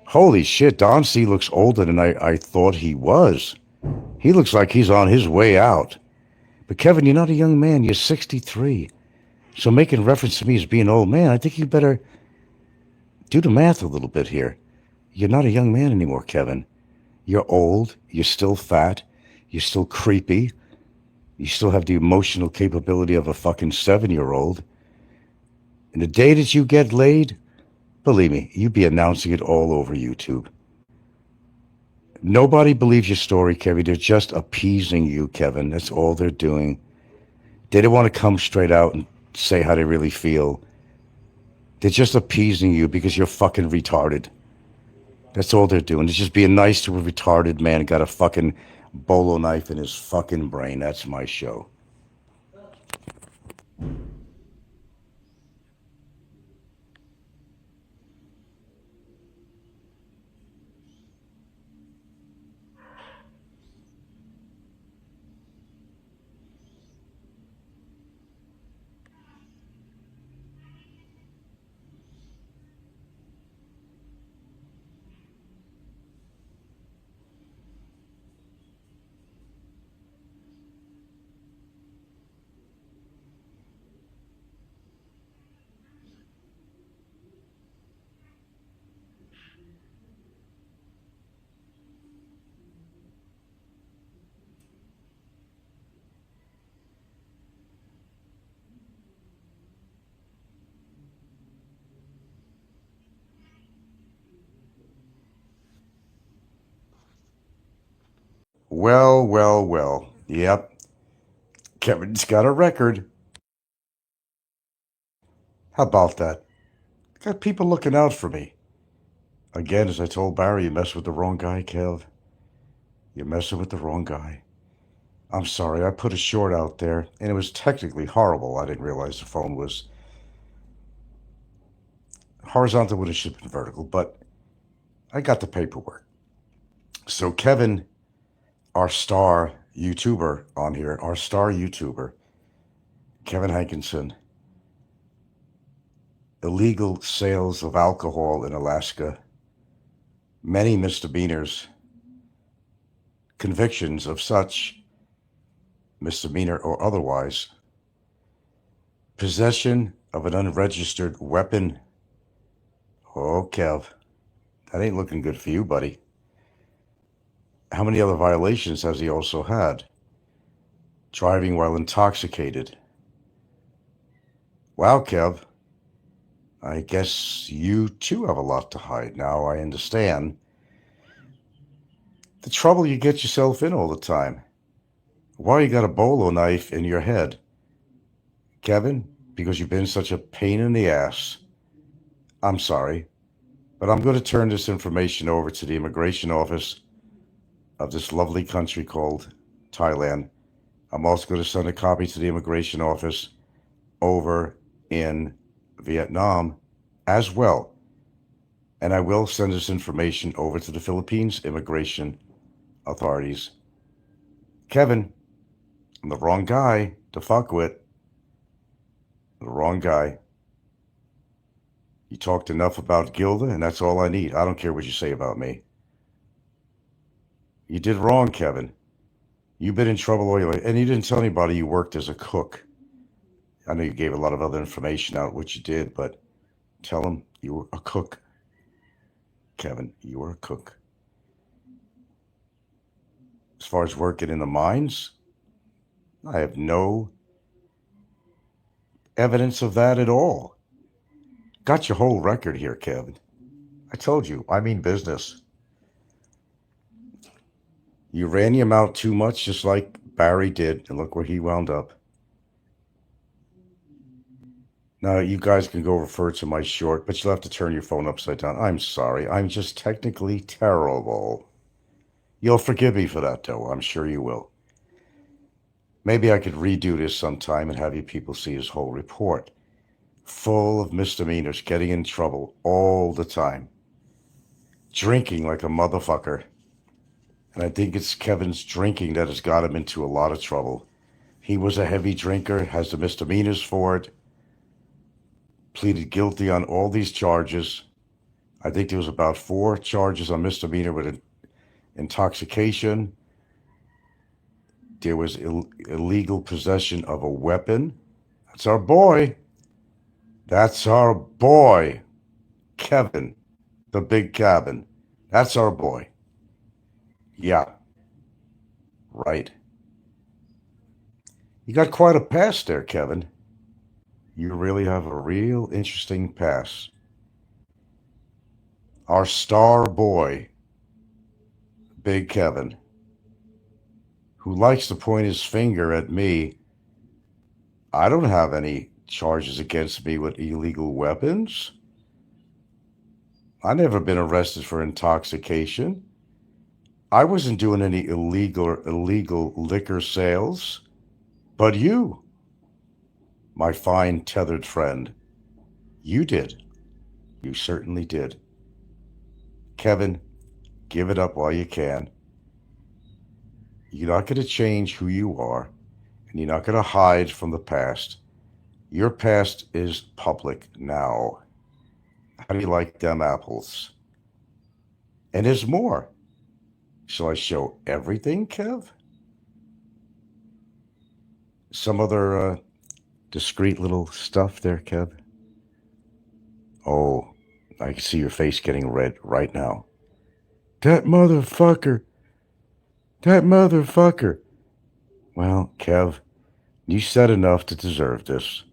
Holy shit, Don C. looks older than I thought he was. He looks like he's on his way out. But Kevin, you're not a young man, you're 63. So making reference to me as being an old man, I think you better do the math a little bit here. You're not a young man anymore, Kevin. You're old, you're still fat, you're still creepy, you still have the emotional capability of a fucking 7-year-old. And the day that you get laid, believe me, you'd be announcing it all over YouTube. Nobody believes your story, Kevin. They're just appeasing you, Kevin. That's all they're doing. They don't want to come straight out and say how they really feel. They're just appeasing you because you're fucking retarded. That's all they're doing. It's just being nice to a retarded man who got a fucking bolo knife in his fucking brain. That's my show. Well, well, well. Yep. Kevin's got a record. How about that? Got people looking out for me. Again, as I told Barry, you mess with the wrong guy, Kev. You're messing with the wrong guy. I'm sorry, I put a short out there, and it was technically horrible. I didn't realize the phone was horizontal when it should have been vertical, but I got the paperwork. So Kevin, our star YouTuber on here, Kevin Hankinson, illegal sales of alcohol in Alaska, many misdemeanors, convictions of such, misdemeanor or otherwise, possession of an unregistered weapon. Oh, Kev, that ain't looking good for you, buddy. How many other violations has he also had? Driving while intoxicated. Wow, Kev, I guess you too have a lot to hide. Now I understand the trouble you get yourself in all the time. Why you got a bolo knife in your head? Kevin, because you've been such a pain in the ass. I'm sorry, but I'm going to turn this information over to the immigration office of this lovely country called Thailand. I'm also going to send a copy to the immigration office over in Vietnam as well. And I will send this information over to the Philippines immigration authorities. Kevin, I'm the wrong guy to fuck with. The wrong guy. You talked enough about Gilda, and that's all I need. I don't care what you say about me. You did wrong, Kevin. You've been in trouble all your life, and you didn't tell anybody you worked as a cook. I know you gave a lot of other information out, which you did, but tell them you were a cook. Kevin, you were a cook. As far as working in the mines, I have no evidence of that at all. Got your whole record here, Kevin. I told you, I mean business. You ran your mouth too much, just like Barry did, and look where he wound up. Now, you guys can go refer to my short, but you'll have to turn your phone upside down. I'm sorry. I'm just technically terrible. You'll forgive me for that, though. I'm sure you will. Maybe I could redo this sometime and have you people see his whole report. Full of misdemeanors, getting in trouble all the time. Drinking like a motherfucker. And I think it's Kevin's drinking that has got him into a lot of trouble. He was a heavy drinker, has the misdemeanors for it. Pleaded guilty on all these charges. I think there was about 4 charges on misdemeanor with intoxication. There was illegal possession of a weapon. That's our boy. That's our boy. Kevin, the big cabin. That's our boy. Yeah. Right. You got quite a past there, Kevin. You really have a real interesting past. Our star boy, Big Kevin, who likes to point his finger at me. I don't have any charges against me with illegal weapons. I've never been arrested for intoxication. I wasn't doing any illegal liquor sales. But you, my fine tethered friend, you did. You certainly did. Kevin, give it up while you can. You're not going to change who you are, and you're not going to hide from the past. Your past is public now. How do you like them apples? And there's more. Shall I show everything, Kev? Some other discreet little stuff there, Kev? Oh, I can see your face getting red right now. That motherfucker. That motherfucker. Well, Kev, you said enough to deserve this.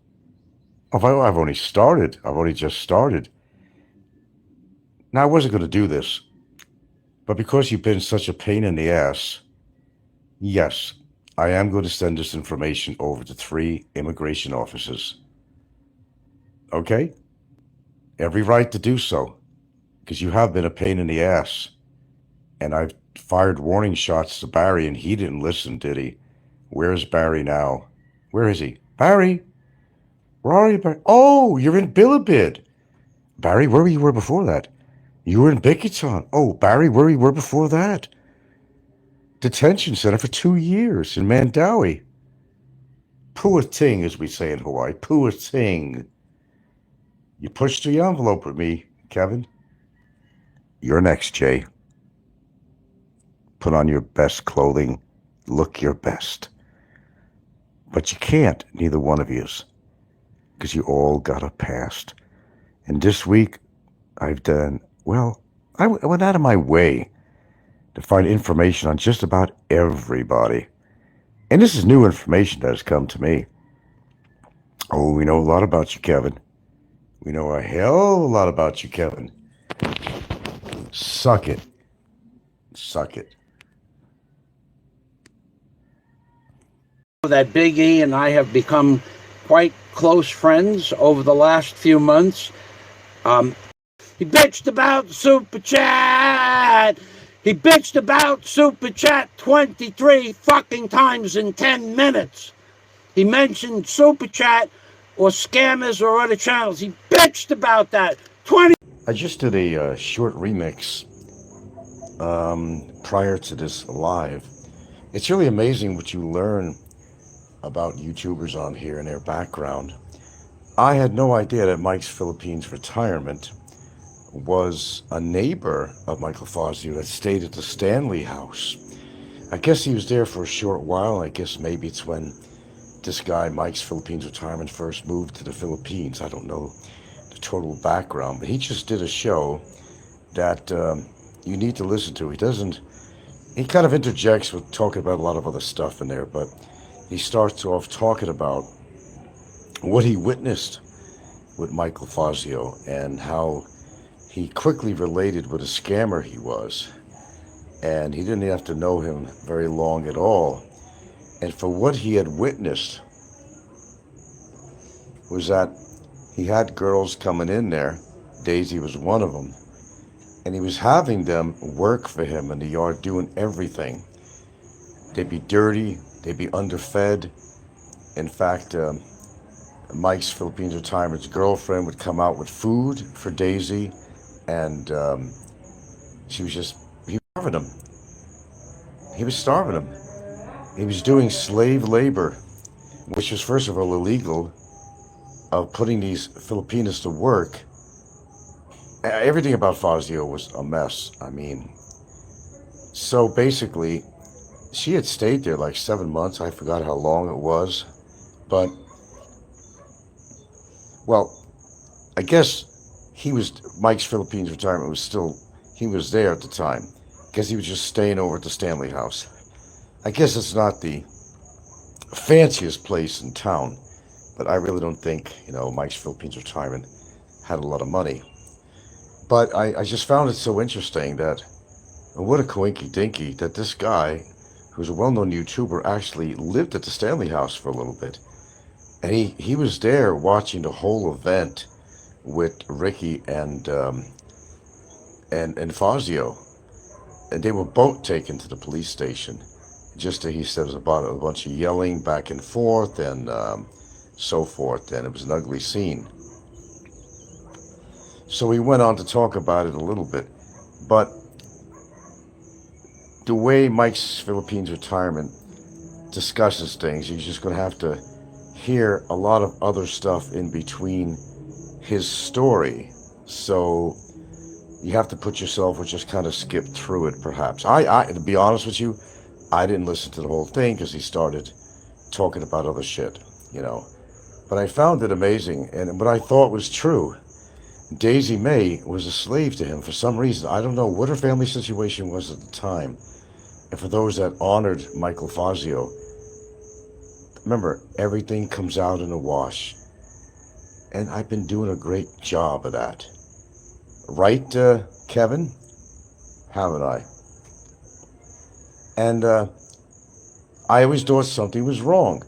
I've only started. I've only just started. Now, I wasn't going to do this, but because you've been such a pain in the ass, yes, I am going to send this information over to 3 immigration offices. Okay? Every right to do so, because you have been a pain in the ass. And I've fired warning shots to Barry, and he didn't listen, did he? Where's Barry now? Where is he? Barry? Where are you, Barry? Oh, you're in Bilibid. Barry, where were you before that? You were in Bickerton. Oh, Barry, where you were before that? Detention center for 2 years in Mandawi. Poor thing, as we say in Hawaii. Poor thing. You pushed the envelope with me, Kevin. You're next, Jay. Put on your best clothing. Look your best. But you can't, neither one of yous, because you all got a past. And this week, I've done, well, I went out of my way to find information on just about everybody. And this is new information that has come to me. Oh, we know a lot about you, Kevin. We know a hell of a lot about you, Kevin. Suck it. Suck it. That Big E and I have become quite close friends over the last few months. He bitched about Super Chat. He bitched about Super Chat 23 fucking times in 10 minutes. He mentioned Super Chat or scammers or other channels. He bitched about that. I just did a short remix prior to this live. It's really amazing what you learn about YouTubers on here and their background. I had no idea that Mike's Philippines Retirement was a neighbor of Michael Fazio that stayed at the Stanley House. I guess he was there for a short while. I guess maybe it's when this guy, Mike's Philippines Retirement, first moved to the Philippines. I don't know the total background, but he just did a show that you need to listen to. He kind of interjects with talking about a lot of other stuff in there, but he starts off talking about what he witnessed with Michael Fazio and how he quickly related what a scammer he was. And he didn't have to know him very long at all. And for what he had witnessed was that he had girls coming in there. Daisy was one of them. And he was having them work for him in the yard, doing everything. They'd be dirty, they'd be underfed. In fact, Mike's Philippines Retirement's girlfriend would come out with food for Daisy, and he was starving him. He was starving him. He was doing slave labor, which was first of all illegal, of putting these Filipinas to work. Everything about Fazio was a mess. I mean, so basically, she had stayed there like 7 months. I forgot how long it was. But, well, I guess Mike's Philippines Retirement he was there at the time. I guess he was just staying over at the Stanley House. I guess it's not the fanciest place in town, but I really don't think, Mike's Philippines Retirement had a lot of money. But I just found it so interesting that, what a coinky dinky, that this guy, who's a well-known YouTuber, actually lived at the Stanley House for a little bit. And he was there watching the whole event with Ricky and Fazio. And they were both taken to the police station. He said it was about a bunch of yelling back and forth and so forth, and it was an ugly scene. So he went on to talk about it a little bit, but the way Mike's Philippines Retirement discusses things, you're just going to have to hear a lot of other stuff in between his story. So you have to put yourself or just kind of skip through it, perhaps. To be honest with you, I didn't listen to the whole thing because he started talking about other shit, But I found it amazing, and what I thought was true. Daisy May was a slave to him for some reason. I don't know what her family situation was at the time. And for those that honored Michael Fazio, remember, everything comes out in a wash. And I've been doing a great job of that. Right, Kevin? Haven't I? And I always thought something was wrong.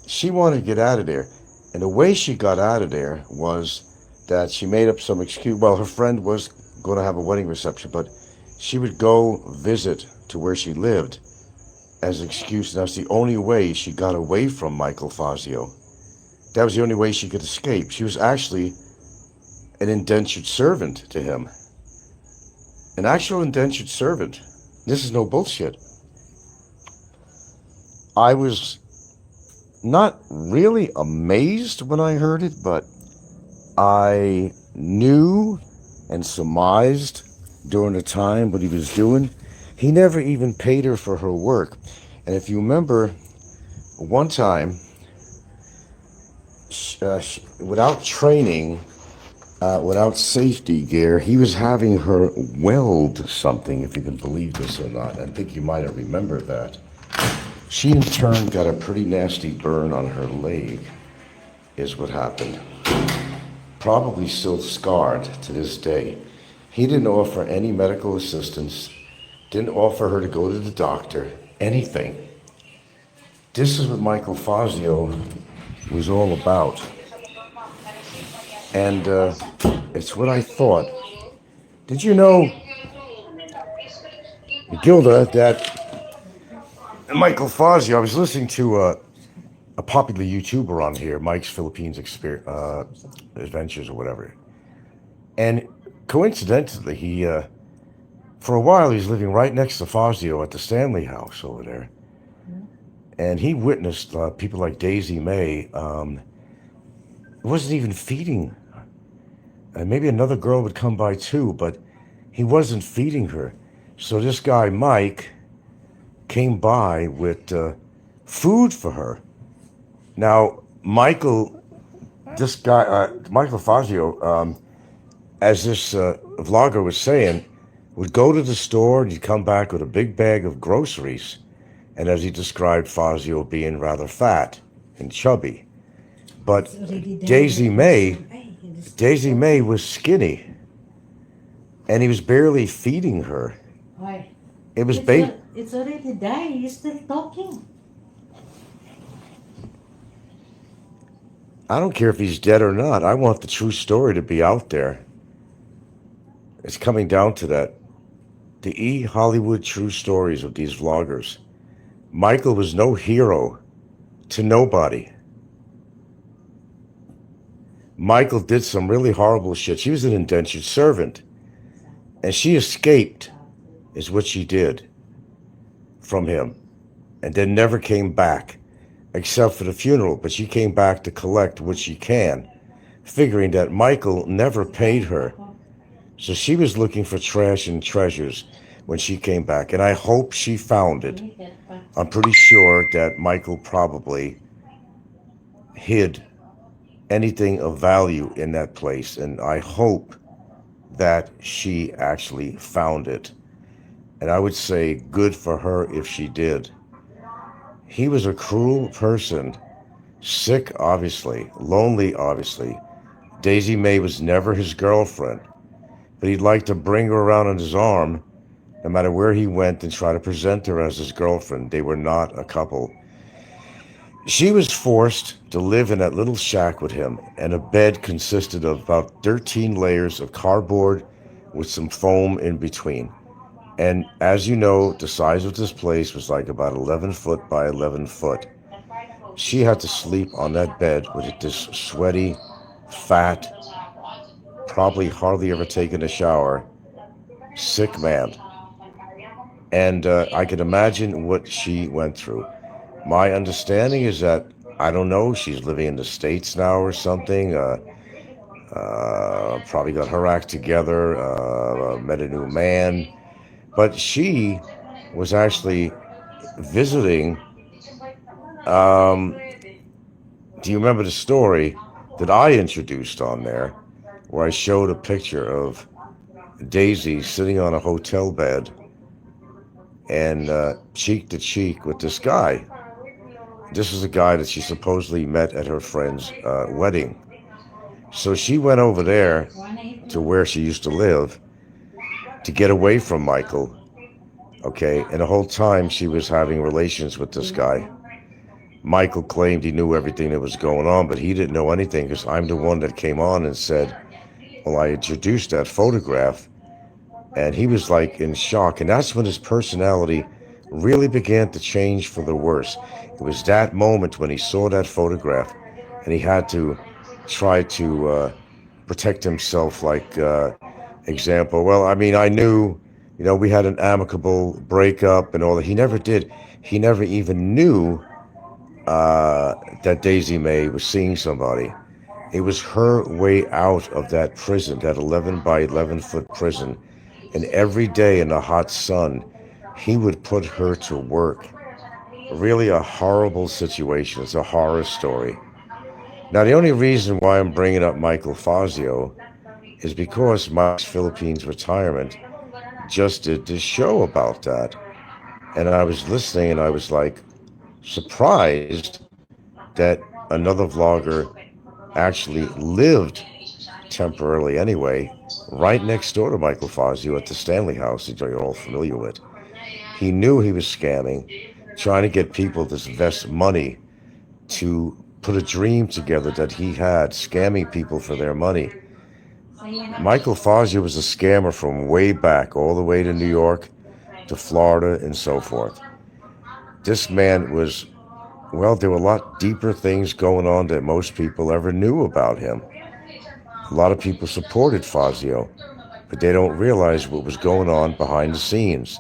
She wanted to get out of there. And the way she got out of there was that she made up some excuse. Well, her friend was going to have a wedding reception, but she would go visit to where she lived as an excuse. And that's the only way she got away from Michael Fazio. That was the only way she could escape. She was actually an indentured servant to him. An actual indentured servant. This is no bullshit. I was not really amazed when I heard it, but I knew and surmised during the time what he was doing. He never even paid her for her work. And if you remember, one time, without training, without safety gear, he was having her weld something, if you can believe this or not. I think you might have remembered that. She in turn got a pretty nasty burn on her leg, is what happened. Probably still scarred to this day. He didn't offer any medical assistance, didn't offer her to go to the doctor, anything. This is what Michael Fazio was all about. And it's what I thought. Did you know, Gilda, that Michael Fazio, I was listening to a popular YouTuber on here, Mike's Philippines Adventures or whatever. And coincidentally, he, for a while, he was living right next to Fazio at the Stanley House over there. And he witnessed people like Daisy May wasn't even feeding. Maybe another girl would come by too, but he wasn't feeding her. So this guy, Mike, came by with food for her. Now, Michael, this guy, Michael Fazio, as this vlogger was saying, would go to the store and he'd come back with a big bag of groceries. And as he described Fazio being rather fat and chubby. But Daisy May was skinny. And he was barely feeding her. Why? It was It's already died. You're still talking. I don't care if he's dead or not. I want the true story to be out there. It's coming down to that. The Hollywood true stories of these vloggers. Michael was no hero to nobody. Michael did some really horrible shit. She was an indentured servant. And she escaped, is what she did, from him. And then never came back, except for the funeral. But she came back to collect what she can, figuring that Michael never paid her. So she was looking for trash and treasures when she came back. And I hope she found it. I'm pretty sure that Michael probably hid anything of value in that place. And I hope that she actually found it. And I would say good for her if she did. He was a cruel person. Sick, obviously. Lonely, obviously. Daisy May was never his girlfriend. But he'd like to bring her around on his arm no matter where he went and try to present her as his girlfriend. They were not a couple. She was forced to live in that little shack with him, and a bed consisted of about 13 layers of cardboard with some foam in between. And as you know, the size of this place was like about 11 foot by 11 foot. She had to sleep on that bed with this sweaty, fat, probably hardly ever taken a shower, sick man. And I can imagine what she went through. My understanding is that, I don't know, she's living in the States now or something. Probably got her act together, met a new man. But she was actually visiting. Do you remember the story that I introduced on there, where I showed a picture of Daisy sitting on a hotel bed and cheek to cheek with this guy. This is a guy that she supposedly met at her friend's wedding. So she went over there to where she used to live to get away from Michael. Okay, and the whole time she was having relations with this guy. Michael claimed he knew everything that was going on, but he didn't know anything because I'm the one that came on and said, well, I introduced that photograph. And he was like in shock. And that's when his personality really began to change for the worse. It was that moment when he saw that photograph and he had to try to protect himself, like, example, well, I mean, I knew, you know, we had an amicable breakup and all that. He never did. He never even knew that Daisy May was seeing somebody. It was her way out of that prison, that 11 by 11 foot prison. And every day in the hot sun, he would put her to work. Really a horrible situation. It's a horror story. Now, the only reason why I'm bringing up Michael Fazio is because Mike's Philippines Retirement just did this show about that. And I was listening and I was like surprised that another vlogger actually lived temporarily anyway, right next door to Michael Fazio at the Stanley House that you're all familiar with. He knew he was scamming, trying to get people to invest money to put a dream together that he had, scamming people for their money. Michael Fazio was a scammer from way back, all the way to New York, to Florida, and so forth. This man was, well, there were a lot deeper things going on that most people ever knew about him. A lot of people supported Fazio, but they don't realize what was going on behind the scenes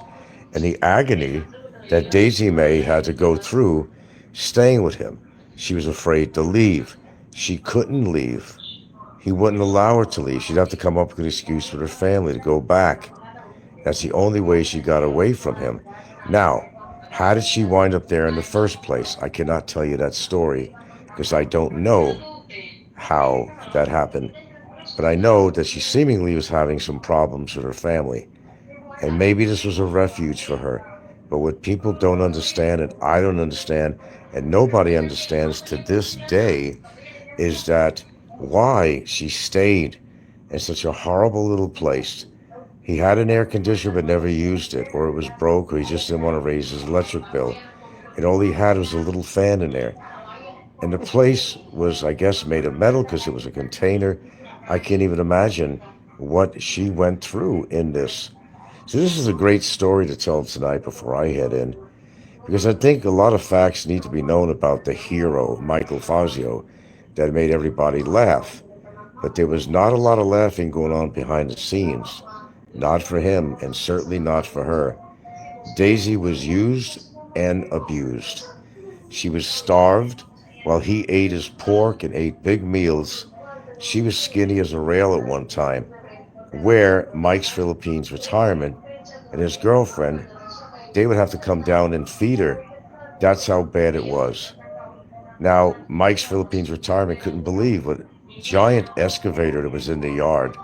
and the agony that Daisy May had to go through staying with him. She was afraid to leave. She couldn't leave. He wouldn't allow her to leave. She'd have to come up with an excuse with her family to go back. That's the only way she got away from him. Now, How did she wind up there in the first place? I cannot tell you that story because I don't know how that happened. But I know that she seemingly was having some problems with her family. And maybe this was a refuge for her. But what people don't understand, and I don't understand, and nobody understands to this day, is that why she stayed in such a horrible little place. He had an air conditioner but never used it, or it was broke, or he just didn't want to raise his electric bill. And all he had was a little fan in there. And the place was, I guess, made of metal because it was a container. I can't even imagine what she went through in this. So this is a great story to tell tonight before I head in, because I think a lot of facts need to be known about the hero, Michael Fazio, that made everybody laugh. But there was not a lot of laughing going on behind the scenes. Not for him, and certainly not for her. Daisy was used and abused. She was starved while he ate his pork and ate big meals. She was skinny as a rail at one time, where Mike's Philippines Retirement and his girlfriend, they would have to come down and feed her. That's how bad it was. Now, Mike's Philippines Retirement couldn't believe what giant excavator that was in the yard.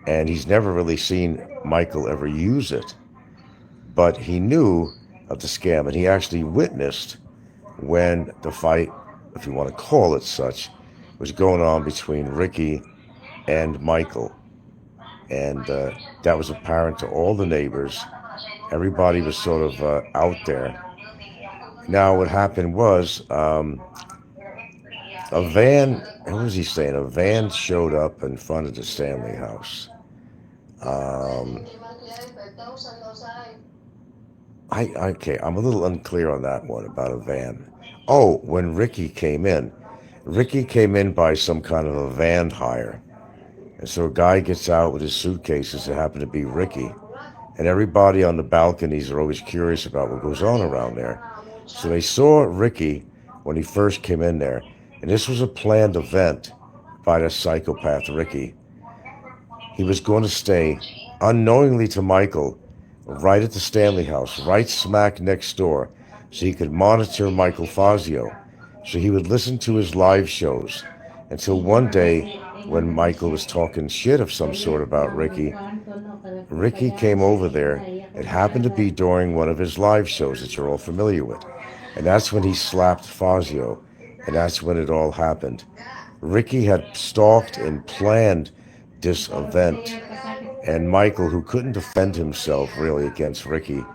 And he's never really seen Michael ever use it. But he knew of the scam, and he actually witnessed when the fight, if you want to call it such, was going on between Ricky and Michael. And that was apparent to all the neighbors. Everybody was sort of out there. Now, what happened was a van, what was he saying? A van showed up in front of the Stanley house. Okay, I'm a little unclear on that one about a van. Oh, when Ricky came in by some kind of a van hire. And so a guy gets out with his suitcases. It happened to be Ricky. And everybody on the balconies are always curious about what goes on around there. So they saw Ricky when he first came in there. And this was a planned event by the psychopath Ricky. He was going to stay unknowingly to Michael right at the Stanley house, right smack next door, so he could monitor Michael Fazio. So he would listen to his live shows until one day when Michael was talking shit of some sort about Ricky, Ricky came over there. It happened to be during one of his live shows that you're all familiar with. And that's when he slapped Fazio. And that's when it all happened. Ricky had stalked and planned this event. And Michael, who couldn't defend himself really against Ricky,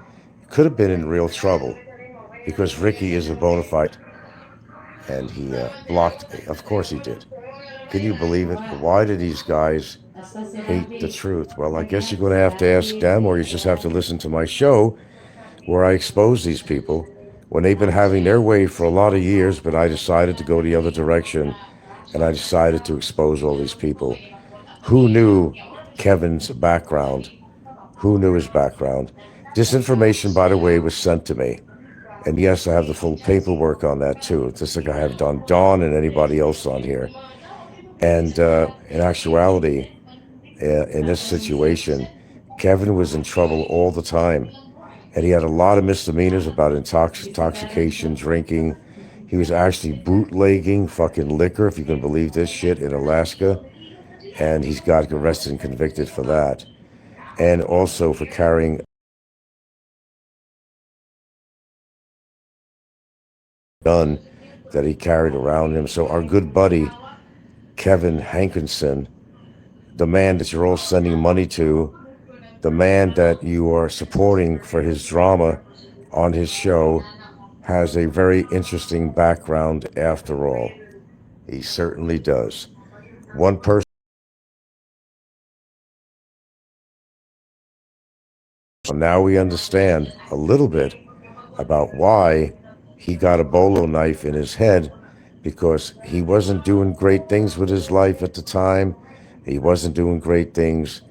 could have been in real trouble because Ricky is a bona fide. And he blocked me. Of course he did. Can you believe it? Why do these guys hate the truth? Well, I guess you're going to have to ask them, or you just have to listen to my show where I expose these people when they've been having their way for a lot of years, but I decided to go the other direction, and I decided to expose all these people. Who knew Kevin's background? Who knew his background? This information, by the way, was sent to me. And yes, I have the full paperwork on that too. Just like I have done Dawn and anybody else on here. And in actuality, in this situation, Kevin was in trouble all the time. And he had a lot of misdemeanors about intoxication, drinking. He was actually bootlegging fucking liquor, if you can believe this shit, in Alaska. And he's got arrested and convicted for that. And also for carrying a gun that he carried around him. So our good buddy, Kevin Hankinson, the man that you're all sending money to, the man that you are supporting for his drama on his show, has a very interesting background after all. He certainly does. One person. Now we understand a little bit about why he got a bolo knife in his head, because he wasn't doing great things with his life at the time. He wasn't doing great things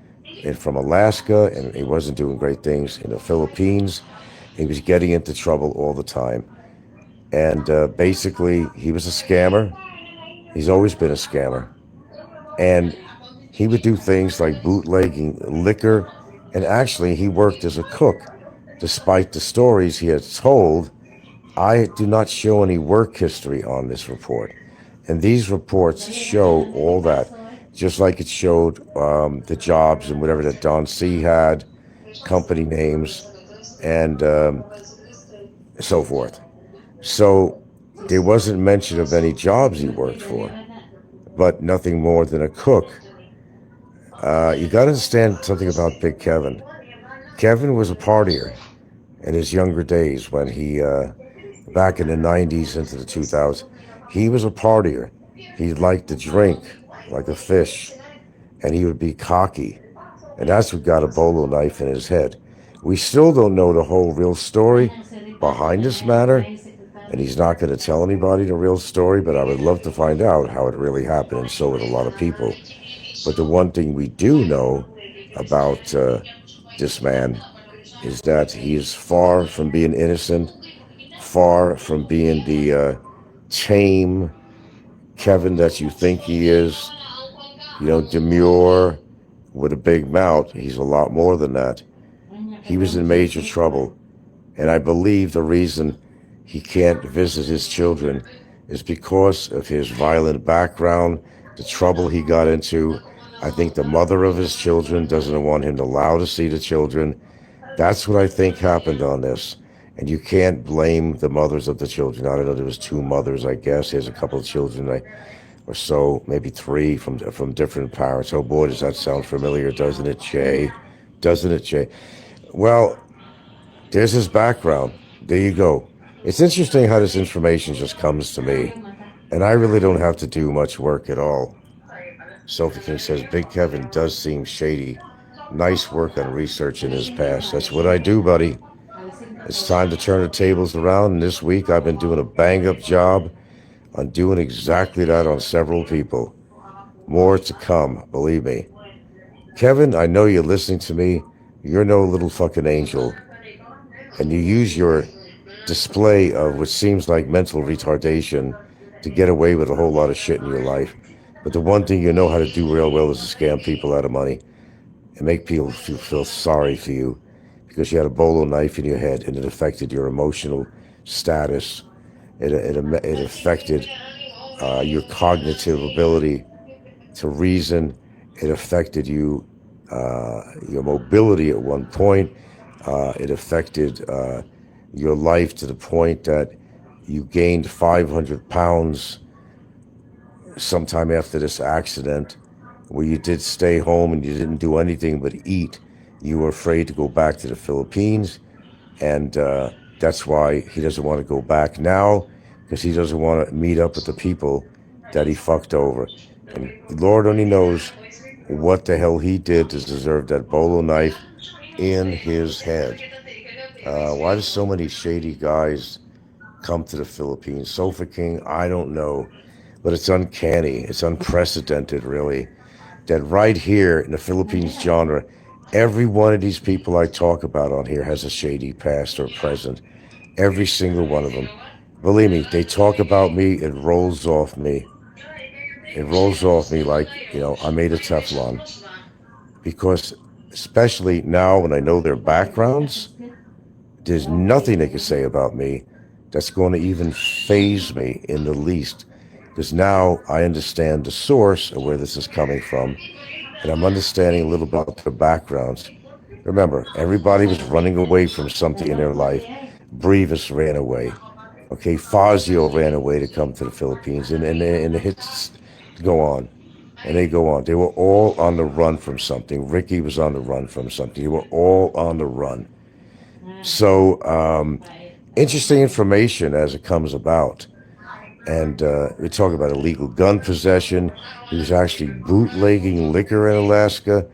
from Alaska, and he wasn't doing great things in the Philippines. He was getting into trouble all the time. And basically, he was a scammer. He's always been a scammer. And he would do things like bootlegging liquor. And actually, he worked as a cook despite the stories he had told, I do not show any work history on this report. And these reports show all that, just like it showed the jobs and whatever that Don C had, company names, and so forth. So there wasn't mention of any jobs he worked for, but nothing more than a cook. You got to understand something about Big Kevin. Kevin was a partier in his younger days when he, back in the 90s into the 2000s, he was a partier. He liked to drink like a fish, and he would be cocky. And that's what got a bolo knife in his head. We still don't know the whole real story behind this matter, and he's not going to tell anybody the real story, but I would love to find out how it really happened, and so would a lot of people. But the one thing we do know about this man is that he is far from being innocent, far from being the tame Kevin that you think he is, demure with a big mouth. He's a lot more than that. He was in major trouble, and I believe the reason he can't visit his children is because of his violent background, the trouble he got into. I think the mother of his children doesn't want him allowed to see the children. That's what I think happened on this. And you can't blame the mothers of the children. I don't know, there was 2 mothers, I guess. There's a couple of children, or so, maybe 3 from different parents. Oh boy, does that sound familiar, doesn't it, Jay? Doesn't it, Jay? Well, there's his background. There you go. It's interesting how this information just comes to me, and I really don't have to do much work at all. Sophie King says, Big Kevin does seem shady. Nice work on research in his past. That's what I do, buddy. It's time to turn the tables around, and this week I've been doing a bang-up job on doing exactly that on several people. More to come, believe me. Kevin, I know you're listening to me. You're no little fucking angel. And you use your display of what seems like mental retardation to get away with a whole lot of shit in your life. But the one thing you know how to do real well is to scam people out of money and make people feel sorry for you because you had a bolo knife in your head and it affected your emotional status. It affected your cognitive ability to reason. It affected your mobility at one point. It affected your life to the point that you gained 500 pounds sometime after this accident, where you did stay home and you didn't do anything but eat. You were afraid to go back to the Philippines, and that's why he doesn't want to go back now, because he doesn't want to meet up with the people that he fucked over. And Lord only knows what the hell he did to deserve that bolo knife in his head. Why do so many shady guys come to the Philippines? Sofa King, I don't know. But it's uncanny. It's unprecedented, really, that right here in the Philippines genre, every one of these people I talk about on here has a shady past or present. Every single one of them. Believe me, they talk about me, it rolls off me. It rolls off me like, I made a Teflon. Because especially now when I know their backgrounds, there's nothing they can say about me that's going to even faze me in the least. Because now I understand the source of where this is coming from, and I'm understanding a little about their backgrounds. Remember, everybody was running away from something in their life. Brevis ran away. Okay, Fazio ran away to come to the Philippines, and the hits go on, and they go on. They were all on the run from something. Ricky was on the run from something. They were all on the run. So, interesting information as it comes about. And we talk about illegal gun possession. He was actually bootlegging liquor in Alaska.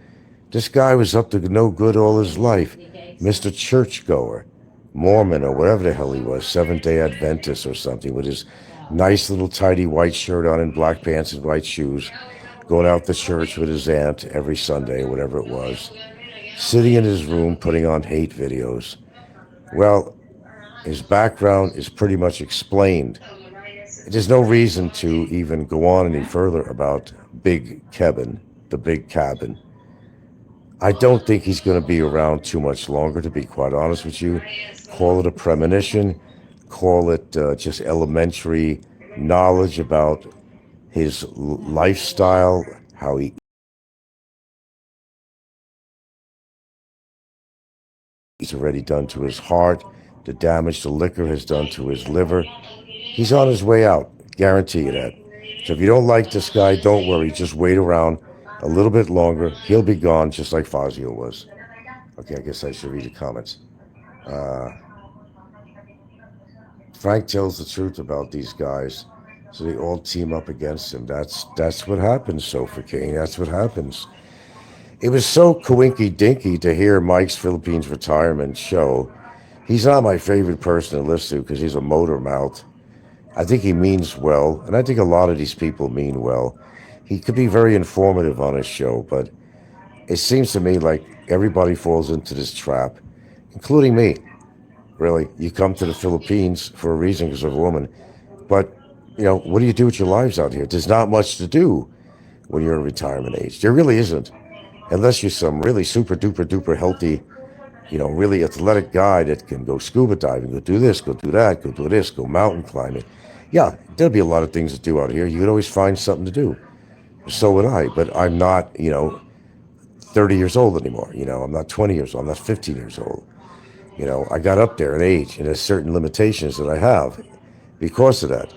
This guy was up to no good all his life. Mr. Churchgoer, Mormon, or whatever the hell he was, Seventh-day Adventist or something, with his nice little tidy white shirt on and black pants and white shoes, going out to church with his aunt every Sunday, or whatever it was, sitting in his room putting on hate videos. Well, his background is pretty much explained. There's no reason to even go on any further about Big Kevin, the Big Cabin. I don't think he's going to be around too much longer, to be quite honest with you. Call it a premonition, call it just elementary knowledge about his lifestyle, how he's already done to his heart, the damage the liquor has done to his liver. He's on his way out, guarantee you that. So if you don't like this guy, don't worry, just wait around a little bit longer. He'll be gone just like Fazio was. Okay, I guess I should read the comments. Frank tells the truth about these guys, so they all team up against him. That's what happens, Sofa King. That's what happens. It was so coinky-dinky to hear Mike's Philippines Retirement show. He's not my favorite person to listen to because he's a motor mouth. I think he means well, and I think a lot of these people mean well. He could be very informative on his show, but it seems to me like everybody falls into this trap, including me. Really, you come to the Philippines for a reason because of a woman. But, what do you do with your lives out here? There's not much to do when you're in retirement age. There really isn't. Unless you're some really super duper duper healthy, really athletic guy that can go scuba diving, go do this, go do that, go do this, go mountain climbing. Yeah, there'll be a lot of things to do out here. You could always find something to do. So would I, but I'm not, 30 years old anymore. I'm not 20 years old. I'm not 15 years old. I got up there in age, and there's certain limitations that I have because of that.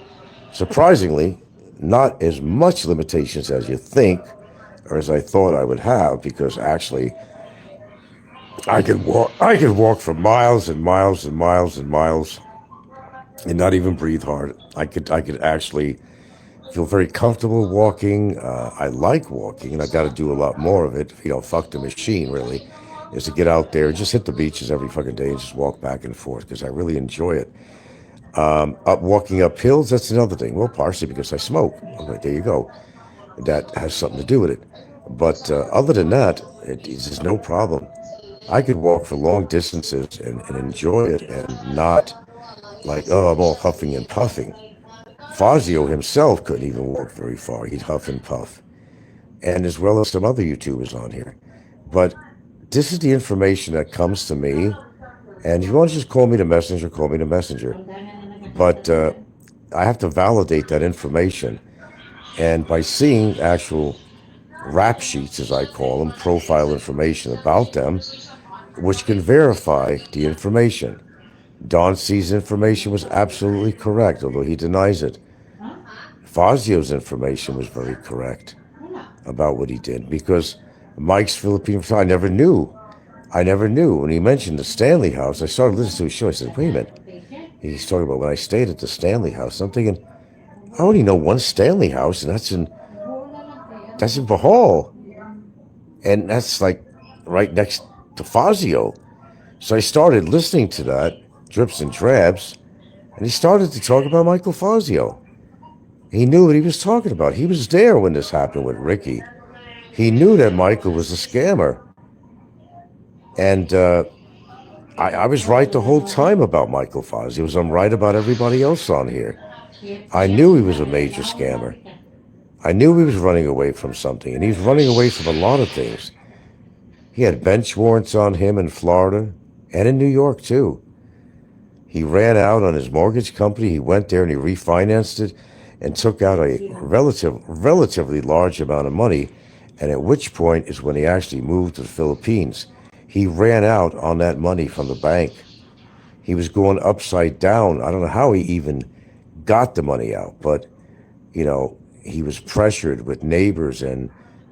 Surprisingly, not as much limitations as you think or as I thought I would have, because actually I could walk for miles and miles and miles and miles and not even breathe hard. I could actually feel very comfortable walking. I like walking, and I got to do a lot more of it. Fuck the machine, really, is to get out there and just hit the beaches every fucking day and just walk back and forth because I really enjoy it. Walking up hills, that's another thing. Well, partially because I smoke. Okay, there you go. That has something to do with it. But other than that, it's no problem. I could walk for long distances and enjoy it and not like, oh, I'm all huffing and puffing. Fazio himself couldn't even walk very far. He'd huff and puff. And as well as some other YouTubers on here. But this is the information that comes to me. And if you want to just call me the messenger, call me the messenger. But I have to validate that information. And by seeing actual rap sheets, as I call them, profile information about them, which can verify the information. Don C's information was absolutely correct, although he denies it. Fazio's information was very correct about what he did, because Mike's Philippines, I never knew. When he mentioned the Stanley House, I started listening to his show. I said, wait a minute. He's talking about when I stayed at the Stanley House. I'm thinking, I only know one Stanley House, and that's in Bohol. And that's like right next to Fazio. So I started listening to that, drips and drabs, and he started to talk about Michael Fazio. He knew what he was talking about. He was there when this happened with Ricky. He knew that Michael was a scammer. And I was right the whole time about Michael Fazio. I'm right about everybody else on here. I knew he was a major scammer. I knew he was running away from something, and he was running away from a lot of things. He had bench warrants on him in Florida and in New York, too. He ran out on his mortgage company. He went there and he refinanced it and took out a relatively large amount of money, and at which point is when he actually moved to the Philippines. He ran out on that money from the bank. He was going upside down. I don't know how he even got the money out, but, he was pressured with neighbors and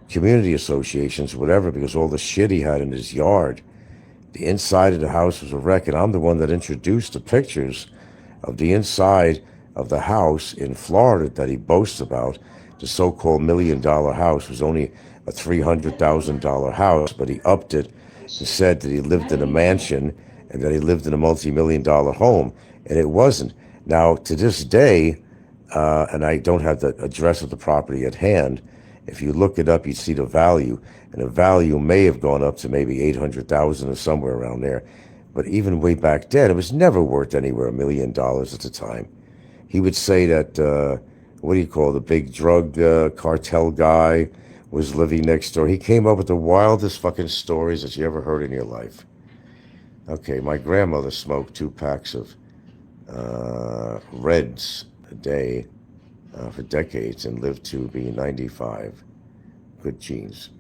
community associations, whatever, because all the shit he had in his yard. The inside of the house was a wreck, and I'm the one that introduced the pictures of the inside of the house in Florida that he boasts about. The so-called $1 million house was only a $300,000 house, but he upped it and said that he lived in a mansion and that he lived in a multi-million-dollar home, and it wasn't. Now, to this day, and I don't have the address of the property at hand, if you look it up, you'd see the value, and the value may have gone up to maybe $800,000 or somewhere around there. But even way back then, it was never worth anywhere $1 million at the time. He would say that, the big drug cartel guy was living next door. He came up with the wildest fucking stories that you ever heard in your life. Okay, my grandmother smoked 2 packs of Reds a day for decades and lived to be 95. Good genes.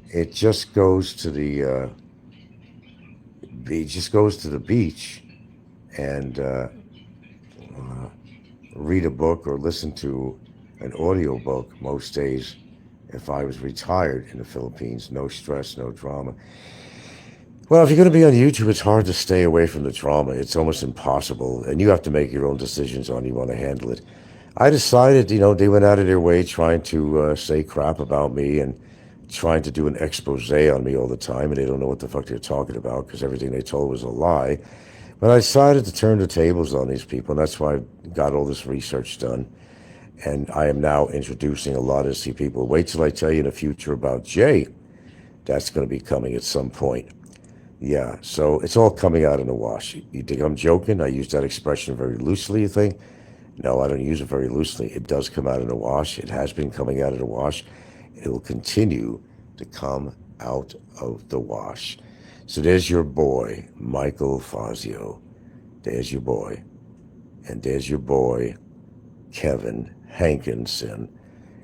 It just goes to the beach and read a book or listen to an audio book most days. If I was retired in the Philippines, no stress, no drama. Well, if you're going to be on YouTube, it's hard to stay away from the drama. It's almost impossible, and you have to make your own decisions on how you want to handle it. I decided, they went out of their way trying to say crap about me and trying to do an expose on me all the time, and they don't know what the fuck they're talking about because everything they told was a lie. But I decided to turn the tables on these people, and that's why I got all this research done. And I am now introducing a lot of these people. Wait till I tell you in the future about Jay. That's going to be coming at some point. Yeah, so it's all coming out in the wash. You think I'm joking? I use that expression very loosely, you think? No, I don't use it very loosely. It does come out in the wash. It has been coming out of the wash. It will continue to come out of the wash. So there's your boy, Michael Fazio. There's your boy. And there's your boy, Kevin Hankinson,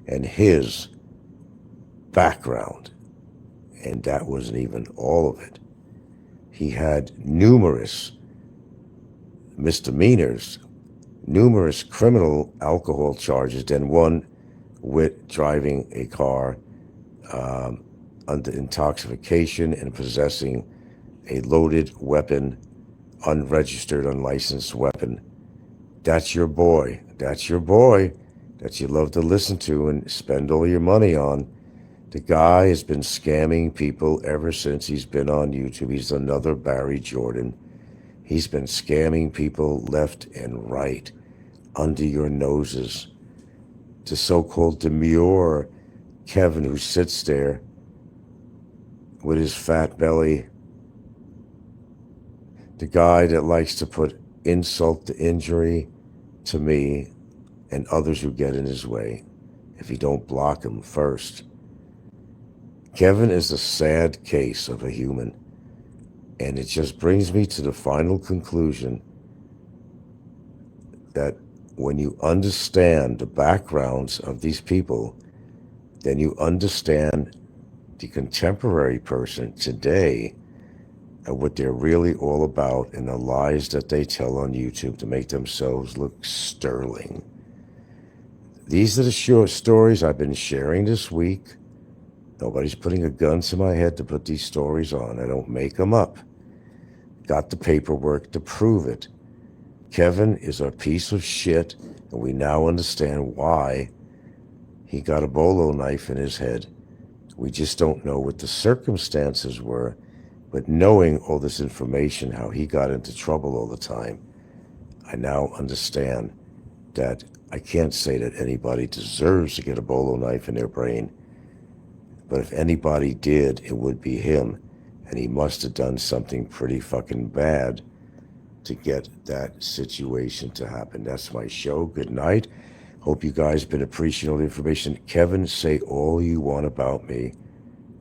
and his background. And that wasn't even all of it. He had numerous misdemeanors, numerous criminal alcohol charges, then one with driving a car under intoxication and possessing a loaded weapon, unregistered, unlicensed weapon. That's your boy. That's your boy that you love to listen to and spend all your money on. The guy has been scamming people ever since he's been on YouTube. He's another Barry Jordan. He's been scamming people left and right, under your noses. The so-called demure Kevin who sits there with his fat belly. The guy that likes to put insult to injury to me and others who get in his way if you don't block him first. Kevin is a sad case of a human, and it just brings me to the final conclusion that when you understand the backgrounds of these people, then you understand the contemporary person today and what they're really all about and the lies that they tell on YouTube to make themselves look sterling. These are the short stories I've been sharing this week. Nobody's putting a gun to my head to put these stories on. I don't make them up. Got the paperwork to prove it. Kevin is a piece of shit, and we now understand why he got a bolo knife in his head. We just don't know what the circumstances were, but knowing all this information, how he got into trouble all the time, I now understand that I can't say that anybody deserves to get a bolo knife in their brain. But if anybody did, it would be him. And he must have done something pretty fucking bad to get that situation to happen. That's my show. Good night. Hope you guys been appreciating all the information. Kevin, say all you want about me.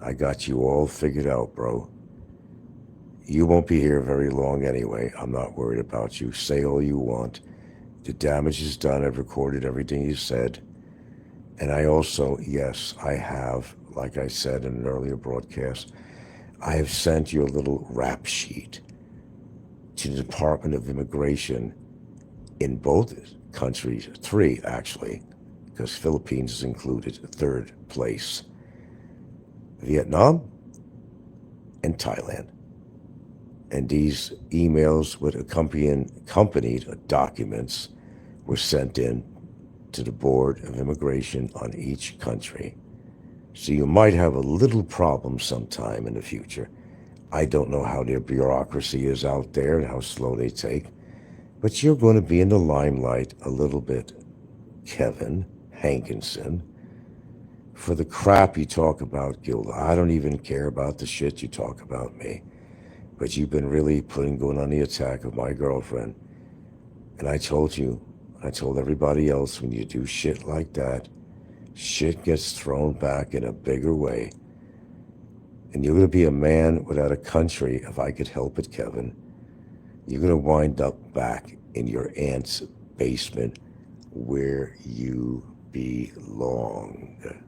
I got you all figured out, bro. You won't be here very long anyway. I'm not worried about you. Say all you want. The damage is done. I've recorded everything you said. And I also, yes, I have, like I said in an earlier broadcast, I have sent you a little rap sheet to the Department of Immigration in both countries, 3 actually, because Philippines is included, 3rd place, Vietnam and Thailand. And these emails with accompanied documents were sent in to the Board of Immigration on each country. So you might have a little problem sometime in the future. I don't know how their bureaucracy is out there and how slow they take, but you're going to be in the limelight a little bit, Kevin Hankinson, for the crap you talk about, Gilda. I don't even care about the shit you talk about me, but you've been really going on the attack of my girlfriend. And I told you, I told everybody else, when you do shit like that, shit gets thrown back in a bigger way. And you're going to be a man without a country if I could help it, Kevin. You're going to wind up back in your aunt's basement where you belong.